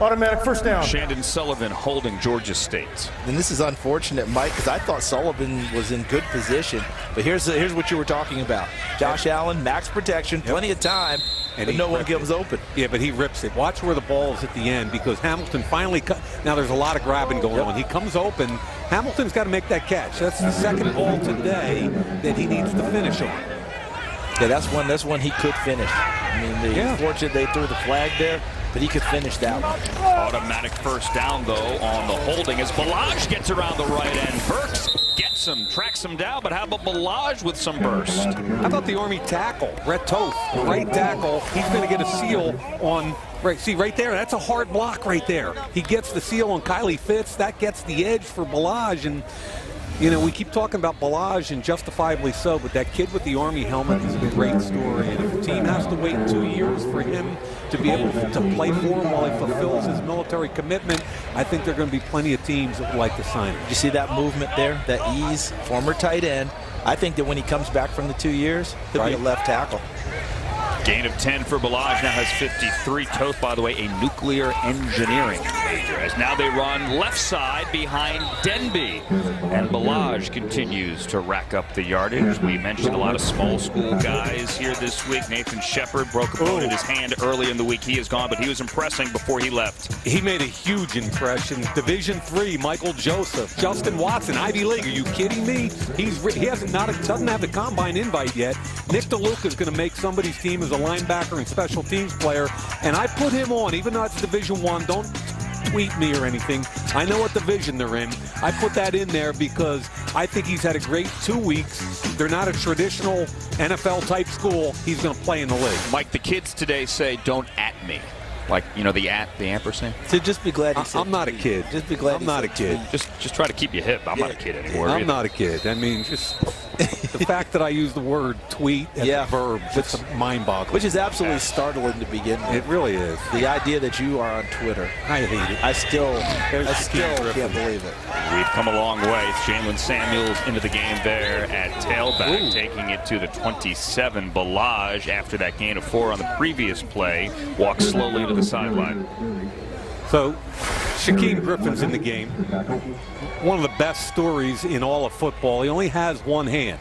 E: automatic first down.
A: Shandon Sullivan holding Georgia State.
C: And this is unfortunate, Mike, because I thought Sullivan was in good position. But here's what you were talking about. Josh Allen, max protection, plenty of time, and no one gives open.
B: Yeah, but he rips it. Watch where the ball is at the end, because Hamilton finally now there's a lot of grabbing going on. He comes open. Hamilton's got to make that catch. That's the second ball today that he needs to finish on.
C: Yeah, that's one he could finish. I mean, unfortunate they threw the flag there, but he could finish that one.
A: Automatic first down, though, on the holding as Balaj gets around the right end. Burks gets him, tracks him down, but how about Balaj with some burst?
B: How about the Army tackle? Brett Toth, right tackle. He's going to get a seal on, right there. That's a hard block right there. He gets the seal on Kylie Fitz. That gets the edge for Balaj. And, you know, we keep talking about Balaj, and justifiably so, but that kid with the Army helmet is a great story. And if the team has to wait 2 years for him to be able to play for him while he fulfills his military commitment, I think there are going to be plenty of teams that would like to sign him.
C: You see that movement there, that ease, former tight end. I think that when he comes back from the 2 years, he'll be a left tackle.
A: Gain of 10 for Balaj, now has 53. Toth, by the way, a nuclear engineering major, as now they run left side behind Denby. And Balaj continues to rack up the yardage. We mentioned a lot of small school guys here this week. Nathan Shepard broke a bone in his hand early in the week. He is gone, but he was impressing before he left.
B: He made a huge impression. Division III, Michael Joseph, Justin Watson, Ivy League. Are you kidding me? He doesn't have the combine invite yet. Nick DeLuca is going to make somebody's team as a linebacker and special teams player, and I put him on, even though it's Division I. Don't tweet me or anything. I know what division they're in. I put that in there because I think he's had a great 2 weeks. They're not a traditional NFL-type school. He's going to play in the league.
A: Mike, the kids today say, "Don't at me." Like, you know, the ampersand?
C: So just be glad he said
B: I'm not a kid.
C: Just be glad
B: I'm not a kid.
A: Just try to keep you hip. I'm not a kid anymore.
B: I'm not a kid. I mean, just the fact that I use the word tweet as a verb, it's mind-boggling.
C: Which is absolutely startling to begin with.
B: It really is.
C: The idea that you are on Twitter.
B: I hate it.
C: I still can't believe it.
A: We've come a long way. Jalen Samuels into the game there at tailback, taking it to the 27. Balaj, after that gain of 4 on the previous play, walks slowly to the sideline.
B: So, Shakquem Griffin's in the game. One of the best stories in all of football. He only has one hand.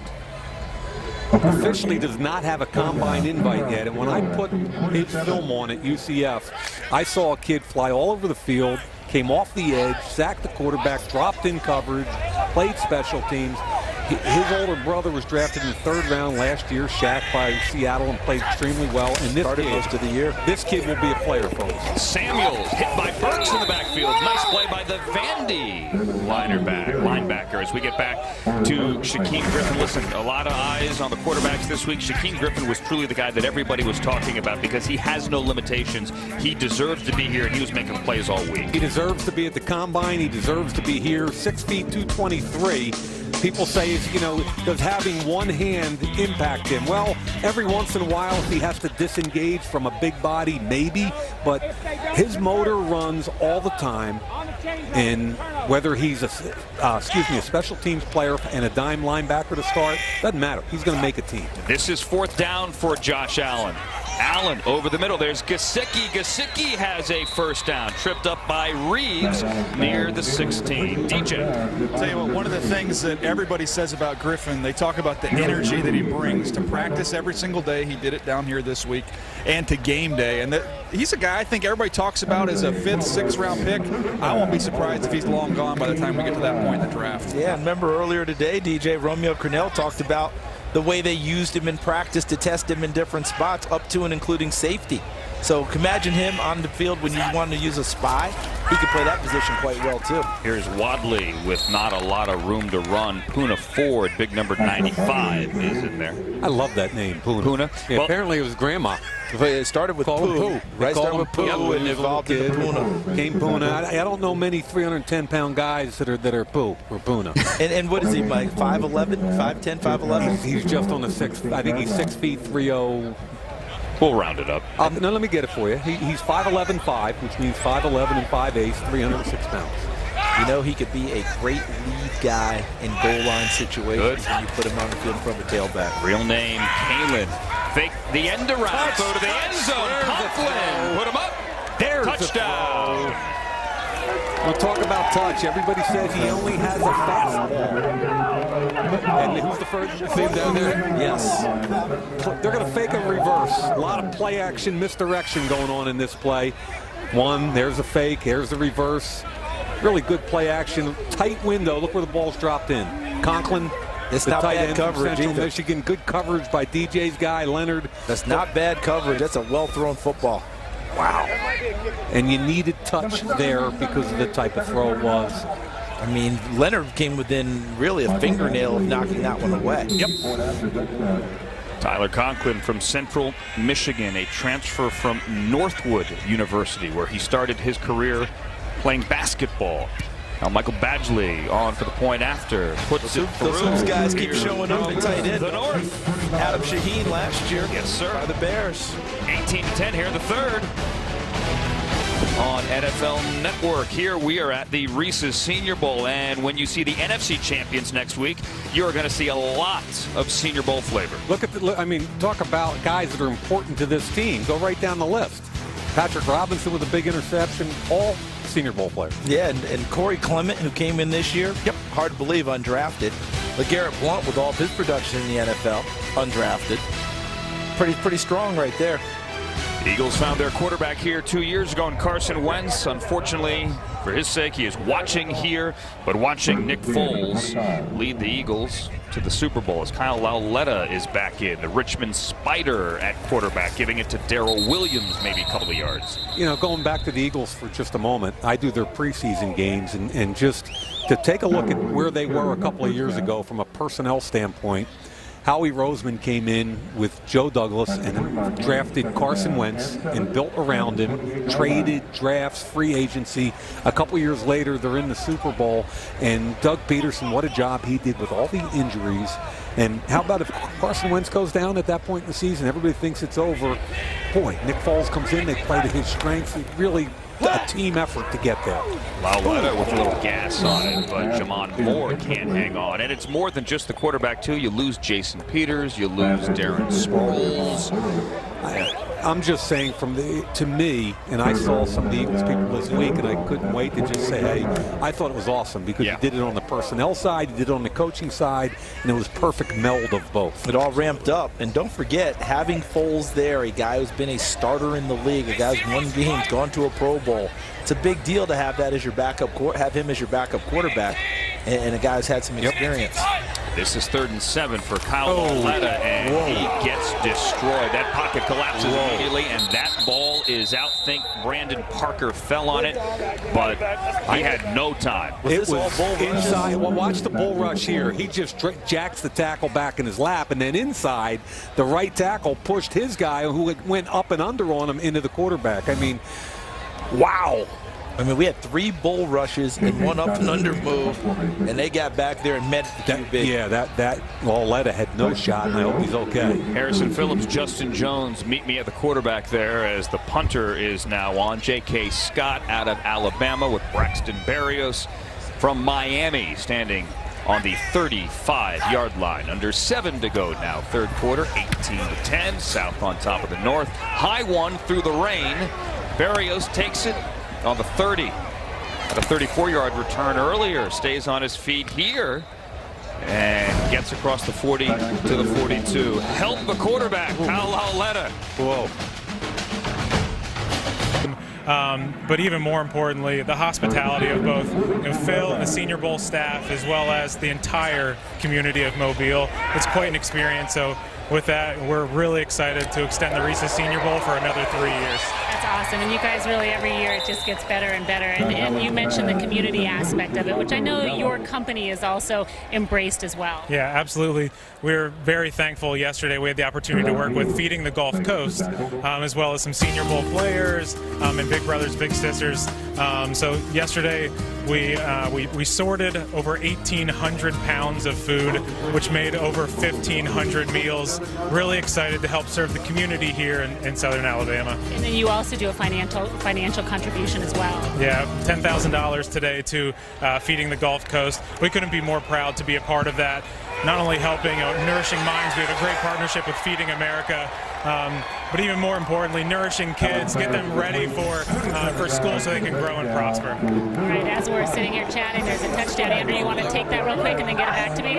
B: Officially does not have a combine invite yet. And when I put his film on at UCF, I saw a kid fly all over the field, came off the edge, sacked the quarterback, dropped in coverage, played special teams. His older brother was drafted in the 3rd round last year, Shaq by Seattle, and played extremely well. And this
C: started most of the year.
B: This kid will be a player, folks.
A: Samuels hit by Burks in the backfield. Nice play by the Vandy linebacker. As we get back to Shakquem Griffin. Listen, a lot of eyes on the quarterbacks this week. Shakquem Griffin was truly the guy that everybody was talking about because he has no limitations. He deserves to be here, and he was making plays all week.
B: He deserves to be at the combine. He deserves to be here. 6 feet 223. People say, does having one hand impact him? Well, every once in a while, if he has to disengage from a big body, maybe. But his motor runs all the time. And whether he's a special teams player and a dime linebacker to start, doesn't matter. He's going to make a team.
A: This is 4th down for Josh Allen. Allen over the middle. There's Gesicki. Gesicki has a first down. Tripped up by Reese near the 16. DJ.
D: I'll tell you what, one of the things that everybody says about Griffin, they talk about the energy that he brings to practice every single day. He did it down here this week and to game day. And he's a guy I think everybody talks about as a 5th, 6th round pick. I won't be surprised if he's long gone by the time we get to that point in the draft.
C: Yeah, remember earlier today, DJ, Romeo Crennel talked about the way they used him in practice to test him in different spots, up to and including safety. So imagine him on the field when you want to use a spy. He could play that position quite well, too.
A: Here's Wadley with not a lot of room to run. Puna Ford, big number 95, is in there.
B: I love that name, Puna. Yeah, well, apparently it was grandma.
C: It started with Pooh. Right, started with Pooh and evolved into Puna.
B: Came Puna. I don't know many 310-pound guys that are Pooh or Puna.
C: And what is he, Mike? 5'11", 5'10", 5'11"?
B: He's just on the 6. I think he's 6 feet 3'0".
A: We'll round it up.
B: No, let me get it for you. He's 5'11", which means 5'11" and 5/8", 306 pounds.
C: You know, he could be a great lead guy in goal line situations when you put him on the field in front of a tailback.
A: Real name, Kalen. Fake the end around. Throw to the end zone. Conklin. Put him up.
B: There's
A: touchdown.
B: We'll talk about touch. Everybody says he only has a fastball. And who's the first thing down there?
C: Yes.
B: They're going to fake a reverse. A lot of play action, misdirection going on in this play. One, there's a fake, there's the reverse. Really good play action. Tight window. Look where the ball's dropped in. Conklin.
C: It's
B: the
C: not
B: tight
C: bad
B: end from
C: coverage
B: Central
C: either.
B: Michigan. Good coverage by DJ's guy, Leonard.
C: That's not bad coverage. That's a well-thrown football.
B: Wow. And you needed touch there because of the type of throw it was.
C: I mean, Leonard came within really a fingernail of knocking that one away.
A: Yep. Tyler Conklin from Central Michigan, a transfer from Northwood University, where he started his career playing basketball. Now Michael Badgley on for the point after. Puts it through.
C: Those guys keep showing up in tight end.
A: The North.
C: Adam Shaheen last year.
A: Yes, sir.
C: By the Bears.
A: 18-10 here, the third. On NFL Network, here we are at the Reese's Senior Bowl, and when you see the NFC champions next week, you are going to see a lot of Senior Bowl flavor.
B: Talk about guys that are important to this team. Go right down the list. Patrick Robinson with a big interception, all Senior Bowl players.
C: Yeah, and Corey Clement, who came in this year. Yep. Hard to believe, undrafted. LeGarrette Blount with all of his production in the NFL, undrafted. Pretty strong right there.
A: The Eagles found their quarterback here 2 years ago in Carson Wentz. Unfortunately, for his sake, he is watching here, but watching Nick Foles lead the Eagles to the Super Bowl as Kyle Lauletta is back in. The Richmond Spider at quarterback, giving it to Darrell Williams, maybe a couple of yards.
B: You know, going back to the Eagles for just a moment, I do their preseason games, and just to take a look at where they were a couple of years ago from a personnel standpoint. Howie Roseman came in with Joe Douglas and drafted Carson Wentz and built around him, traded, drafts, free agency. A couple years later, they're in the Super Bowl, and Doug Peterson, what a job he did with all the injuries. And how about if Carson Wentz goes down at that point in the season, everybody thinks it's over. Boy, Nick Foles comes in, they play to his strengths. It really a team effort to get there.
A: Lauletta with a little gas on it, but Jamon Moore can't hang on. And it's more than just the quarterback, too. You lose Jason Peters, you lose Darren Sproles.
B: I'm just saying to me, and I saw some of the Eagles people this week, and I couldn't wait to just say, hey, I thought it was awesome because he did it on the personnel side, he did it on the coaching side, and it was perfect meld of both.
C: It all ramped up. And don't forget, having Foles there, a guy who's been a starter in the league, a guy who's won games, gone to a Pro Bowl. It's a big deal to have that as your backup, have him as your backup quarterback, and a guy who's had some experience.
A: This is 3rd and 7 for Kyle Lauletta, and he gets destroyed. That pocket collapses immediately, and that ball is out. Think Brandon Parker fell on it, but he had no time.
B: It was inside. Well, watch the bull rush here. He just jacks the tackle back in his lap, and then inside, the right tackle pushed his guy who went up and under on him into the quarterback. I mean, wow.
C: I mean, we had 3 bull rushes and 1 up and under move, and they got back there and met the QB.
B: Yeah, that Lauletta had no shot, and I hope he's okay.
A: Harrison Phillips, Justin Jones meet me at the quarterback there as the punter is now on. J.K. Scott out of Alabama with Braxton Berrios from Miami standing on the 35-yard line. Under 7 to go now, 3rd quarter, 18-10. South on top of the North. High one through the rain. Berrios takes it on the 30. At a 34-yard return earlier, stays on his feet here and gets across the 40 to the 42. Help the quarterback, Kyle Lauletta.
B: Whoa.
P: But even more importantly, the hospitality of both Phil and the Senior Bowl staff, as well as the entire community of Mobile. It's quite an experience. So with that, we're really excited to extend the Reese's Senior Bowl for another 3 years.
M: That's awesome. And you guys really, every year, it just gets better and better. And you mentioned the community aspect of it, which I know your company is also embraced as well.
P: Yeah, absolutely. We're very thankful. Yesterday, we had the opportunity to work with Feeding the Gulf Coast, as well as some Senior Bowl players and Big Brothers, Big Sisters. So yesterday, we sorted over 1,800 pounds of food, which made over 1,500 meals. Really excited to help serve the community here in Southern Alabama.
M: And then you also do a financial contribution as well.
P: Yeah, $10,000 today to Feeding the Gulf Coast. We couldn't be more proud to be a part of that. Not only helping Nourishing Minds, we have a great partnership with Feeding America, but even more importantly, nourishing kids, get them ready for school so they can grow and prosper.
M: All right, as we're sitting here chatting, there's a touchdown. Andrew, you want to take that real quick and then get it back to me?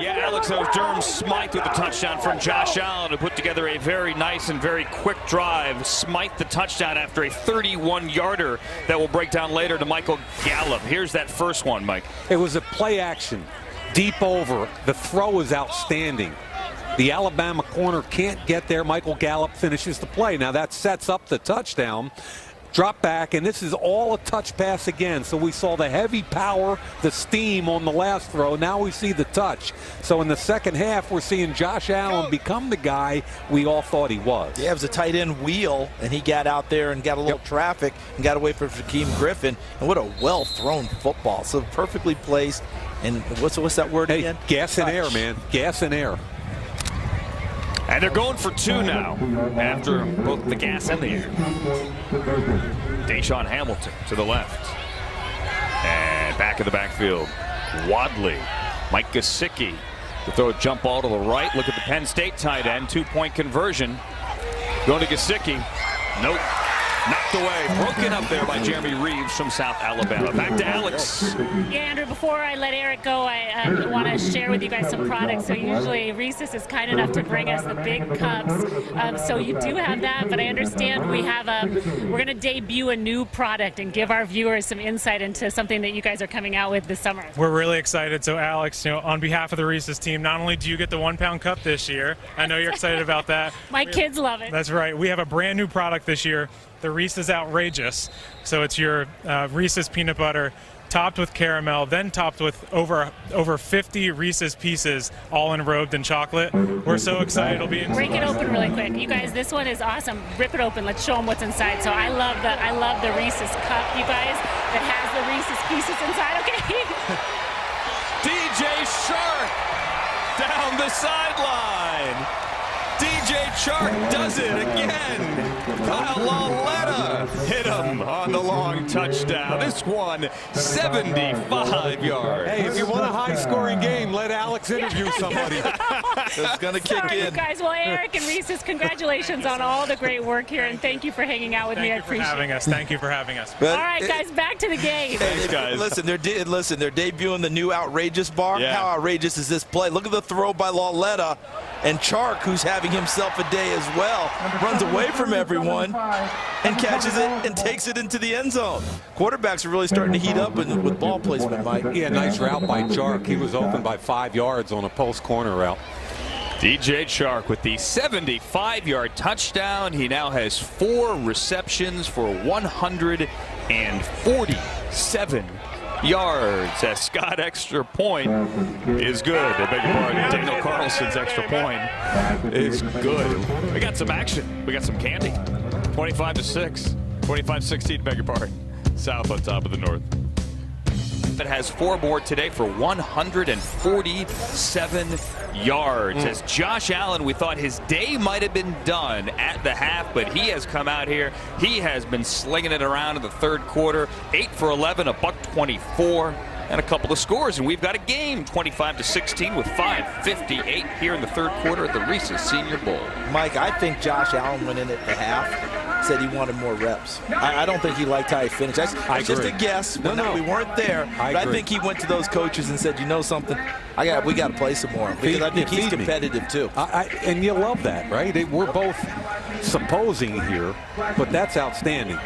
A: Yeah, Alex, that was Durham Smythe with the touchdown from Josh Allen to put together a very nice and very quick drive. Smythe the touchdown after a 31-yarder that we'll break down later to Michael Gallup. Here's that first one, Mike.
B: It was a play action. Deep over. The throw is outstanding. The Alabama corner can't get there. Michael Gallup finishes the play. Now that sets up the touchdown. Drop back, and this is all a touch pass again. So we saw the heavy power, the steam on the last throw. Now we see the touch. So in the second half, we're seeing Josh Allen become the guy we all thought he was.
C: Yeah, it was a tight end wheel, and he got out there and got a little traffic and got away from Shakquem Griffin. And what a well-thrown football. So perfectly placed. And what's that word again?
B: Gas and air, man. Gas and air.
A: And they're going for two now after both the gas and the air. Deshaun Hamilton to the left. And back in the backfield, Wadley. Mike Gesicki to throw a jump ball to the right. Look at the Penn State tight end. 2-point conversion. Going to Gesicki. Nope. Knocked away, broken up there by Jeremy Reeves from South Alabama. Back to Alex.
M: Yeah, Andrew, before I let Eric go, I want to share with you guys some products. So usually Reese's is kind enough to bring us the big cups. So you do have that, but I understand we're going to debut a new product and give our viewers some insight into something that you guys are coming out with this summer.
P: We're really excited. So Alex, on behalf of the Reese's team, not only do you get the 1-pound cup this year, I know you're excited about that.
M: My kids love it.
P: That's right. We have a brand new product this year. The Reese's Outrageous. So it's your Reese's peanut butter topped with caramel, then topped with over 50 Reese's pieces, all enrobed in chocolate. We're so excited it'll be in.
M: Break it open really quick. You guys, this one is awesome. Rip it open. Let's show them what's inside. So I love the Reese's cup, you guys, that has the Reese's pieces inside. Okay.
A: DJ Shark down the sideline. DJ Chark does it again. Kyle Lauletta hit him on the long touchdown. This one, 75 yards.
B: Hey, if you want a high-scoring game, let Alex interview somebody.
C: It's going to kick in.
M: Guys, well, Eric and Reese's, congratulations on all the great work here, and thank you for hanging out with me. I appreciate it.
P: Thank you for having us.
M: All right, guys, back to the game.
A: Thanks, guys.
C: Listen, they're debuting the new Outrageous bar.
A: Yeah.
C: How outrageous is this play? Look at the throw by Lauletta, and Chark, who's having himself a day as well, runs away from everyone and catches it and takes it into the end zone. Quarterbacks are really starting to heat up with ball placement, Mike.
B: Yeah, nice route by Chark. He was open by 5 yards on a post corner route.
A: DJ Chark with the 75-yard touchdown. He now has 4 receptions for 147 yards. As Scott extra point is good. I beg your pardon. Daniel Carlson's extra point is good. We got some action. We got some candy. 25-6. 25-16, beg your pardon. South on top of the North. That has 4 more today for 147 yards. As Josh Allen, we thought his day might have been done at the half, but he has come out here. He has been slinging it around in the third quarter. 8 for 11, $124, and a couple of scores. And we've got a game, 25-16 with 5:58 here in the third quarter at the Reese's Senior Bowl.
C: Mike, I think Josh Allen went in at the half, said he wanted more reps. I don't think he liked how he finished. That's just a guess. We weren't there. I think he went to those coaches and said, you know something, we got to play some more. Because I think he's competitive too.
B: And you love that, right? We're both supposing here, but that's outstanding.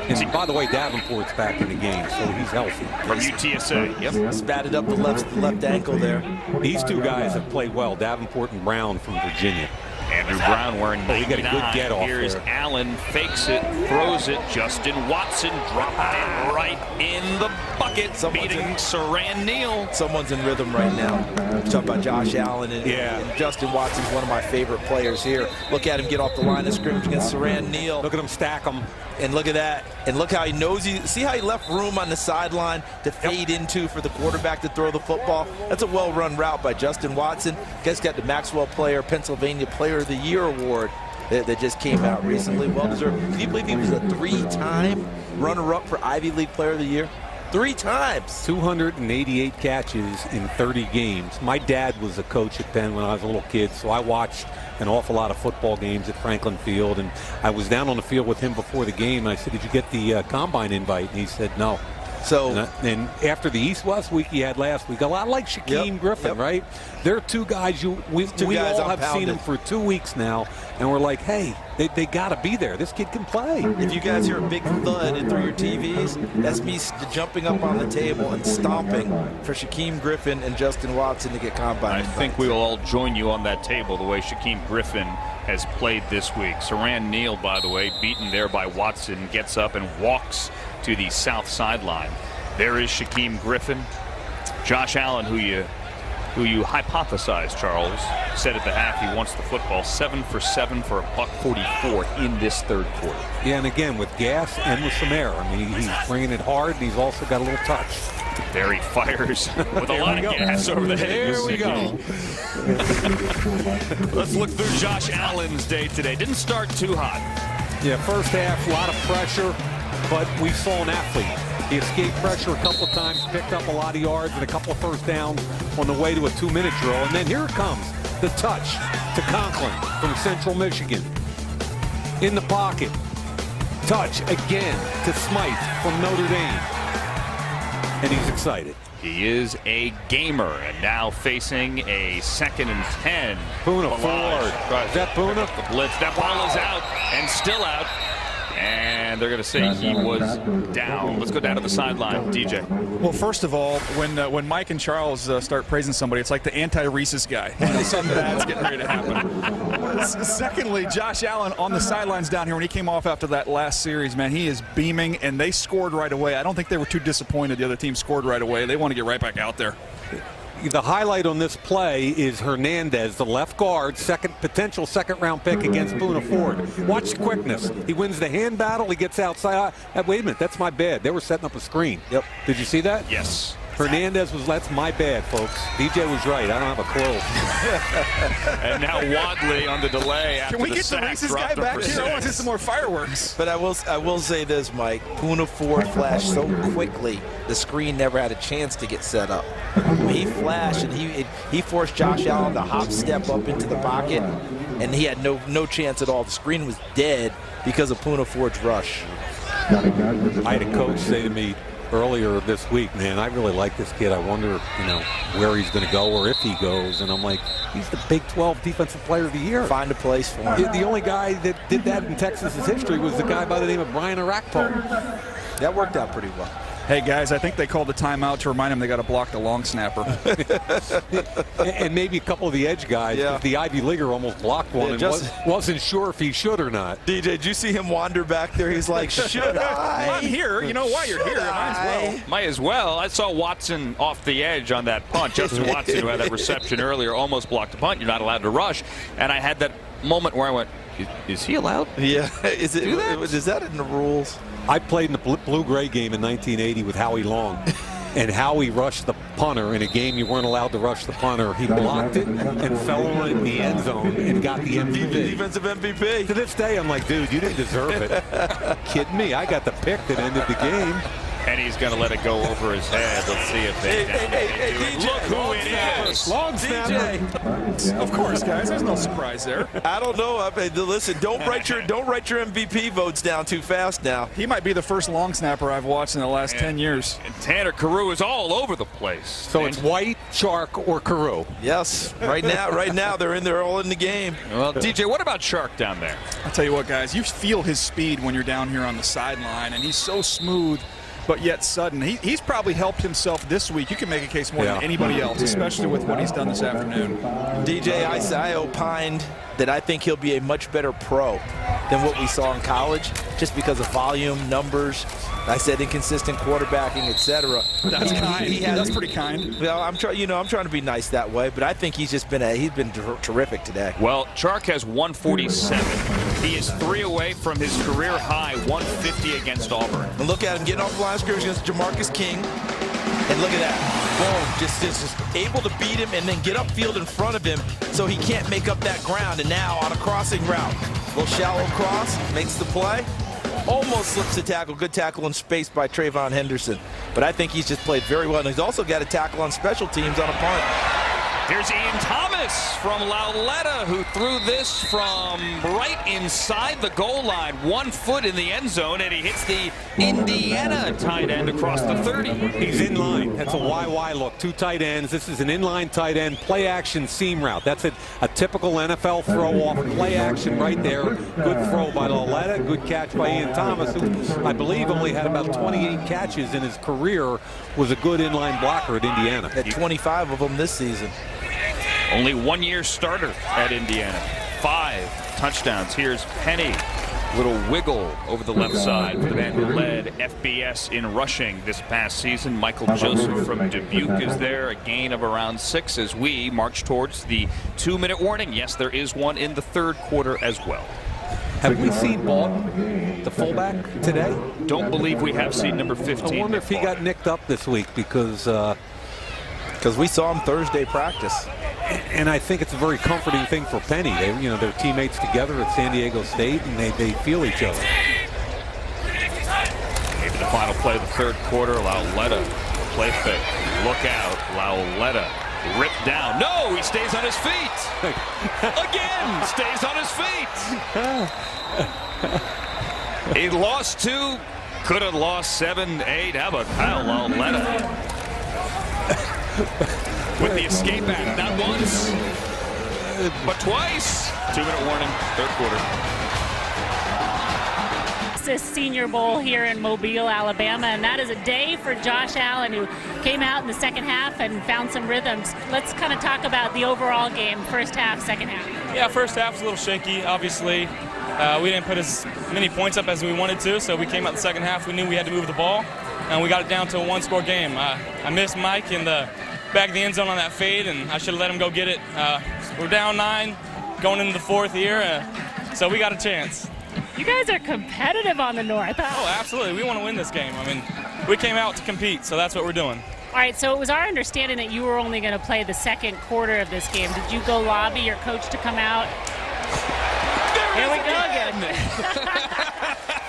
B: And by the way, Davenport's back in the game, so he's healthy.
A: From UTSA.
C: Yep. Spatted up the left ankle there.
B: These two guys have played well, Davenport and Brown from Virginia.
A: Andrew Brown wearing
B: he got a
A: 99.
B: good get off
A: Here's
B: there.
A: Allen, fakes it, throws it. Justin Watson dropping it right in the bucket, beating Saran Neal.
C: Someone's in rhythm right now. Talking about Josh Allen and Justin Watson's one of my favorite players here. Look at him get off the line of scrimmage against Saran Neal.
B: Look at him stack him.
C: And look at that. And look how he knows see how he left room on the sideline to fade into for the quarterback to throw the football. That's a well-run route by Justin Watson. Guys got the Maxwell Player, Pennsylvania Player of the Year award that just came out recently. Well deserved. Can you believe he was a 3-time runner-up for Ivy League Player of the Year? 3 times.
B: 288 catches in 30 games. My dad was a coach at Penn when I was a little kid, so I watched an awful lot of football games at Franklin Field, and I was down on the field with him before the game, and I said, did you get the combine invite? And he said no.
C: So
B: and after the East-West week he had last week, a lot like Shakquem Griffin, right? They're two guys we all have seen them for 2 weeks now, and we're like, hey, they got to be there. This kid can play.
C: If you guys hear a big thud in through your TVs, that's me jumping up on the table and stomping for Shakquem Griffin and Justin Watson to get combine.
A: I think we will all join you on that table the way Shakquem Griffin has played this week. Saran Neal, by the way, beaten there by Watson, gets up and walks to the south sideline. There is Shakquem Griffin. Josh Allen, who you hypothesized, Charles, said at the half he wants the football. 7 for 7 for $144 in this third quarter.
B: Yeah, and again, with gas and with some air. I mean, he's bringing it hard, and he's also got a little touch.
A: There he fires with a lot of gas over the head.
B: There we go.
A: Let's look through Josh Allen's day today. Didn't start too hot.
B: Yeah, first half, a lot of pressure, but we saw an athlete. He escaped pressure a couple of times, picked up a lot of yards and a couple of first downs on the way to a 2-minute drill. And then here it comes, the touch to Conklin from Central Michigan. In the pocket. Touch again to Smythe from Notre Dame. And he's excited.
A: He is a gamer, and now facing a 2nd and 10.
B: Poona forward. Is that Poona?
A: The blitz. That ball is out and still out. And they're going to say he was down. Let's go down to the sideline, DJ.
D: Well, first of all, when Mike and Charles start praising somebody, it's like the anti-Reese's guy. Something bad's getting ready to happen. Secondly, Josh Allen on the sidelines down here when he came off after that last series, man, he is beaming, and they scored right away. I don't think they were too disappointed the other team scored right away. They want to get right back out there.
B: The highlight on this play is Hernandez, the left guard, potential second-round pick against Poona Ford. Watch the quickness. He wins the hand battle. He gets outside. Wait a minute, that's my bad. They were setting up a screen.
C: Yep.
B: Did you see that?
A: Yes.
B: Hernandez that's my bad, folks. DJ was right. I don't have a clue.
A: And now Wadley on the delay after
D: Can we
A: the
D: get the
A: sack,
D: Reese's
A: dropped
D: guy back here? I want to see
A: 6.
D: some more fireworks.
C: But I will say this, Mike. Poona Ford flashed so quickly, the screen never had a chance to get set up. He flashed, and he forced Josh Allen to hop step up into the pocket, and he had no chance at all. The screen was dead because of Poona Ford's rush.
B: I had a coach say to me earlier this week, man, I really like this kid. I wonder, where he's going to go or if he goes. And I'm like, he's the Big 12 Defensive Player of the Year.
C: Find a place for him.
B: The only guy that did that in Texas's history was the guy by the name of Brian Arakpo.
C: That worked out pretty well.
D: Hey, guys, I think they called a timeout to remind him they got to block the long snapper.
B: And maybe a couple of the edge guys.
C: Yeah.
B: The Ivy Leaguer almost blocked one and wasn't sure if he should or not.
C: DJ, did you see him wander back there? He's like, should I?
D: I'm here. You know why you're here.
A: Might as well. I saw Watson off the edge on that punt. Justin Watson, who had that reception earlier, almost blocked the punt. You're not allowed to rush. And I had that moment where I went, is he allowed?
C: Yeah. Is that in the rules?
B: I played in the blue-gray game in 1980 with Howie Long. And Howie rushed the punter in a game you weren't allowed to rush the punter. He blocked it and fell on it in the end zone and got the MVP.
C: Defensive MVP.
B: To this day, I'm like, dude, you didn't deserve it. Kidding me? I got the pick that ended the game.
A: And he's going to let it go over his head. Let's see if they
C: DJ,
A: look who it is.
B: Long snapper.
D: Of course, guys. There's no surprise there.
C: I don't know. Listen, don't write your MVP votes down too fast now.
D: He might be the first long snapper I've watched in the last 10 years.
A: And Tanner Carew is all over the place.
B: So it's White, Shark, or Carew.
C: Yes. Right now they're all in the game.
A: Well, DJ, what about Shark down there?
D: I'll tell you what, guys. You feel his speed when you're down here on the sideline, and he's so smooth but yet sudden. He's probably helped himself this week. You can make a case more than anybody else, especially with what he's done this afternoon.
C: DJ, I opined that I think he'll be a much better pro than what we saw in college, just because of volume, numbers. I said inconsistent quarterbacking, etc.
D: That's kind. That's pretty kind.
C: Well, I'm trying to be nice that way, but I think he's been terrific today.
A: Well, Chark has 147. He is 3 away from his career high 150 against Auburn.
C: And look at him getting off the line of scrimmage against Jamarcus King. And look at that. Boom. Just able to beat him and then get upfield in front of him so he can't make up that ground. And now on a crossing route, little shallow cross, makes the play. Almost slips the tackle. Good tackle in space by Trayvon Henderson. But I think he's just played very well. And he's also got a tackle on special teams on a punt.
A: Here's Ian Thomas from Lauletta, who threw this from right inside the goal line, 1 foot in the end zone, and he hits the Indiana tight end across the 30.
B: He's in line. That's a YY look. 2 tight ends. This is an inline tight end play action seam route. That's a typical NFL throw off play action right there. Good throw by Lauletta. Good catch by Ian Thomas, who I believe only had about 28 catches in his career, was a good inline blocker at Indiana.
C: Had 25 of them this season.
A: Only 1-year starter at Indiana. 5 touchdowns. Here's Penny. Little wiggle over the left side for the man who led FBS in rushing this past season. Michael Joseph from Dubuque is there. A gain of around 6 as we march towards the 2-minute warning. Yes, there is one in the third quarter as well.
B: Have we seen Baldwin, the fullback, today?
A: Don't believe we have seen number 15.
B: I wonder if he got nicked up this week because
C: we saw him Thursday practice.
B: And I think it's a very comforting thing for Penny. They're teammates together at San Diego State, and they feel each other.
A: Maybe the final play of the third quarter. Lauletta, play fake. Look out. Lauletta ripped down. No, he stays on his feet. Again, stays on his feet. He lost 2. Could have lost 7, 8. How about Kyle Lauletta? With the escape act, not once, but twice. 2-minute warning, third quarter.
M: It's a Senior Bowl here in Mobile, Alabama, and that is a day for Josh Allen, who came out in the second half and found some rhythms. Let's kind of talk about the overall game, first half, second half.
P: Yeah, first half was a little shaky, obviously. We didn't put as many points up as we wanted to, so we came out the second half. We knew we had to move the ball, and we got it down to a 1-score game. I missed Mike in the back of the end zone on that fade, and I should have let him go get it. We're down 9 going into the fourth year, so we got a chance.
M: You guys are competitive on the North.
P: Oh, absolutely. We want to win this game. I mean, we came out to compete, so that's what we're doing.
M: All right, so it was our understanding that you were only going to play the second quarter of this game. Did you go lobby your coach to come out? Here we go again.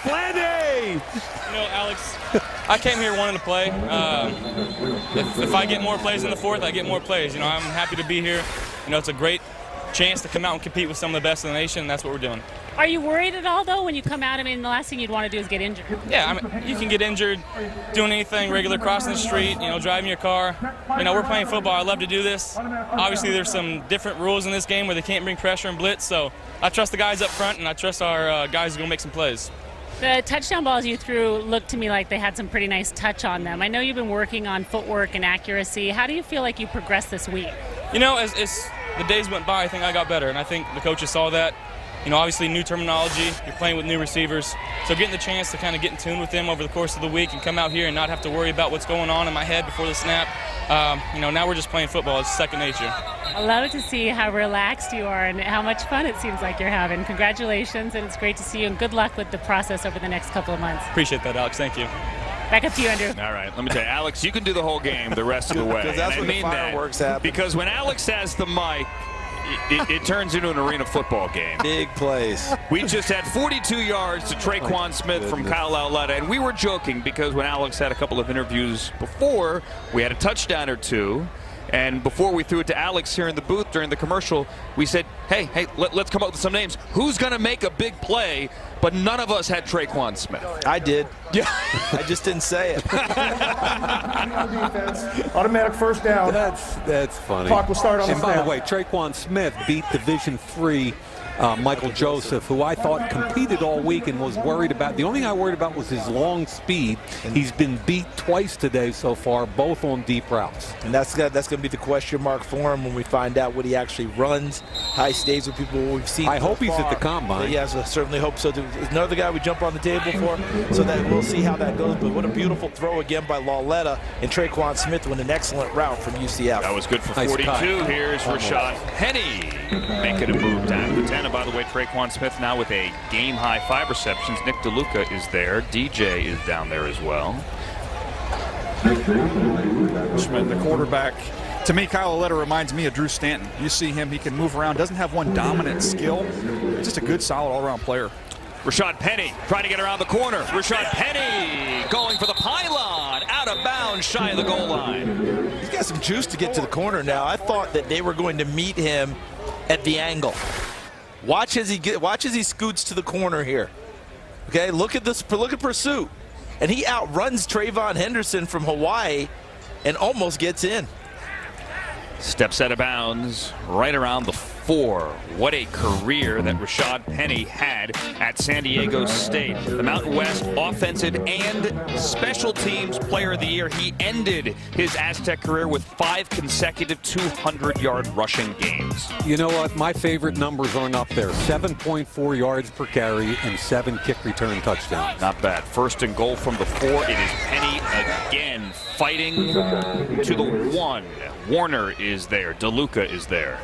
B: Flandy!
P: Alex, I came here wanting to play. If I get more plays in the fourth, I get more plays. I'm happy to be here. It's a great chance to come out and compete with some of the best in the nation, and that's what we're doing.
M: Are you worried at all, though, when you come out? I mean, the last thing you'd want to do is get injured.
P: Yeah, you can get injured doing anything regular, crossing the street, driving your car. We're playing football. I love to do this. Obviously, there's some different rules in this game where they can't bring pressure and blitz, so I trust the guys up front, and I trust our guys are going to make some plays.
M: The touchdown balls you threw looked to me like they had some pretty nice touch on them. I know you've been working on footwork and accuracy. How do you feel like you progressed this week?
P: As the days went by, I think I got better, and I think the coaches saw that. Obviously new terminology, you're playing with new receivers, so getting the chance to kind of get in tune with them over the course of the week and come out here and not have to worry about what's going on in my head before the snap. Now we're just playing football. It's second nature.
M: I love to see how relaxed you are and how much fun it seems like you're having. Congratulations, and it's great to see you, and good luck with the process over the next couple of months.
P: Appreciate that, Alex. Thank you.
M: Back up to you, Andrew.
A: All right, let me tell you, Alex, you can do the whole game the rest of the way.
C: Because that's when the fireworks happen.
A: Because when Alex has the mic, it turns into an arena football game.
C: Big plays.
A: We just had 42 yards to Traquan Smith from Kyle Lauletta, and we were joking because when Alex had a couple of interviews before, we had a touchdown or 2. And before we threw it to Alex here in the booth during the commercial, we said, hey, let's come up with some names. Who's going to make a big play? But none of us had Traquan Smith.
C: I did.
A: Yeah.
C: I just didn't say it.
E: Automatic first down.
B: That's funny.
E: Clock will start on the
B: snap. And by the
E: snap.
B: way, Traquan Smith beat Division III Michael Joseph, who I thought competed all week and was worried about. The only thing I worried about was his long speed. He's been beat twice today so far, both on deep routes.
C: And that's going to be the question mark for him when we find out what he actually runs, how he stays with people we've seen.
B: I hope he's at the combine.
C: Yes, I certainly hope so. Another guy we jump on the table for, so that we'll see how that goes. But what a beautiful throw again by Lauletta, and Traquan Smith with an excellent route from UCF.
A: That was good for
C: Nice
A: 42.
C: cut.
A: Here's Rashaad Penny making a move down to the 10. And by the way, Traquan Smith now with a game-high 5 receptions. Nick DeLuca is there. DJ is down there as well.
D: Schmidt, the quarterback. To me, Kyle Lauletta reminds me of Drew Stanton. You see him, he can move around, doesn't have one dominant skill. Just a good, solid all-around player.
A: Rashaad Penny trying to get around the corner. Rashaad Penny going for the pylon. Out of bounds, shy of the goal line.
C: He's got some juice to get to the corner now. I thought that they were going to meet him at the angle. Watch as he scoots to the corner here. Okay, look at this. Look at pursuit, and he outruns Trayvon Henderson from Hawaii, and almost gets in.
A: Steps out of bounds right around the 4. What a career that Rashaad Penny had at San Diego State. The Mountain West Offensive and Special Teams Player of the Year. He ended his Aztec career with 5 consecutive 200-yard rushing games.
B: You know what? My favorite numbers aren't up there. 7.4 yards per carry and 7 kick return touchdowns.
A: Not bad. First and goal from the 4. It is Penny again fighting to the 1. Warner is there. DeLuca is there.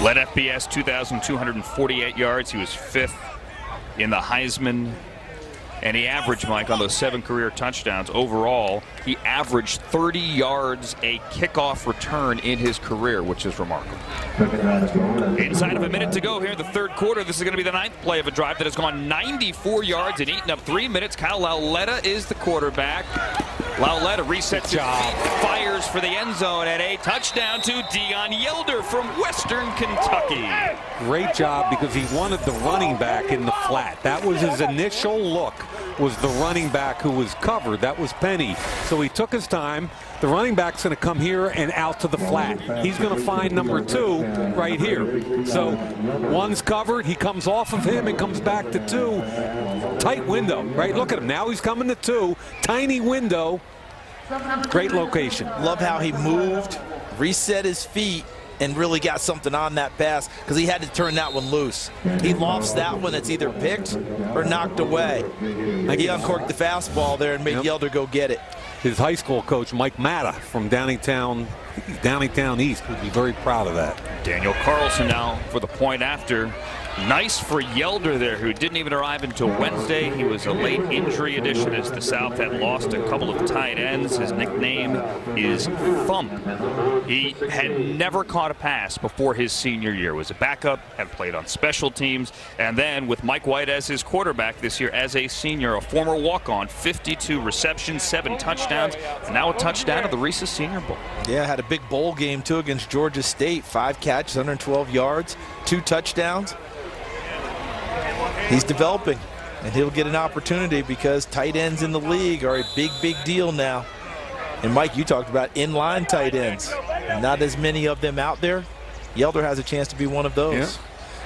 A: Led FBS 2,248 yards. He was 5th in the Heisman. And he averaged, Mike, on those 7 career touchdowns. Overall, he averaged 30 yards a kickoff return in his career, which is remarkable. Inside of a minute to go here in the 3rd quarter. This is going to be the 9th play of a drive that has gone 94 yards and eaten up 3 minutes. Kyle Lauletta is the quarterback. Lauletta resets his feet, fires for the end zone, and a touchdown to Dion Yelder from Western Kentucky.
B: Great job, because he wanted the running back in the flat. That was his initial look, was the running back who was covered. That was Penny. So he took his time. The running back's going to come here and out to the flat. He's going to find number 2 right here. So 1's covered. He comes off of him and comes back to 2. Tight window, right? Look at him. Now he's coming to 2. Tiny window. Great location.
C: Love how he moved, reset his feet, and really got something on that pass, because he had to turn that one loose. He lofts that one. It's either picked or knocked away. He uncorked the fastball there and made Yelder go get it.
B: His high school coach, Mike Matta from Downingtown, I think he's Downingtown East, would be very proud of that.
A: Daniel Carlson now for the point after. Nice for Yelder there, who didn't even arrive until Wednesday. He was a late injury addition as the South had lost a couple of tight ends. His nickname is Thump. He had never caught a pass before his senior year. Was a backup, had played on special teams, and then with Mike White as his quarterback this year as a senior, a former walk-on, 52 receptions, 7 touchdowns, and now a touchdown at the Reese Senior Bowl.
C: Yeah, had a big bowl game too against Georgia State. 5 catches, 112 yards, 2 touchdowns. He's developing, and he'll get an opportunity, because tight ends in the league are a big, big deal now. And Mike, you talked about inline tight ends. Not as many of them out there. Yelder has a chance to be one of those.
B: Yeah.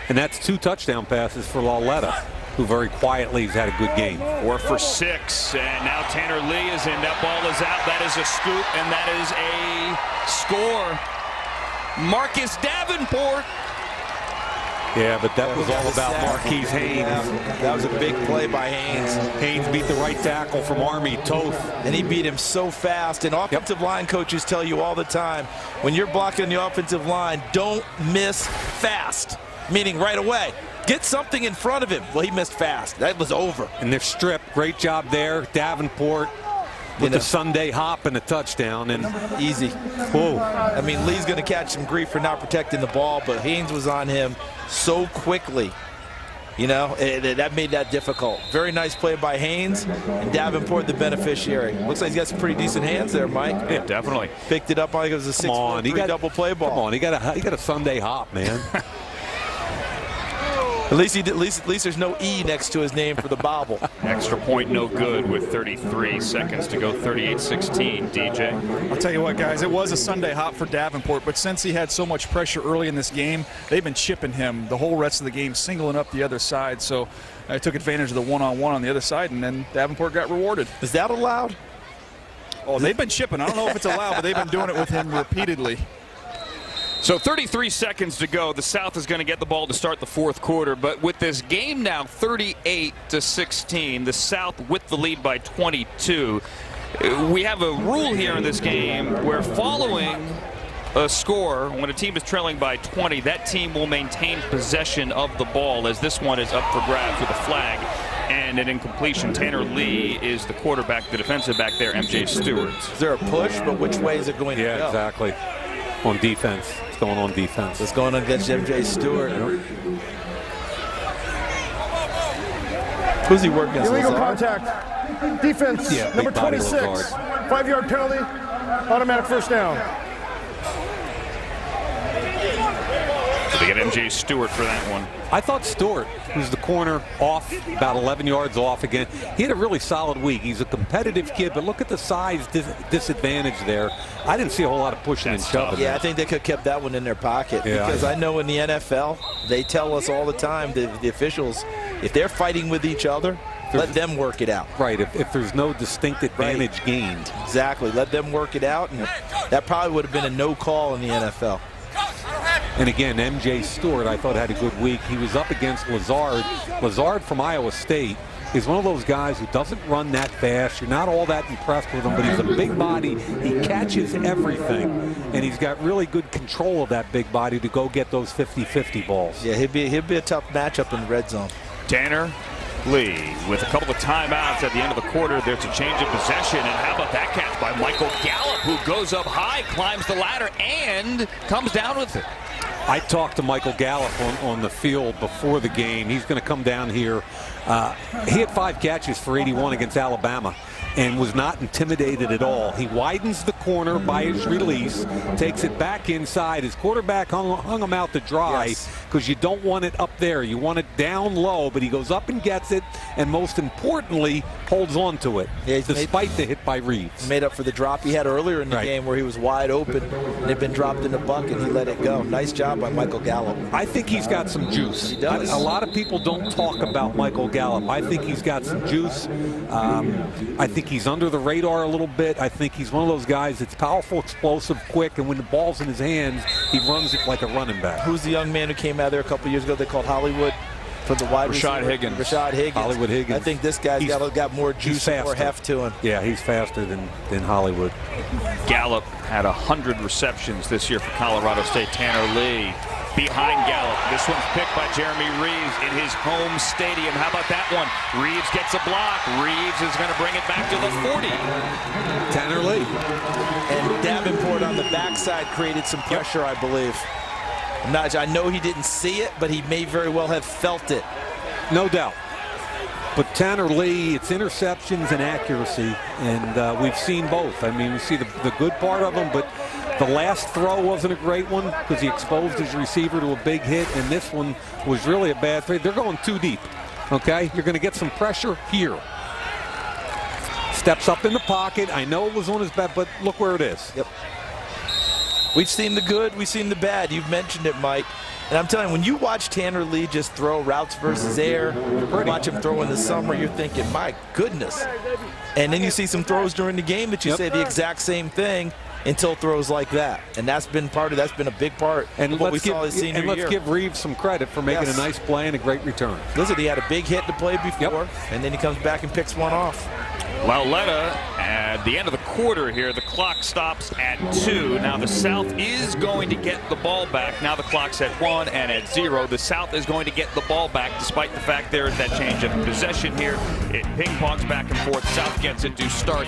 B: And that's 2 touchdown passes for Lauletta, who very quietly has had a good game.
A: 4 for 6, and now Tanner Lee is in. That ball is out. That is a scoop, and that is a score. Marcus Davenport.
B: Yeah, but that was all about Marquise Haynes.
C: Yeah, that was a big play by Haynes.
B: Haynes beat the right tackle from Army, Toth.
C: And he beat him so fast. And offensive line coaches tell you all the time, when you're blocking the offensive line, don't miss fast, meaning right away. Get something in front of him. Well, he missed fast. That was over.
B: And they're stripped. Great job there. Davenport with the Sunday hop and a touchdown. And
C: easy.
B: Whoa.
C: I mean, Lee's going to catch some grief for not protecting the ball, but Haynes was on him so quickly. You know, that made that difficult. Very nice play by Haynes, and Davenport the beneficiary. Looks like he's got some pretty decent hands there, Mike.
A: Yeah, definitely.
C: Picked it up like it was a 6-4 double play ball.
B: Come on, he got a Sunday hop, man.
C: At least there's no E next to his name for the bobble.
A: Extra point no good with 33 seconds to go, 38-16, DJ.
D: I'll tell you what, guys, it was a Sunday hop for Davenport, but since he had so much pressure early in this game, they've been chipping him the whole rest of the game, singling up the other side. So I took advantage of the one-on-one on the other side, and then Davenport got rewarded.
C: Is that allowed?
D: Oh, they've been chipping. I don't know if it's allowed, but they've been doing it with him repeatedly.
A: So 33 seconds to go. The South is going to get the ball to start the fourth quarter. But with this game now 38-16, the South with the lead by 22. We have a rule here in this game where following a score, when a team is trailing by 20, that team will maintain possession of the ball, as this one is up for grabs with a flag and an incompletion. Tanner Lee is the quarterback, the defensive back there, MJ Stewart.
C: Is there a push, but which way is it going to go?
B: Yeah, exactly. On defense. It's going on defense.
C: It's going against MJ Stewart. Who's he working against?
E: Illegal contact. Defense, number 26. 5-yard penalty. Automatic first down.
A: So they get MJ Stewart for that one.
B: I thought Stewart, who's the corner, off, about 11 yards off again. He had a really solid week. He's a competitive kid, but look at the size disadvantage there. I didn't see a whole lot of pushing and shoving.
C: Yeah, I think they could have kept that one in their pocket, because I know in the NFL, they tell us all the time, the officials, if they're fighting with each other, let them work it out.
B: Right, if there's no distinct advantage gained.
C: Exactly, let them work it out, and that probably would have been a no call in the NFL.
B: And again, MJ Stewart, I thought, had a good week. He was up against Lazard. Lazard from Iowa State is one of those guys who doesn't run that fast. You're not all that impressed with him, but he's a big body. He catches everything, and he's got really good control of that big body to go get those 50-50 balls.
C: Yeah, he'll be a tough matchup in the red zone.
A: Tanner Lee with a couple of timeouts at the end of the quarter. There's a change of possession, and how about that catch by Michael Gallup, who goes up high, climbs the ladder, and comes down with it.
B: I talked to Michael Gallup on the field before the game. He's going to come down here. He had 5 catches for 81 against Alabama and was not intimidated at all. He widens the corner by his release, takes it back inside. His quarterback hung him out to dry, because you don't want it up there. You want it down low, but he goes up and gets it, and most importantly, holds on to it, despite the hit by Reese.
C: Made up for the drop he had earlier in the game where he was wide open and had been dropped in the bucket, and he let it go. Nice job by Michael Gallup.
B: I think he's got some juice.
C: He does.
B: A lot of people don't talk about Michael Gallup. I think he's got some juice. I think he's under the radar a little bit. I think he's one of those guys that's powerful, explosive, quick, and when the ball's in his hands, he runs it like a running back.
C: Who's the young man who came out there a couple years ago they called Hollywood? For the wide
A: Rashaad Higgins.
C: Rashaad Higgins.
B: Hollywood Higgins.
C: I think this guy's got more juice and more heft to him.
B: Yeah, he's faster than Hollywood.
A: Gallup had 100 receptions this year for Colorado State. Tanner Lee behind Gallup. This one's picked by Jeremy Reeves in his home stadium. How about that one? Reeves gets a block. Reeves is going to bring it back to the 40.
B: Tanner Lee.
C: And Davenport on the backside created some pressure, I believe. I know he didn't see it, but he may very well have felt it.
B: No doubt. But Tanner Lee, it's interceptions and accuracy, and we've seen both. I mean, we see the good part of him, but the last throw wasn't a great one because he exposed his receiver to a big hit, and this one was really a bad throw. They're going too deep, okay? You're going to get some pressure here. Steps up in the pocket. I know it was on his back, but look where it is.
C: Yep. We've seen the good, we've seen the bad. You've mentioned it, Mike. And I'm telling you, when you watch Tanner Lee just throw routes versus air, watch him throw in the summer, you're thinking, my goodness. And then you see some throws during the game that you say the exact same thing until throws like that. And that's been a big part of what we saw his senior year.
B: And let's give Reeves some credit for making a nice play and a great return.
C: Listen, he had a big hit to play before, and then he comes back and picks one off.
A: Lauletta at the end of the quarter here. The clock stops at 2. Now the South is going to get the ball back. Now the clock's at 1 and at 0. The South is going to get the ball back despite the fact there is that change of possession here. It ping-pongs back and forth. South gets it to start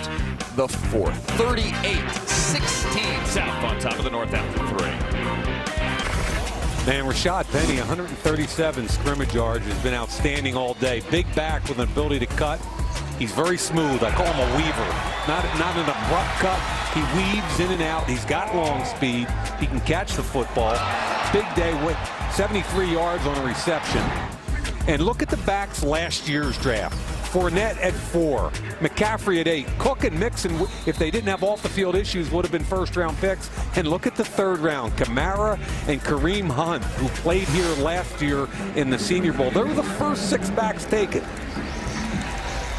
A: the fourth. 38-16 South on top of the North after 3.
B: Man, Rashaad Penny, 137 scrimmage yards, has been outstanding all day. Big back with an ability to cut. He's very smooth. I call him a weaver. Not an abrupt cut. He weaves in and out. He's got long speed. He can catch the football. Big day with 73 yards on a reception. And look at the backs last year's draft. Fournette at 4, McCaffrey at 8. Cook and Mixon, if they didn't have off-the-field issues, would have been first-round picks. And look at the third round. Kamara and Kareem Hunt, who played here last year in the Senior Bowl. They were the first 6 backs taken.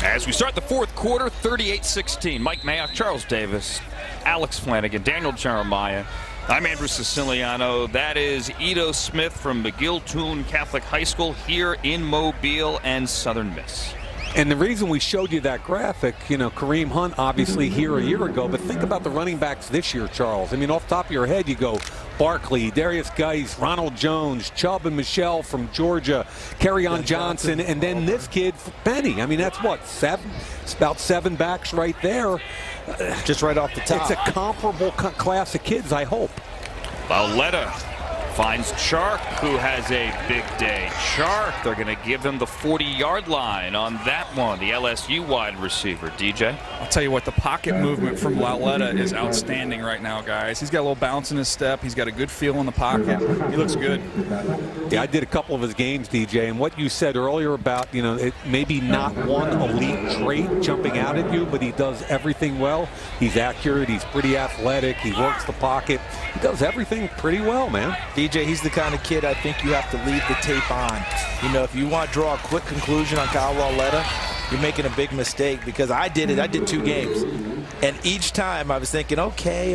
A: As we start the fourth quarter, 38-16. Mike Mayock, Charles Davis, Alex Flanagan, Daniel Jeremiah. I'm Andrew Siciliano. That is Ito Smith from McGill-Toon Catholic High School here in Mobile and Southern Miss.
B: And the reason we showed you that graphic, you know, Kareem Hunt obviously here a year ago, but think about the running backs this year, Charles. I mean, off the top of your head, you go Barkley, Darius Geis, Ronald Jones, Chubb and Michelle from Georgia, Kerryon Johnson, and then this kid, Penny. I mean, that's what, 7? It's about 7 backs right there.
C: Just right off the top.
B: It's a comparable class of kids, I hope.
A: Lauletta finds Chark, who has a big day. Chark, they're going to give him the 40-yard line on that one, the LSU wide receiver. DJ?
D: I'll tell you what, the pocket movement from Lauletta is outstanding right now, guys. He's got a little bounce in his step. He's got a good feel in the pocket. He looks good.
B: Yeah, I did a couple of his games, DJ, and what you said earlier about, you know, it maybe not one elite trait jumping out at you, but he does everything well. He's accurate. He's pretty athletic. He works the pocket. He does everything pretty well, man.
C: DJ, he's the kind of kid I think you have to leave the tape on. You know, if you want to draw a quick conclusion on Kyle Lauletta, you're making a big mistake, because I did it. I did 2 games. And each time I was thinking, okay.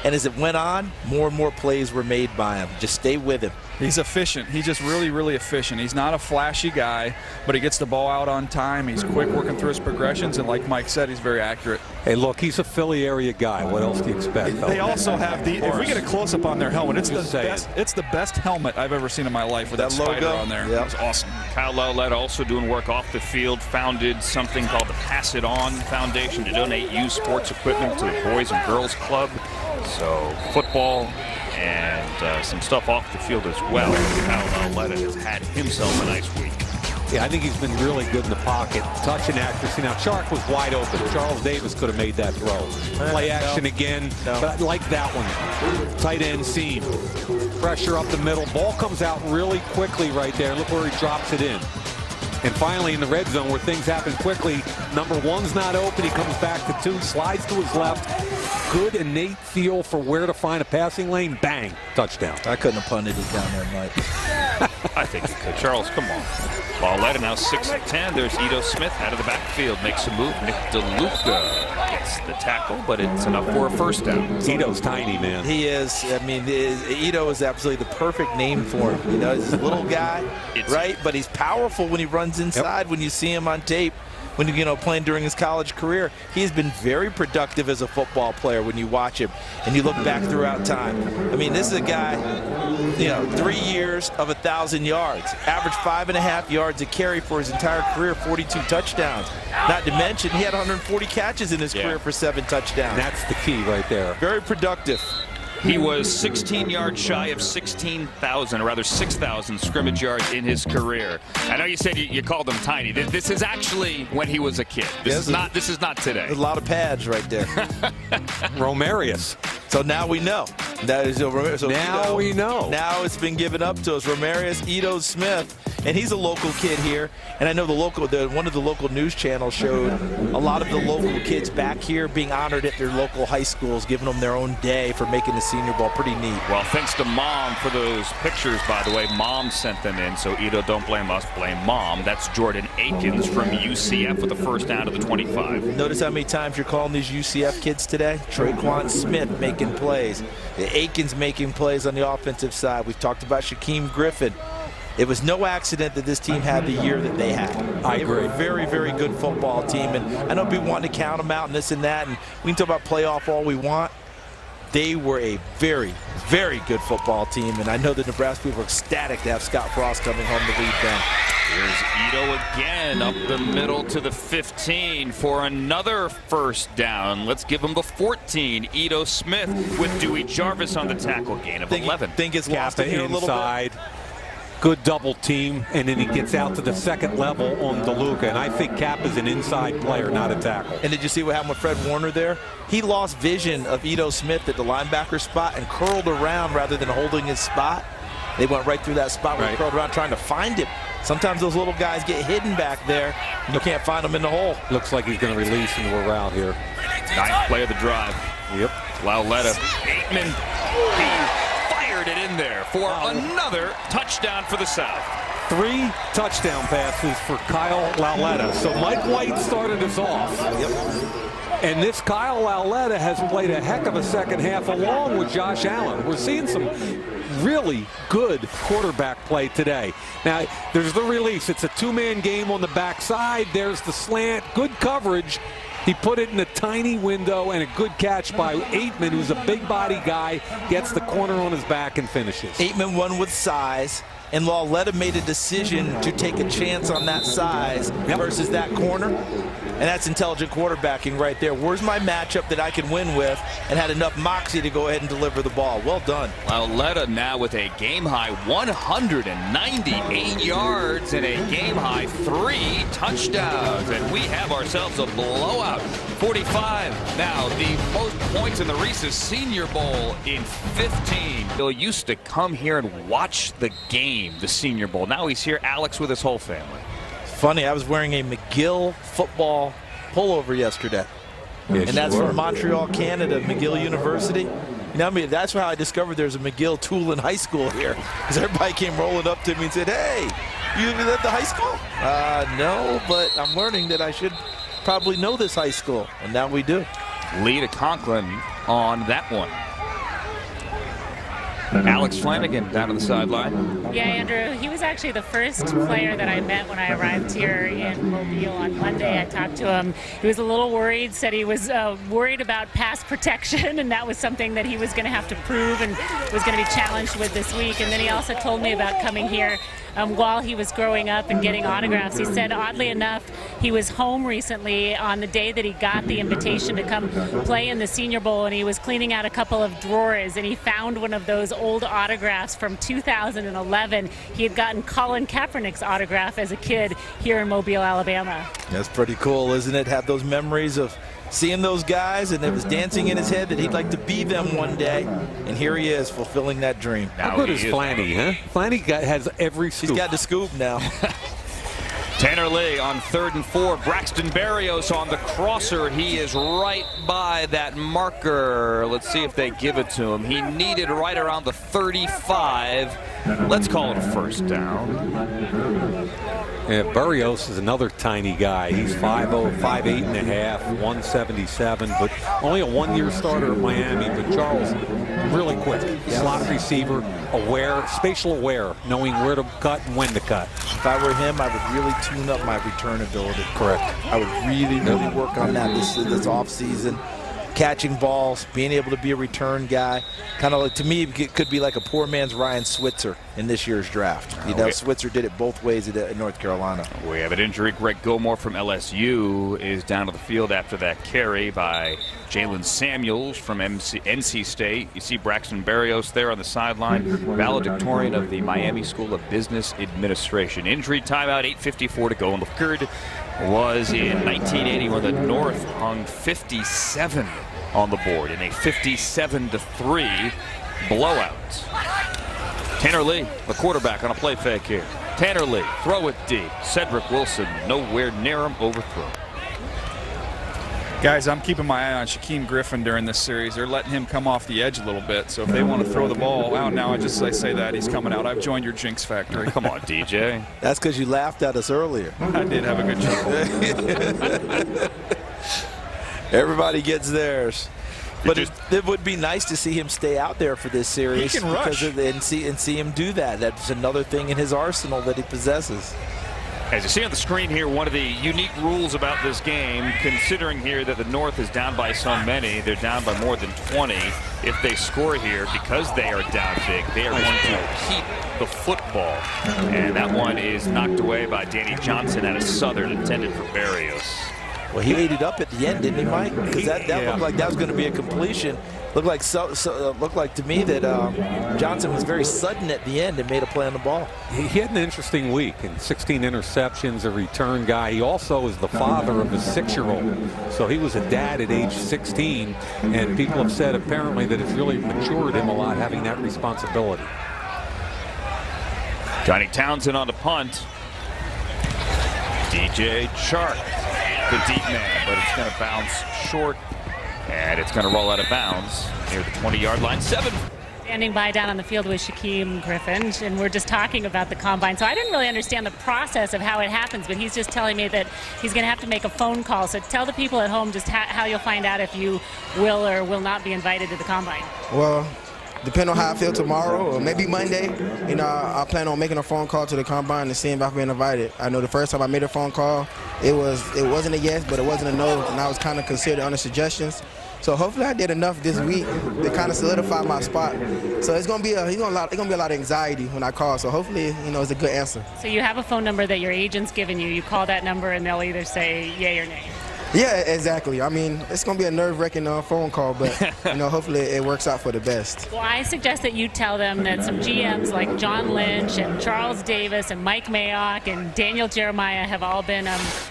C: And as it went on, more and more plays were made by him. Just stay with him.
D: He's efficient. He's just really, really efficient. He's not a flashy guy, but he gets the ball out on time. He's quick working through his progressions, and like Mike said, he's very accurate.
B: Hey, look, he's a Philly area guy. What else do you expect?
D: They also have the, if we get a close-up on their helmet, it's the best helmet I've ever seen in my life with that spider on there.
C: Yep.
D: It's awesome.
A: Kyle Lauletta also doing work off the field, founded something called the Pass It On Foundation to donate used sports equipment to the Boys and Girls Club. So football and some stuff off the field as well. Kyle Lauletta has had himself a nice week.
B: Yeah, I think he's been really good in the pocket. Touch and accuracy. Now, Chark was wide open. Charles Davis could have made that throw. Play action again. No. But I like that one. Tight end seam. Pressure up the middle. Ball comes out really quickly right there. Look where he drops it in. And finally, in the red zone where things happen quickly, number 1's not open. He comes back to 2, slides to his left. Good innate feel for where to find a passing lane. Bang. Touchdown.
C: I couldn't have punted it down there, Mike.
A: I think you could. Charles, come on. Lauletta now 6'10". There's Ito Smith out of the backfield. Makes a move. Nick DeLuca gets the tackle, but it's enough for a first down.
B: Ito's tiny, man.
C: He is. I mean, Ito is absolutely the perfect name for him. You know, he's a little guy, right? But he's powerful when he runs inside. Yep. When you see him on tape, when playing during his college career, he's been very productive as a football player when you watch him and you look back throughout time. I mean, this is a guy, 3 years of 1,000 yards, averaged 5.5 yards a carry for his entire career, 42 touchdowns. Not to mention, he had 140 catches in his career for 7 touchdowns.
B: That's the key right there.
C: Very productive.
A: He was 16 yards shy of 16,000, or rather 6,000 scrimmage yards in his career. I know you said you called him tiny. This is actually when he was a kid. This is not today.
C: There's a lot of pads right there.
B: Romarius.
C: So now we know. That is so
B: now we know.
C: Now it's been given up to us. Romarius Ito Smith, and he's a local kid here. And I know one of the local news channels showed a lot of the local kids back here being honored at their local high schools, giving them their own day for making the Senior Bowl. Pretty neat.
A: Well, thanks to Mom for those pictures, by the way. Mom sent them in, so Ito, don't blame us, blame Mom. That's Jordan Akins from UCF with the first down to the 25.
C: Notice how many times you're calling these UCF kids today? Traquan Smith making plays. Akins making plays on the offensive side. We've talked about Shakquem Griffin. It was no accident that this team had the year that they had.
B: I agree.
C: They were a very, very good football team. And I know people want to count them out and this and that. And we can talk about playoff all we want. They were a very, very good football team. And I know the Nebraska people are ecstatic to have Scott Frost coming home to lead them.
A: Here's Ito again up the middle to the 15 for another first down. Let's give him the 14. Ito Smith with Dewey Jarvis on the tackle, gain of 11.
C: Think it's lost in here a little bit.
B: Good double team, and then he gets out to the second level on DeLuca. And I think Cap is an inside player, not a tackle.
C: And did you see what happened with Fred Warner there? He lost vision of Ito Smith at the linebacker spot and curled around rather than holding his spot. They went right through that spot where he curled around trying to find him. Sometimes those little guys get hidden back there, and you can't find them in the hole.
B: Looks like he's going to release into a route here.
A: Ninth play of the drive.
B: Yep.
A: Lauletta. Aitman, he fired it in there for another touchdown for the South.
B: 3 touchdown passes for Kyle Lauletta. So Mike White started us off. And this Kyle Lauletta has played a heck of a second half along with Josh Allen. We're seeing some really good quarterback play today. Now, there's the release. It's a 2-man game on the backside. There's the slant. Good coverage. He put it in a tiny window, and a good catch by Aitman, who's a big body guy, gets the corner on his back and finishes.
C: Aitman won with size, and Lauletta made a decision to take a chance on that size versus that corner. And that's intelligent quarterbacking right there. Where's my matchup that I can win with, and had enough moxie to go ahead and deliver the ball? Well done.
A: Lauletta now with a game-high 198 yards and a game-high 3 touchdowns. And we have ourselves a blowout. 45 now, the most points in the Reese's Senior Bowl in 15. Bill used to come here and watch the game, the Senior Bowl. Now he's here, Alex, with his whole family.
C: Funny, I was wearing a McGill football pullover yesterday.
B: Yes,
C: and that's from Montreal, Canada, McGill University. You know, I mean, that's how I discovered there's a McGill Tulane High School here. Because everybody came rolling up to me and said, hey, you at the high school? No, but I'm learning that I should probably know this high school. And now we do.
A: Lee to Conklin on that one. Alex Flanagan down on the sideline.
M: Yeah, Andrew, he was actually the first player that I met when I arrived here in Mobile on Monday. I talked to him. He was a little worried, said he was worried about pass protection, and that was something that he was going to have to prove and was going to be challenged with this week. And then he also told me about coming here while he was growing up and getting autographs. He said, oddly enough, he was home recently on the day that he got the invitation to come play in the Senior Bowl, and he was cleaning out a couple of drawers, and he found one of those old autographs from 2011. He had gotten Colin Kaepernick's autograph as a kid here in Mobile, Alabama.
C: That's pretty cool, isn't it? Have those memories of seeing those guys, and it was dancing in his head that he'd like to be them one day, and here he is fulfilling that dream.
B: How good is Flanny, huh? Flanny has every scoop.
C: He's got the scoop now.
A: Tanner Lee on 3rd and 4. Braxton Berrios on the crosser. He is right by that marker. Let's see if they give it to him. He needed right around the 35. Let's call it a first down.
B: Yeah, Berrios is another tiny guy. He's 5'0", 5'8.5", 177, but only a 1-year starter at Miami. But Charles, really quick, slot receiver, aware, spatial aware, knowing where to cut and when to cut.
C: If I were him, I would really tune up my return ability.
B: Correct.
C: I would really work on that this off season. Catching balls, being able to be a return guy. Kind of like, to me, it could be like a poor man's Ryan Switzer in this year's draft. You know, Switzer did it both ways at North Carolina.
A: We have an injury. Greg Gilmore from LSU is down to the field after that carry by Jalen Samuels from NC State. You see Braxton Berrios there on the sideline, valedictorian of the Miami School of Business Administration. Injury timeout, 8:54 to go in the third. Was in 1980 when the North hung 57 on the board in a 57-3 blowout. Tanner Lee, the quarterback, on a play fake here. Tanner Lee, throw it deep. Cedric Wilson, nowhere near him, overthrown.
D: Guys, I'm keeping my eye on Shakquem Griffin during this series. They're letting him come off the edge a little bit, so if they want to throw the ball out now, I say that, he's coming out. I've joined your jinx factory.
A: Come on, DJ.
C: That's because you laughed at us earlier.
D: I did have a good chuckle.
C: Everybody gets theirs. But it would be nice to see him stay out there for this series.
D: He can rush.
C: And see him do that. That's another thing in his arsenal that he possesses.
A: As you see on the screen here, one of the unique rules about this game, considering here that the North is down by so many, they're down by more than 20. If they score here, because they are down big, they are going to keep the football. And that one is knocked away by Danny Johnson out of Southern, intended for Berrios.
C: Well, he ate it up at the end, didn't he, Mike? Because that looked like that was going to be a completion. Looked like to me that Johnson was very sudden at the end and made a play on the ball.
B: He had an interesting week, and 16 interceptions, a return guy. He also is the father of a 6-year-old. So he was a dad at age 16, and people have said apparently that it's really matured him a lot having that responsibility.
A: Johnny Townsend on the punt. DJ Chark, the deep man, but it's going to bounce short, and it's going to roll out of bounds near the 20-yard line. 7.
M: Standing by down on the field with Shakquem Griffin, and we're just talking about the combine. So I didn't really understand the process of how it happens, but he's just telling me that he's going to have to make a phone call. So tell the people at home just how you'll find out if you will or will not be invited to the combine.
Q: Well, depending on how I feel tomorrow or maybe Monday, you know, I plan on making a phone call to the combine and seeing if I've been invited. I know the first time I made a phone call, it wasn't a yes, but it wasn't a no, and I was kind of considered under suggestions. So hopefully I did enough this week to kind of solidify my spot. So it's gonna be a lot of anxiety when I call. So hopefully, you know, it's a good answer.
M: So you have a phone number that your agent's given you. You call that number and they'll either say yay or nay.
Q: Yeah, exactly. I mean, it's going to be a nerve-wracking phone call, but, you know, hopefully it works out for the best.
M: Well, I suggest that you tell them that some GMs like John Lynch and Charles Davis and Mike Mayock and Daniel Jeremiah have all been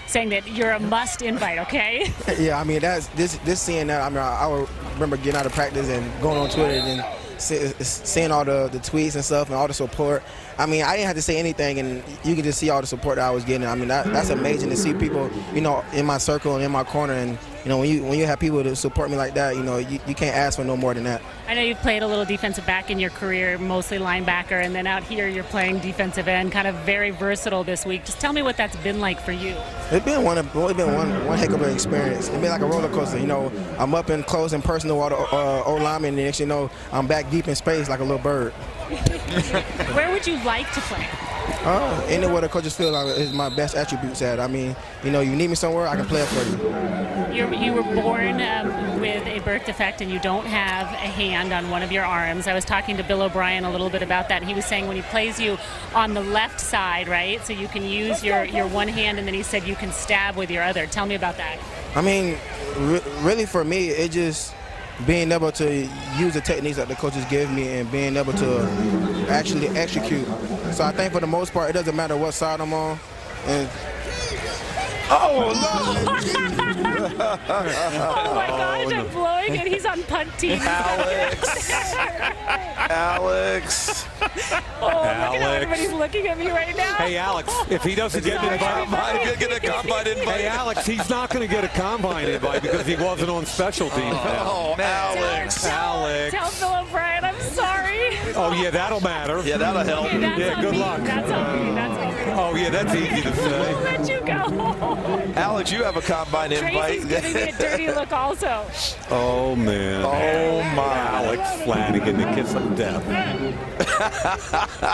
M: saying that you're a must invite, okay?
Q: Yeah, I mean, that's this seeing that. I mean, I remember getting out of practice and going on Twitter and then seeing all the tweets and stuff and all the support. I mean, I didn't have to say anything, and you could just see all the support that I was getting. I mean, that's amazing to see people, you know, in my circle and in my corner. And, you know, when you have people to support me like that, you know, you can't ask for no more than that.
M: I know you've played a little defensive back in your career, mostly linebacker, and then out here you're playing defensive end, kind of very versatile this week. Just tell me what that's been like for you.
Q: It's been one heck of an experience. It's been like a roller coaster. You know, I'm up and close and personal with the O-lineman, and next you know, I'm back deep in space like a little bird.
M: Where would you like to play?
Q: Anywhere the coaches feel like is my best attributes at. I mean, you know, you need me somewhere, I can play it for you.
M: You were born with a birth defect and you don't have a hand on one of your arms. I was talking to Bill O'Brien a little bit about that. He was saying when he plays you on the left side, right, so you can use your one hand, and then he said you can stab with your other. Tell me about that.
Q: I mean, really for me, it just being able to use the techniques that the coaches give me and being able to actually execute. So I think for the most part, it doesn't matter what side I'm on. And
M: oh my gosh, I'm blowing it. He's on punt team.
C: Alex.
M: Oh, look at how everybody's looking at me right now.
B: Hey, Alex, if he doesn't get an invite,
C: get a combine invite.
B: Hey, Alex, he's not going to get a combine invite because he wasn't on special teams.
C: Oh, Alex.
M: Tell Bill O'Brien I'm sorry.
B: Oh, yeah, that'll matter.
C: Yeah, that'll help.
M: Okay,
B: yeah, good luck.
M: That's on me. That's on me.
B: Oh, yeah, that's easy to say.
M: I'll let you go.
C: Alex, you have a combine invite.
M: Tracy's giving me a dirty look also.
B: Oh, man.
C: Oh, my.
B: Alex Flanagan, the kiss of death.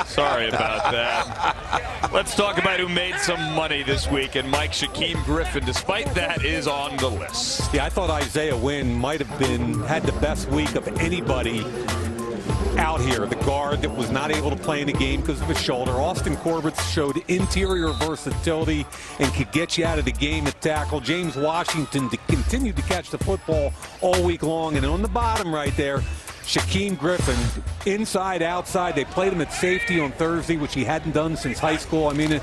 A: Sorry about that. Let's talk about who made some money this week, and Mike Shakquem Griffin, despite that, is on the list.
B: Yeah, I thought Isaiah Wynn might have had the best week of anybody out here. The guard that was not able to play in the game because of his shoulder. Austin Corbett showed interior versatility and could get you out of the game at tackle. James Washington continued to catch the football all week long. And on the bottom right there, Shakquem Griffin, inside, outside. They played him at safety on Thursday, which he hadn't done since high school. I mean,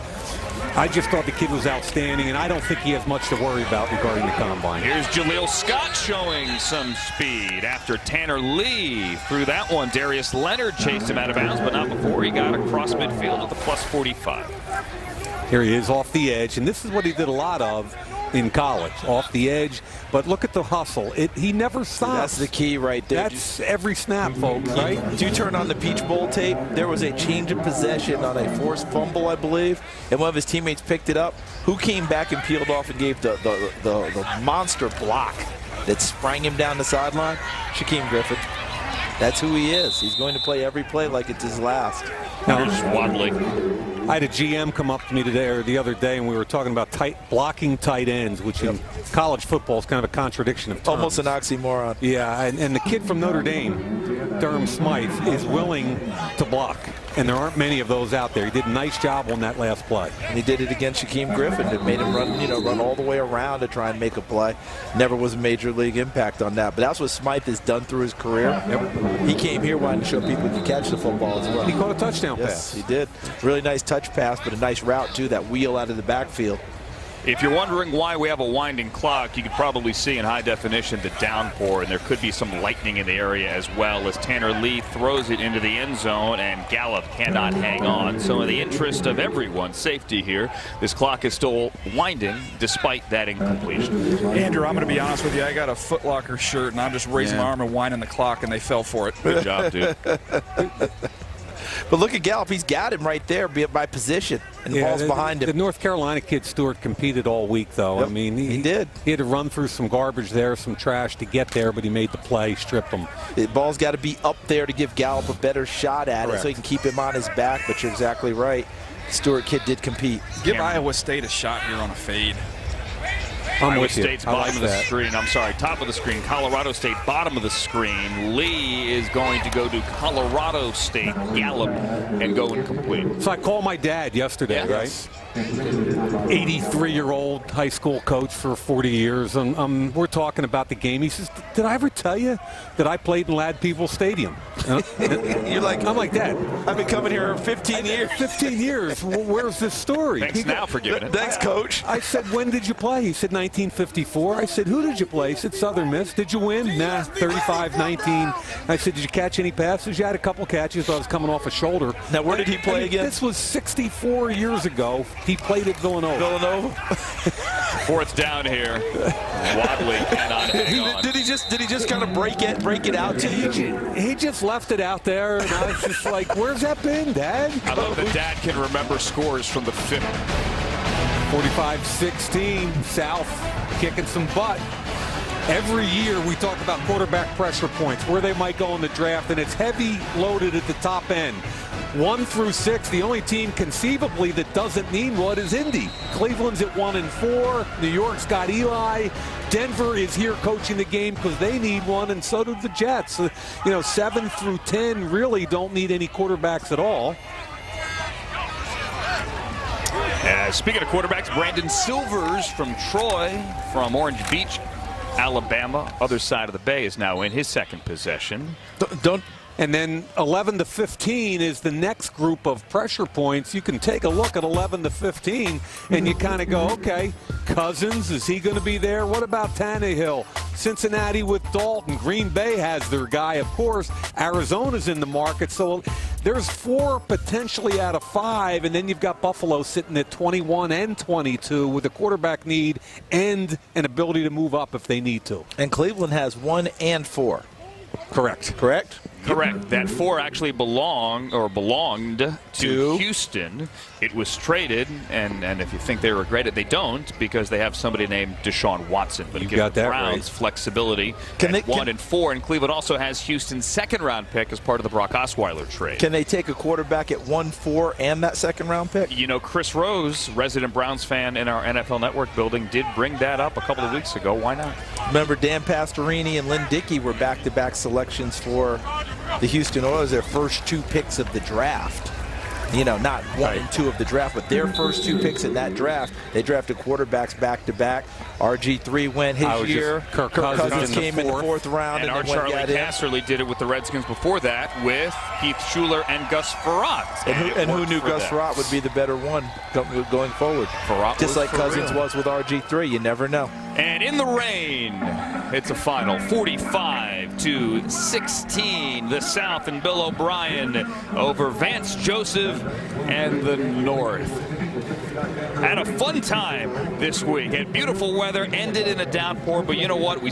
B: I just thought the kid was outstanding, and I don't think he has much to worry about regarding the combine.
A: Here's Jaleel Scott showing some speed after Tanner Lee threw that one. Darius Leonard chased him out of bounds, but not before he got across midfield at the plus 45.
B: Here he is off the edge, and this is what he did a lot of in college, off the edge. But look at the hustle. He never stops.
C: That's the key right there.
B: That's every snap, folks, right?
C: Did you turn on the Peach Bowl tape? There was a change of possession on a forced fumble, I believe, and one of his teammates picked it up. Who came back and peeled off and gave the monster block that sprang him down the sideline? Shakquem Griffin. That's who he is. He's going to play every play like it's his last.
B: Now,
A: here's Wadley.
B: I had a GM come up to me today or the other day, and we were talking about blocking tight ends, which in college football is kind of a contradiction of terms.
C: Almost an oxymoron.
B: Yeah, and the kid from Notre Dame, Durham Smythe, is willing to block, and there aren't many of those out there. He did a nice job on that last play.
C: And he did it against Shakquem Griffin. It made him run all the way around to try and make a play. Never was a major league impact on that. But that's what Smythe has done through his career. Yep. He came here wanting to show people he could catch the football as well.
B: He caught a touchdown pass.
C: Yes, he did. Really nice touch pass, but a nice route, too, that wheel out of the backfield.
A: If you're wondering why we have a winding clock, you could probably see in high definition the downpour, and there could be some lightning in the area as well as Tanner Lee throws it into the end zone and Gallup cannot hang on. So in the interest of everyone's safety here, this clock is still winding despite that incompletion.
D: Andrew, I'm going to be honest with you. I got a Foot Locker shirt, and I'm just raising my arm and winding the clock, and they fell for it.
A: Good job, dude.
C: But look at Gallup. He's got him right there by position, and the ball's behind him.
B: The North Carolina kid, Stewart, competed all week, though.
C: Yep,
B: I mean,
C: he did.
B: He had to run through some garbage there, some trash to get there, but he made the play, stripped him.
C: The ball's got to be up there to give Gallup a better shot at it so he can keep him on his back, but you're exactly right. Stewart kid did compete.
D: Give Iowa State a shot here on a fade.
A: Iowa State's bottom of the screen. I'm sorry, top of the screen. Colorado State, bottom of the screen. Lee is going to go to Colorado State, Gallup, and go incomplete.
B: So I called my dad yesterday, right? 83-year-old high school coach for 40 years. And we're talking about the game. He says, did I ever tell you that I played in Lad Peoples Stadium?
C: You're like,
B: I'm like, Dad,
C: I've been coming here 15 years.
B: 15 years. Where's this story?
A: Thanks now for giving it.
C: Thanks, Coach.
B: I said, when did you play? He said, 1954. I said, who did you play? He said, Southern Miss. Did you win? Nah, 35-19. I said, did you catch any passes? You had a couple catches. I was coming off a shoulder.
C: Now, where did he play again?
B: This was 64 years ago. He played at Villanova.
A: Fourth down here. Wadley cannot hang on.
C: Did he just kind of break it out to you?
B: He just left it out there, and I was just like, where's that been, Dad?
A: I love that Dad can remember scores from the 50.
B: 45-16, South kicking some butt. Every year we talk about quarterback pressure points, where they might go in the draft, and it's heavy loaded at the top end. 1 through 6, the only team conceivably that doesn't need one is Indy. Cleveland's at 1 and 4. New York's got Eli. Denver is here coaching the game because they need one, and so do the Jets. 7 through 10 really don't need any quarterbacks at all.
A: Speaking of quarterbacks, Brandon Silvers from Troy, from Orange Beach, Alabama, other side of the bay, is now in his second possession.
B: And then 11 to 15 is the next group of pressure points. You can take a look at 11 to 15, and you kind of go, okay, Cousins, is he going to be there? What about Tannehill? Cincinnati with Dalton. Green Bay has their guy, of course. Arizona's in the market. So there's 4 potentially out of 5, and then you've got Buffalo sitting at 21 and 22 with a quarterback need and an ability to move up if they need to.
C: And Cleveland has 1 and 4.
B: Correct.
A: Correct. That 4 actually belonged to Houston. It was traded, and if you think they regret it, they don't, because they have somebody named Deshaun Watson. But it gives the Browns flexibility at 1 and 4, and Cleveland also has Houston's second-round pick as part of the Brock Osweiler trade.
C: Can they take a quarterback at 1-4 and that second-round pick?
A: Chris Rose, resident Browns fan in our NFL Network building, did bring that up a couple of weeks ago. Why not?
C: Remember, Dan Pastorini and Lynn Dickey were back-to-back selections for the Houston Oilers, their first 2 picks of the draft. Not 1 and 2 of the draft, but their first 2 picks in that draft. They drafted quarterbacks back-to-back. RG3 went his year.
B: Kirk Cousins
C: came in the 4th round.
A: And our Charlie Casserly did it with the Redskins before that with Keith Schuler and Gus Farrat.
C: And who knew Gus Farrat would be the better one going forward? Just like Cousins was with RG3. You never know.
A: And in the rain, it's a final 45-16. The South and Bill O'Brien over Vance Joseph and the North. Had a fun time this week. Had beautiful weather, ended in a downpour, but you know what? We